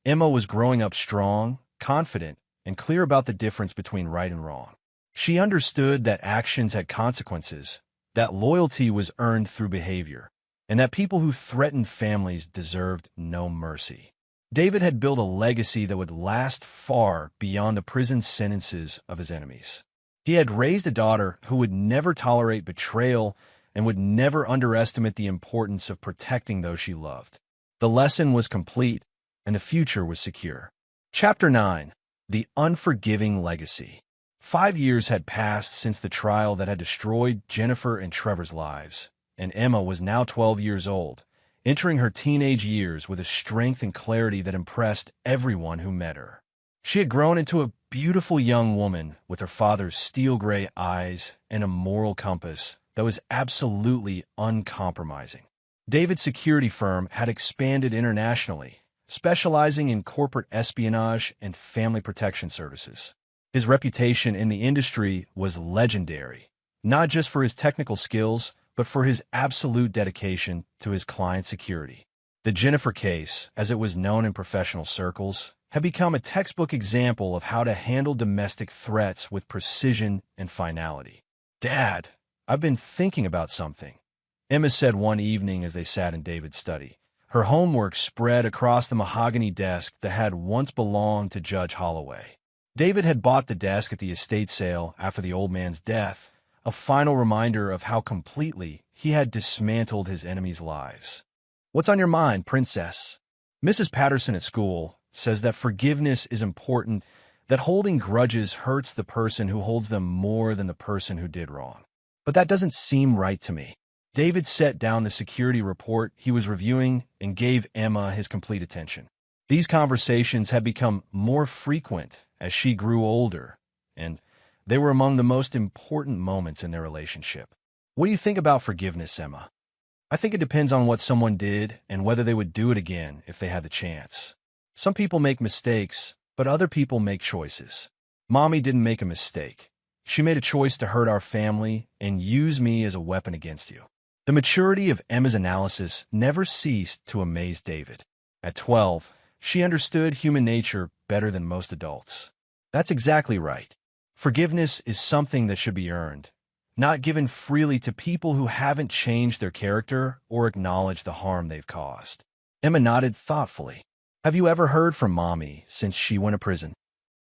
Speaker 1: Emma was growing up strong, confident, and clear about the difference between right and wrong. She understood that actions had consequences, that loyalty was earned through behavior, and that people who threatened families deserved no mercy. David had built a legacy that would last far beyond the prison sentences of his enemies. He had raised a daughter who would never tolerate betrayal and would never underestimate the importance of protecting those she loved. The lesson was complete, and the future was secure. Chapter 9. The Unforgiving Legacy. 5 years had passed since the trial that had destroyed Jennifer and Trevor's lives, and Emma was now 12 years old, entering her teenage years with a strength and clarity that impressed everyone who met her. She had grown into a beautiful young woman with her father's steel-gray eyes and a moral compass that was absolutely uncompromising. David's security firm had expanded internationally, specializing in corporate espionage and family protection services. His reputation in the industry was legendary, not just for his technical skills, but for his absolute dedication to his client's security. The Jennifer case, as it was known in professional circles, had become a textbook example of how to handle domestic threats with precision and finality. "Dad, I've been thinking about something," Emma said one evening as they sat in David's study, her homework spread across the mahogany desk that had once belonged to Judge Holloway. David had bought the desk at the estate sale after the old man's death, a final reminder of how completely he had dismantled his enemies' lives. "What's on your mind, princess?" "Mrs. Patterson at school says that forgiveness is important, that holding grudges hurts the person who holds them more than the person who did wrong. But that doesn't seem right to me." David set down the security report he was reviewing and gave Emma his complete attention. These conversations had become more frequent as she grew older, and they were among the most important moments in their relationship. "What do you think about forgiveness, Emma?" "I think it depends on what someone did and whether they would do it again if they had the chance. Some people make mistakes, but other people make choices. Mommy didn't make a mistake. She made a choice to hurt our family and use me as a weapon against you." The maturity of Emma's analysis never ceased to amaze David. At 12, she understood human nature better than most adults. That's exactly right. Forgiveness is something that should be earned, not given freely to people who haven't changed their character or acknowledged the harm they've caused. Emma nodded thoughtfully. "Have you ever heard from Mommy since she went to prison?"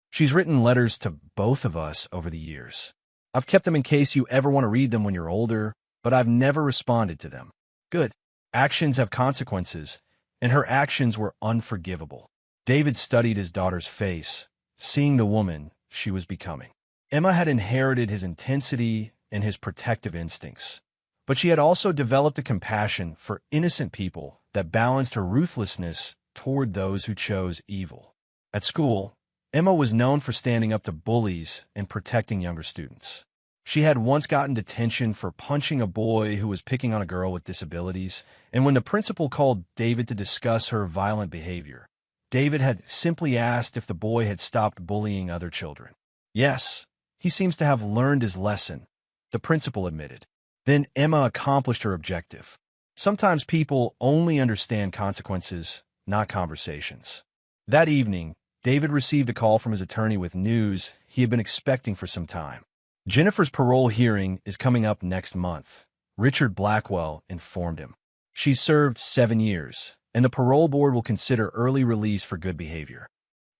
Speaker 1: "She's written letters to both of us over the years. I've kept them in case you ever want to read them when you're older, but I've never responded to them." "Good. Actions have consequences, and her actions were unforgivable." David studied his daughter's face, seeing the woman she was becoming. Emma had inherited his intensity and his protective instincts, but she had also developed a compassion for innocent people that balanced her ruthlessness toward those who chose evil. At school, Emma was known for standing up to bullies and protecting younger students. She had once gotten detention for punching a boy who was picking on a girl with disabilities, and when the principal called David to discuss her violent behavior, David had simply asked if the boy had stopped bullying other children. "Yes, he seems to have learned his lesson," the principal admitted. Then Emma accomplished her objective. Sometimes people only understand consequences, not conversations. That evening, David received a call from his attorney with news he had been expecting for some time. Jennifer's parole hearing is coming up next month, Richard Blackwell informed him. She served 7 years, and the parole board will consider early release for good behavior.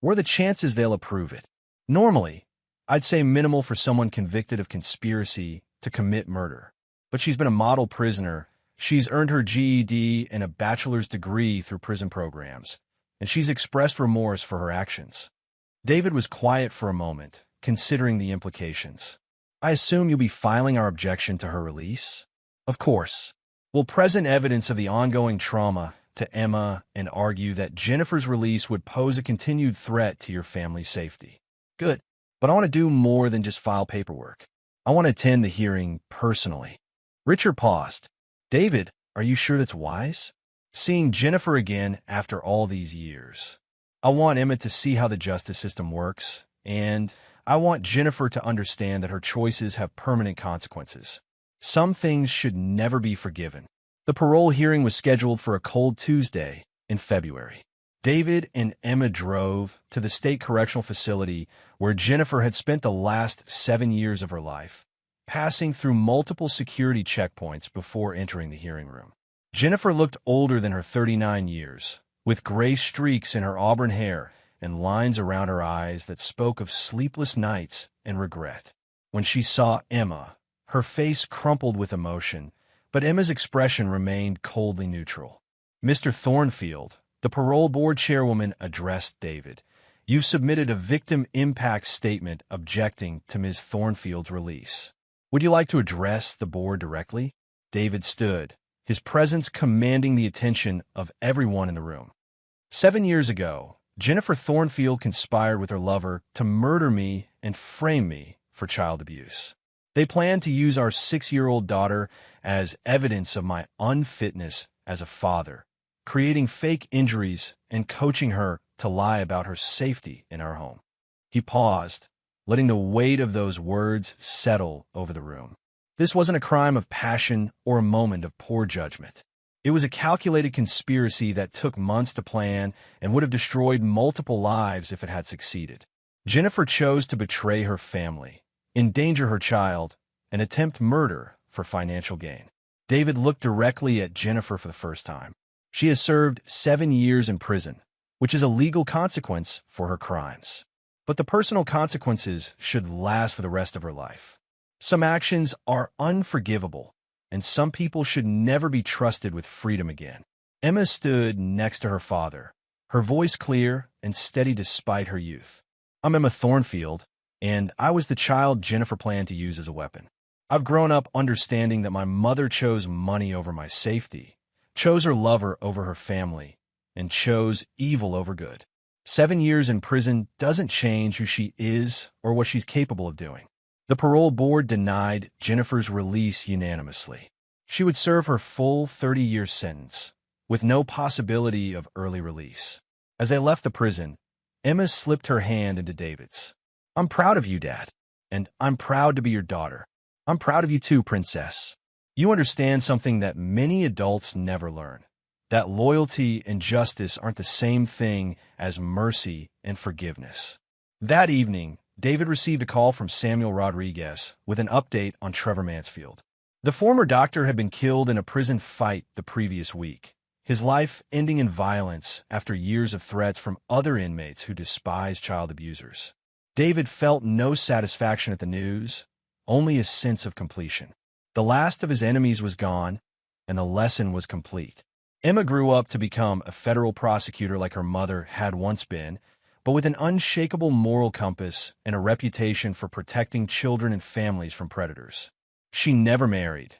Speaker 1: What are the chances they'll approve it? Normally, I'd say minimal for someone convicted of conspiracy to commit murder. But she's been a model prisoner. She's earned her GED and a bachelor's degree through prison programs, and she's expressed remorse for her actions. David was quiet for a moment, considering the implications. I assume you'll be filing our objection to her release? Of course. We'll present evidence of the ongoing trauma to Emma and argue that Jennifer's release would pose a continued threat to your family's safety. Good. But I want to do more than just file paperwork. I want to attend the hearing personally. Richard paused. David, are you sure that's wise? Seeing Jennifer again after all these years. I want Emma to see how the justice system works, and I want Jennifer to understand that her choices have permanent consequences. Some things should never be forgiven. The parole hearing was scheduled for a cold Tuesday in February. David and Emma drove to the state correctional facility where Jennifer had spent the last 7 years of her life, passing through multiple security checkpoints before entering the hearing room. Jennifer looked older than her 39 years, with gray streaks in her auburn hair and lines around her eyes that spoke of sleepless nights and regret. When she saw Emma, her face crumpled with emotion, but Emma's expression remained coldly neutral. Mr. Thornfield, the parole board chairwoman, addressed David. You've submitted a victim impact statement objecting to Ms. Thornfield's release. Would you like to address the board directly? David stood, his presence commanding the attention of everyone in the room. 7 years ago, Jennifer Thornfield conspired with her lover to murder me and frame me for child abuse. They planned to use our 6-year-old daughter as evidence of my unfitness as a father, creating fake injuries and coaching her to lie about her safety in our home. He paused, letting the weight of those words settle over the room. This wasn't a crime of passion or a moment of poor judgment. It was a calculated conspiracy that took months to plan and would have destroyed multiple lives if it had succeeded. Jennifer chose to betray her family, endanger her child, and attempt murder for financial gain. David looked directly at Jennifer for the first time. She has served 7 years in prison, which is a legal consequence for her crimes. But the personal consequences should last for the rest of her life. Some actions are unforgivable, and some people should never be trusted with freedom again. Emma stood next to her father, her voice clear and steady despite her youth. I'm Emma Thornfield, and I was the child Jennifer planned to use as a weapon. I've grown up understanding that my mother chose money over my safety, chose her lover over her family, and chose evil over good. 7 years in prison doesn't change who she is or what she's capable of doing. The parole board denied Jennifer's release unanimously. She would serve her full 30-year sentence, with no possibility of early release. As they left the prison, Emma slipped her hand into David's. I'm proud of you, Dad, and I'm proud to be your daughter. I'm proud of you too, Princess. You understand something that many adults never learn, that loyalty and justice aren't the same thing as mercy and forgiveness. That evening, David received a call from Samuel Rodriguez with an update on Trevor Mansfield. The former doctor had been killed in a prison fight the previous week, his life ending in violence after years of threats from other inmates who despise child abusers. David felt no satisfaction at the news, only a sense of completion. The last of his enemies was gone, and the lesson was complete. Emma grew up to become a federal prosecutor like her mother had once been, but with an unshakable moral compass and a reputation for protecting children and families from predators. She never married,